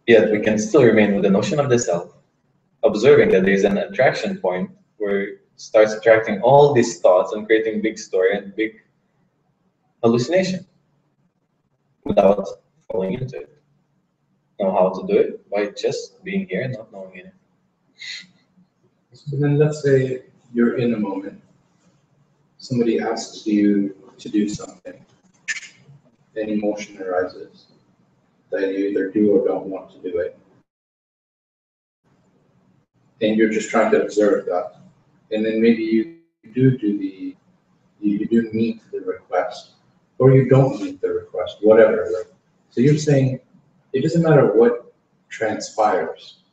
Yet we can still remain with the notion of the self, observing that there is an attraction point where it starts attracting all these thoughts and creating big story and big hallucination without falling into it. Know how to do it by just being here and not knowing it. So then let's say you're in a moment, somebody asks you to do something, an emotion arises that you either do or don't want to do it. And you're just trying to observe that. And then maybe you do meet the request, or you don't meet the request, whatever. Like, so you're saying it doesn't matter what transpires.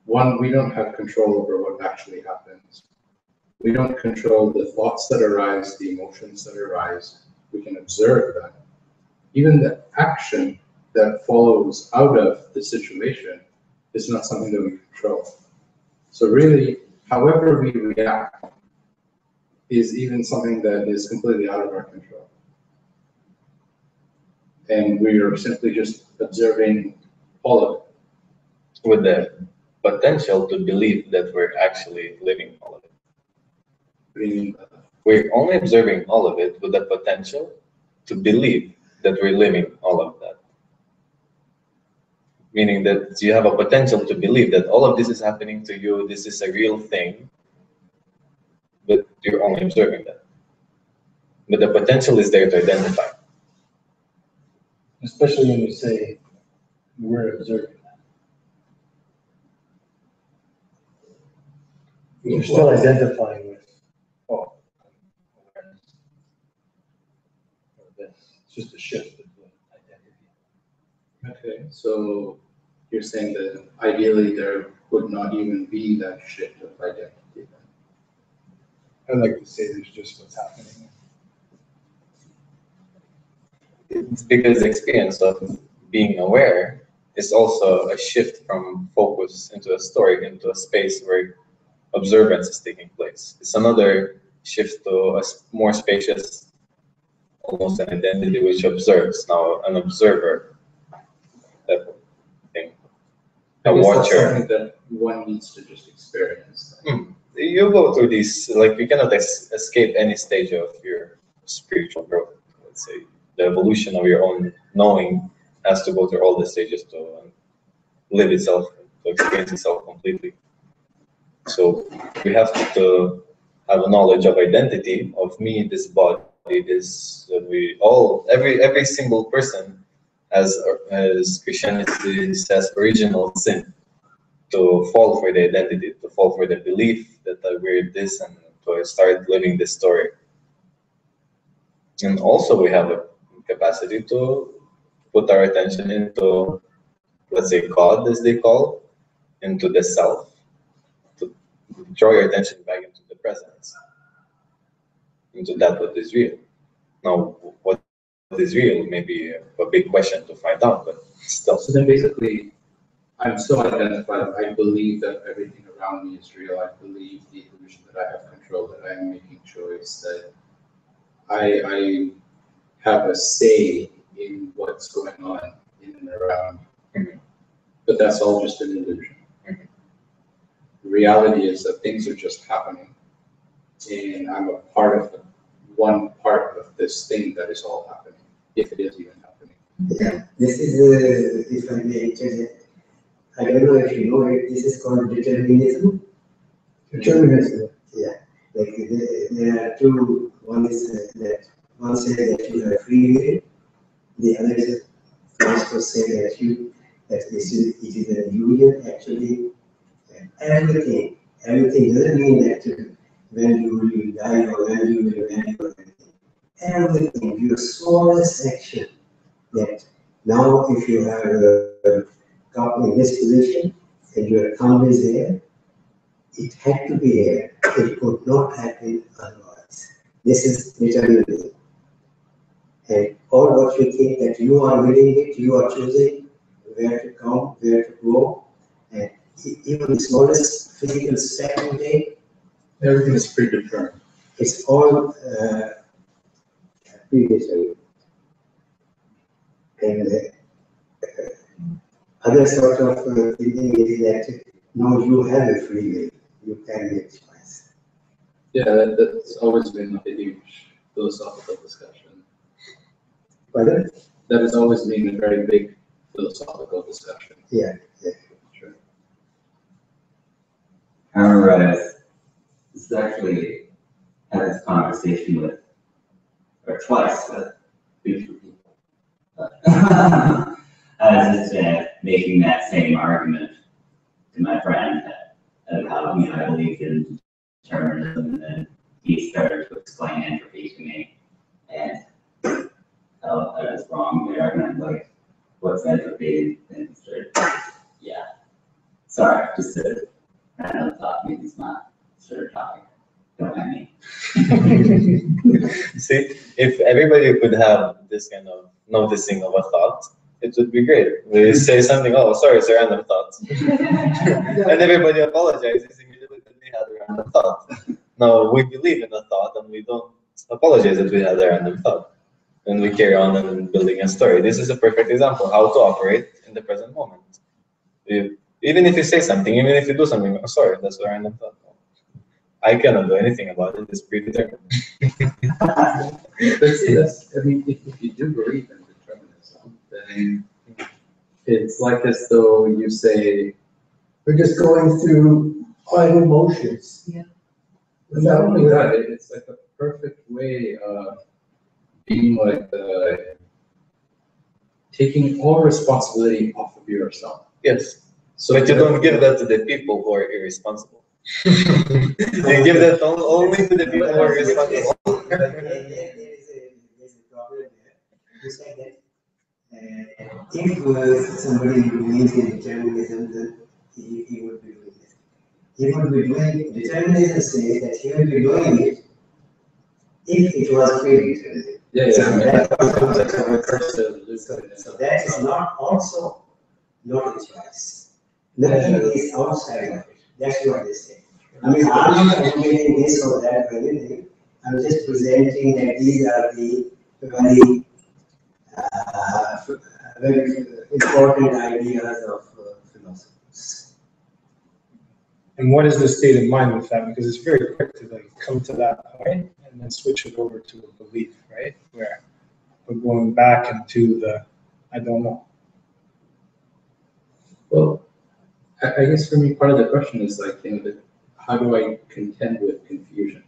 One, we don't have control over what actually happens. We don't control the thoughts that arise, the emotions that arise. We can observe them. Even the action that follows out of the situation is not something that we control. So really, however we react is even something that is completely out of our control. And we are simply just observing all of it. With the potential to believe that we're actually living all of it. What do you mean by that? We're only observing all of it with the potential to believe that we're living all of that. Meaning that you have a potential to believe that all of this is happening to you, this is a real thing, but you're only observing that. But the potential is there to identify. Especially when you say we're observing. You're still identifying with, oh, awareness. Or this. It's just a shift of the identity. Okay, so you're saying that ideally there would not even be that shift of identity then. I like to say there's just what's happening. It's because the experience of being aware is also a shift from focus into a story, into a space where observance is taking place. It's another shift to a more spacious, almost an identity which observes, now an observer type of thing. A I guess that's watcher. something that one needs to just experience. You go through these, like you cannot escape any stage of your spiritual growth. Let's say the evolution of your own knowing has to go through all the stages to live itself, to experience itself completely. So we have to have a knowledge of identity of me, this body, this we all every single person has, as Christianity says, original sin, to fall for the identity, to fall for the belief that we're this, and to start living this story. And also we have a capacity to put our attention into, let's say, God, as they call, into the self, to draw your attention back into the presence, into that what is real. Now, what is real may be a big question to find out, but still. So then basically, I'm so identified, I believe that everything around me is real, I believe the illusion that I have control, that I am making choice, that I have a say in what's going on in and around. Mhm. But that's all just an illusion. Mhm. The reality is that things are just happening, and I'm a part of one part of this thing that is all happening, if it is even happening. Yeah, this is, if I may interject, I don't know if you know it, this is called determinism. Determinism. Yeah, like there are two, one is that one says that you have free will, the other is also say that this is, it is an illusion, actually, everything doesn't mean that when you will die or when you will end or anything. Everything, your smallest action, that now if you have got in this position and your thumb is there, it had to be there. It could not have been otherwise. This is determinism. And all what you think that you are willing it, you are choosing where to come, where to go, and even the smallest physical step you take, Everything is predetermined. it's all predetermined. And other sort of thinking is that no, you have a free will, you can make choice. Yeah, that's always been a huge philosophical discussion. Pardon? That has always been a very big philosophical discussion. Yeah, yeah. Sure. I remember this is actually had this conversation with, or twice with future people. I was just making that same argument to my friend of how I believed in determinism, and then he started to explain entropy to me, and I was wrong there, and I'm like, what's entropy? And he started, yeah, sorry, just a random thought, maybe it's not started talking. Don't mind me. See, if everybody could have this kind of noticing of a thought, it would be great. We say something, oh, sorry, it's a random thought. And everybody apologizes immediately that we had a random thought. Now, we believe in a thought and we don't apologize that we had a random thought. And we carry on and building a story. This is a perfect example how to operate in the present moment. Even if you say something, even if you do something, oh, sorry, that's a random thought. I cannot do anything about it. It's predetermined. But see, I mean, if you do believe in determinism, then it's like as though you say, We're just going through idle motions. Yeah. not only that, it's like a perfect way of being like taking all responsibility off of yourself. Yes. So But you don't give that to the people who are irresponsible. You give that only to the people who are irresponsible. But there's a problem there. You said that if somebody believes in determinism, then he would be doing this. He would be doing, determinism says that he will be doing it if it was predetermined. Yeah, So I mean, that- that's So that is not also not a choice. Nothing is outside of it. That's what they say. I mean, I'm not advocating this or that or anything. I'm just presenting that these are the very important ideas of philosophers. And what is the state of mind with that? Because it's very quick to like come to that point and then switch it over to a belief, right? Where we're going back into the, I don't know. Well, I guess for me, part of the question is like, how do I contend with confusion?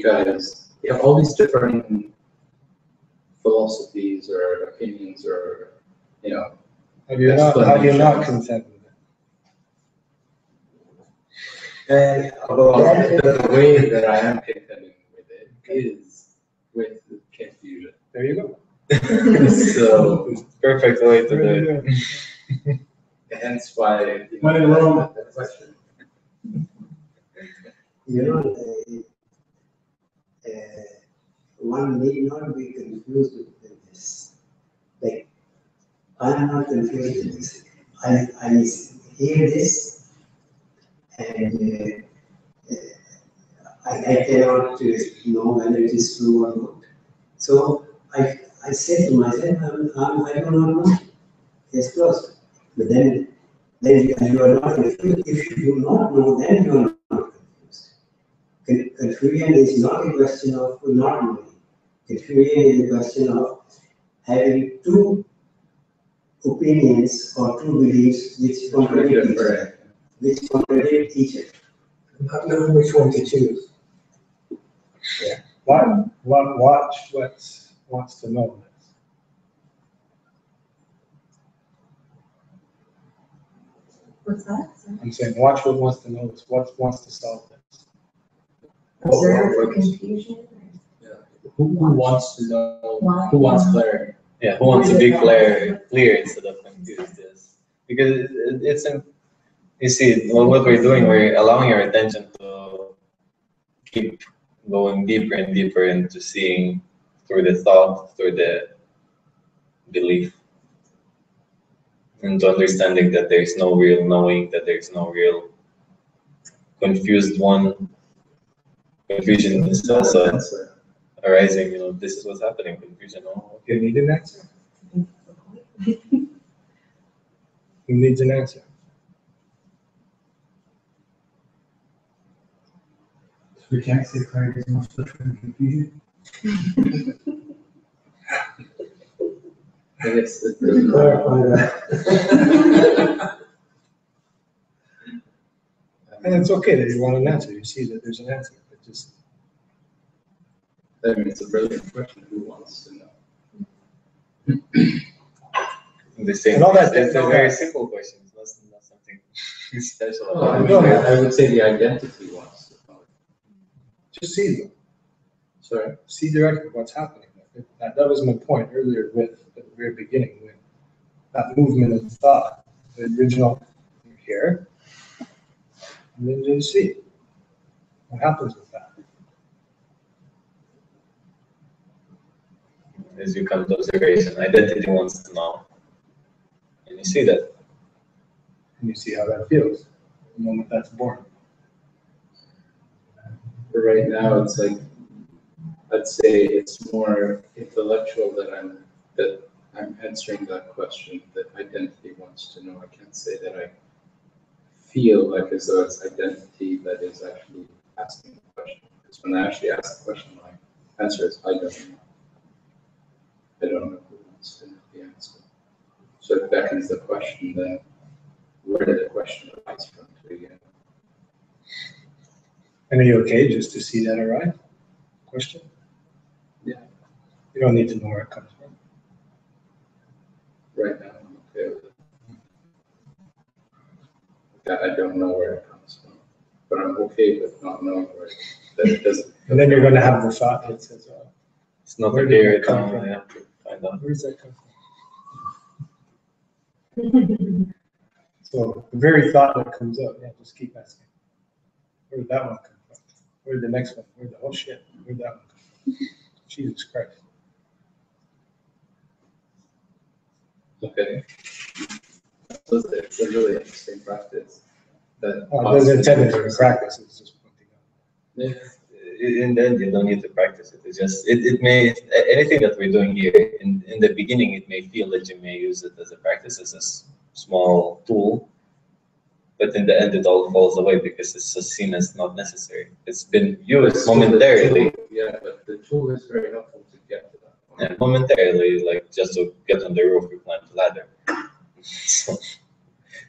because you have all these different philosophies or opinions or, you know. How do you not explanations. consent with it? Well, the way that I am contending with it is with confusion. There you go. So, Perfect way to do it. hence why, When in Rome. the question. You know, one need not be confused with this. Like, I'm not confused with this. I hear this and I cannot know whether it is true or not. So I say to myself, I do not know. It's closed. But then you are not confused. If you do not know, then you are not confused. Confusion is not a question of not knowing. Confusion is a question of having two opinions or two beliefs which contradict each other. Not knowing which one to choose. Watch what wants to know this. What's that? I'm saying, watch what wants to know this. What wants to solve this. Observe the confusion. Who wants to know? Why? Who wants clarity? Yeah, who wants to be clear instead of confused? Yes, because it's an. You see, well, what we're doing, we're allowing our attention to keep going deeper and deeper into seeing through the thought, through the belief, into understanding that there is no real knowing, that there is no real confused one. Confusion is also arising. You know, this is what's happening. Confusion. Oh, okay. You need an answer. Who needs an answer? We can't say clarity is more such confusion. I guess it Let me clarify that. And it's okay that you want an answer. You see that there's an answer. But just I mean, it's a brilliant question. Who wants to know? The same. And all that- It's a very simple question. It's not something special. Well, I would say the identity wants to know. just see them. Sorry. See directly what's happening. That was my point earlier with at the very beginning, with that movement of thought. The original here, and then you see what happens with that. As you come to observation, identity wants to know, and you see that. And you see how that feels the moment that's born. But right now, it's like, I'd say it's more intellectual that I'm answering that question, that identity wants to know. I can't say that I feel like as though it's identity that is actually asking the question. Because when I actually ask the question, my answer is, I don't know. I don't know who wants to know the answer. So it beckons the question then, where did the question arise from to begin? And are you okay just to see that arise? Question? Yeah. You don't need to know where it comes from. Right now, I'm okay with it. That I don't know where it comes from, but I'm okay with not knowing where it doesn't. And then you're going to have the thought that says, oh, It's not Where a did clear it come account. from? I have to find out. where does that come from? So the very thought that comes up, yeah, just keep asking. Where did that one come from? Where did the next one? Where did oh shit? Where did that one come from? Jesus Christ. Okay. So it's a really interesting practice. That Oh, it doesn't intend to practice, it's just pointing out. Yeah. In the end, you don't need to practice it. It's just it may anything that we're doing here in the beginning, it may feel that you may use it as a practice, as a small tool, but in the end, it all falls away because it's just seen as not necessary. It's been used momentarily. Yeah, but the tool is very helpful to get to that point. Yeah, momentarily, like just to get on the roof, we climb the ladder. So,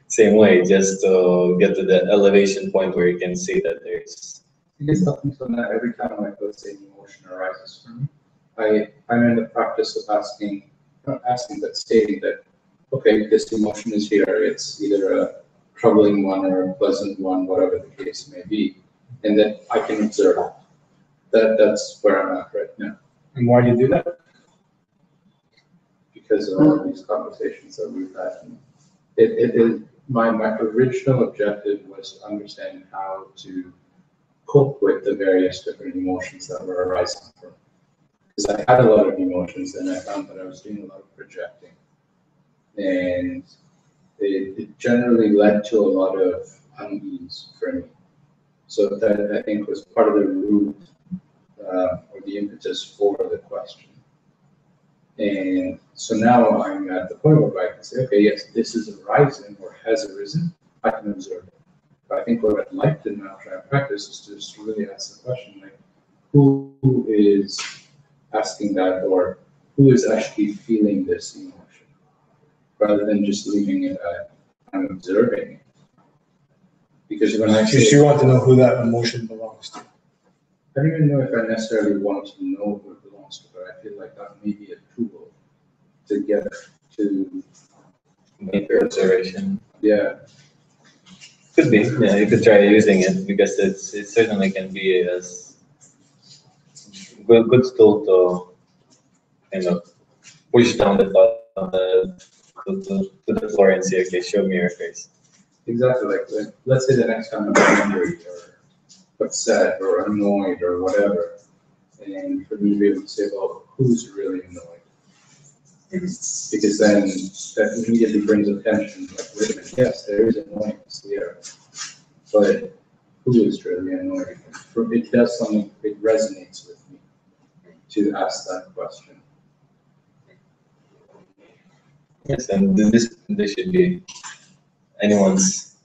same way, just to get to the elevation point where you can see that there's Because up until now, every time like let's say an emotion arises for me, I'm in the practice of asking, not asking, but stating that, okay, this emotion is here. It's either a troubling one or a pleasant one, whatever the case may be, and that I can observe it. That's where I'm at right now. And why do you do that? Because of all of these conversations that we've had. My original objective was to understand how to cope with the various different emotions that were arising from me. Because I had a lot of emotions and I found that I was doing a lot of projecting. And it generally led to a lot of unease for me. So that I think was part of the root or the impetus for the question. And so now I'm at the point where I can say, okay, yes, this is arising or has arisen, I can observe it. But I think what I'd like to now try and practice is to just really ask the question, like, who is asking that, or who is actually feeling this emotion, rather than just leaving it at, I'm observing it. Because when I say, You want to know who that emotion belongs to. I don't even know if I necessarily want to know who it belongs to, but I feel like that may be a tool to get to Make your observation. yeah. Could be, yeah, you could try using it because it certainly can be as good tool to kind of push down the thought to the floor and say, okay, show me your face. Exactly, like let's say the next time I'm angry or upset or annoyed or whatever, and for me to be able to say, well, who's really annoyed? Because then that immediately brings attention, like, wait a minute, yes, there is annoyance here, but who is really annoyed? It does something, it resonates with me to ask that question. Yes, and this should be anyone's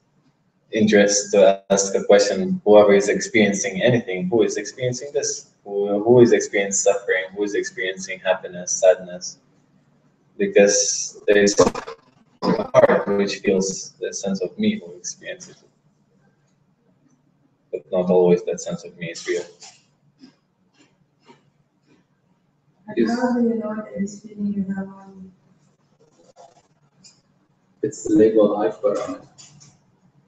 interest to ask a question. Whoever is experiencing anything, who is experiencing this? Who is experiencing suffering? Who is experiencing happiness, sadness? Because there is a part which feels the sense of me who experiences it. But not always that sense of me is real. How do you know that it's feeling you have on? It's the label I put on it.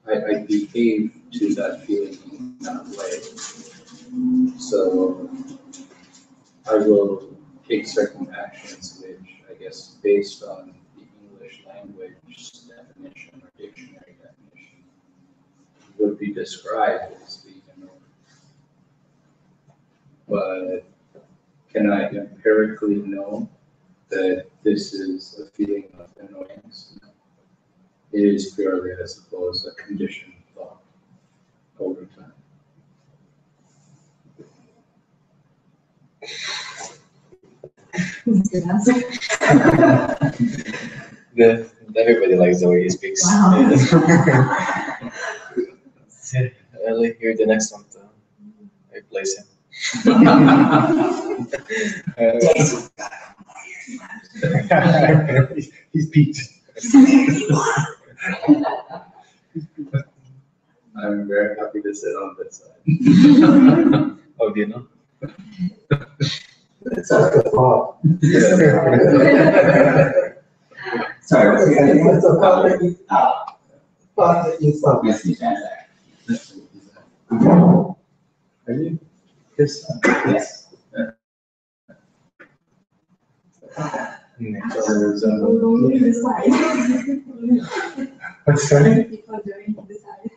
I behave to that feeling in that way. So I will take certain actions which, I guess, based on the English language definition or dictionary definition, would be described as being annoying. But can I empirically know that this is a feeling of annoyance? No. It is purely, I suppose, a conditioned thought over time. Good answer. Everybody likes the way he speaks. Wow. I'll hear the next one to replace him. He's peaked. I'm very happy to sit on this side. Oh, do you know? It's just a thought. Sorry, what's the other one? It's a thought that you, Oh, thought that you thought. missing transaction. Are you? Yes. Yes. Only decide. What's that? People doing decide.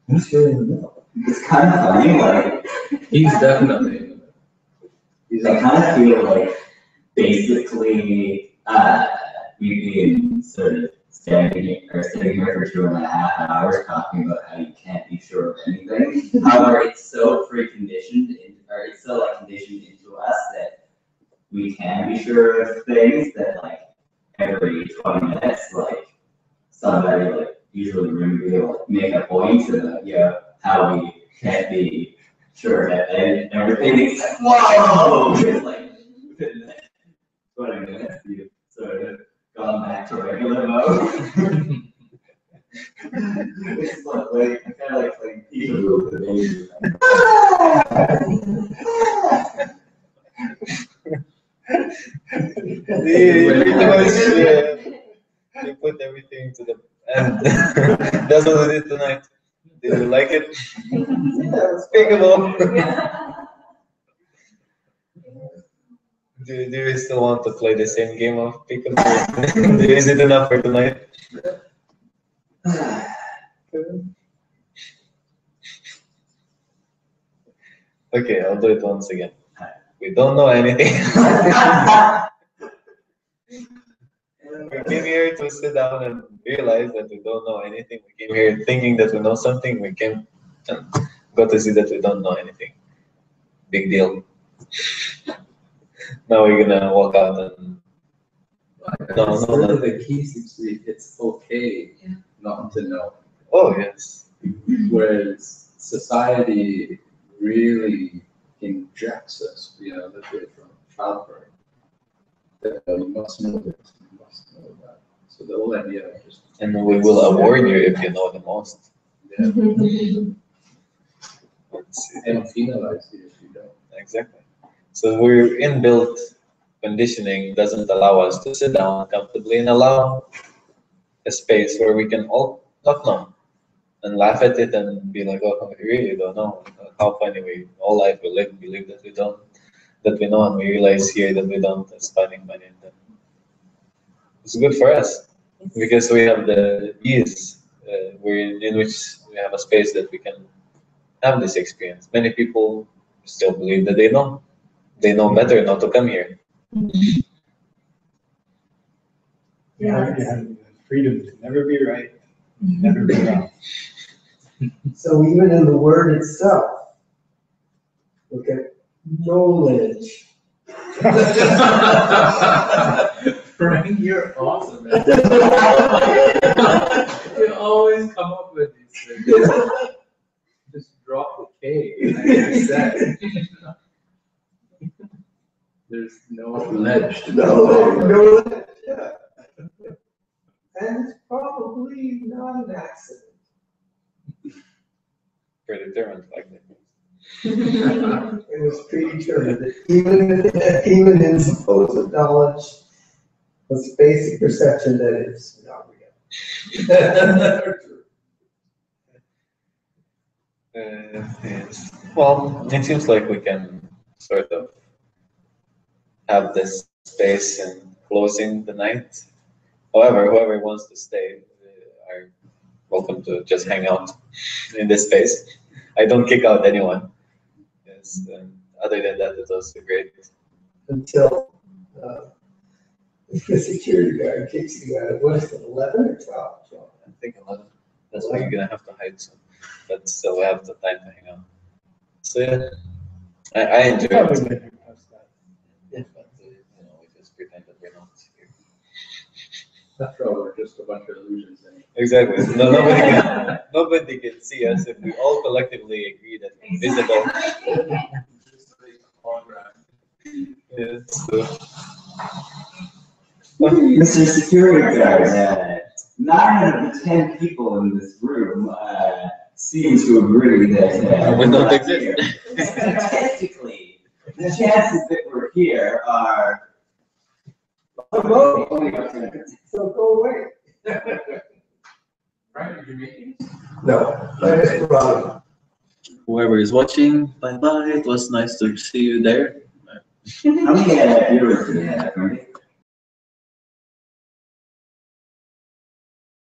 He's really in the middle. It's kind of funny, like, He's definitely in the middle. He's I kind of feel like basically, we've been sort of sitting here for 2.5 hours talking about how you can't be sure of anything. However, it's so preconditioned, or it's so like conditioned into us that we can be sure of things that like every 20 minutes, like somebody like usually will like, make a point to how we can't be sure that everything is like, whoa! It's like within 20 minutes, you've sort of gone back to regular mode. It's like kind of like peekaboo with the baby. You put everything to the end. That's what we did tonight. Did you like it? Peekaboo. Do you still want to play the same game of peekaboo? Is it enough for tonight? Okay, I'll do it once again. We don't know anything. We came here to sit down and realize that we don't know anything. We came here thinking that we know something. We came and got to see that we don't know anything. Big deal. Now we're gonna walk out and no. The key seems to be it's okay not to know. Oh yes. Whereas society really injects us, literally from childbirth. That you must know this, you must know that. So the whole idea of just And we will award you if you know the most. and penalize you if you don't. Exactly. So we're inbuilt conditioning doesn't allow us to sit down comfortably and allow a space where we can all not know and laugh at it and be like, oh, we really don't know. How funny we all life we live, believe that we don't, that we know, and we realize here that we don't. It's funny. And it's good for us because we have the ease in which we have a space that we can have this experience. Many people still believe that they know better not to come here. You have the freedom to never be right, never be wrong. So even in the word itself, look at knowledge. Frank, you're awesome, man. You always come up with these things. Just drop the K. Like you said. There's no ledge to No, yeah. And it's probably not an accident. Predetermined like that. It was predetermined that even in supposed knowledge, was basic perception that it's not real. Yes. Well, it seems like we can sort of have this space in closing the night. However, whoever wants to stay are welcome to just hang out in this space. I don't kick out anyone. Yes, other than that, it was great. Until the security guard kicks you out. What is it, 11 or 12? I think 11. That's why you're gonna have to hide soon. But still, we have the time to hang out. So yeah, I enjoy Probably it. make it past that. Yeah, but we just pretend that we're not here. After all, we're just a bunch of illusions. Exactly. Nobody can see us if we all collectively agree that we're visible. Yeah, so. Mr. Security Guard, 9 out of 10 people in this room seem to agree that We don't exist. Statistically, the chances that we're here are. So go away. Right? Did you make it? No, I just brought Whoever is watching, bye bye. It was nice to see you there. How many viewers do we have?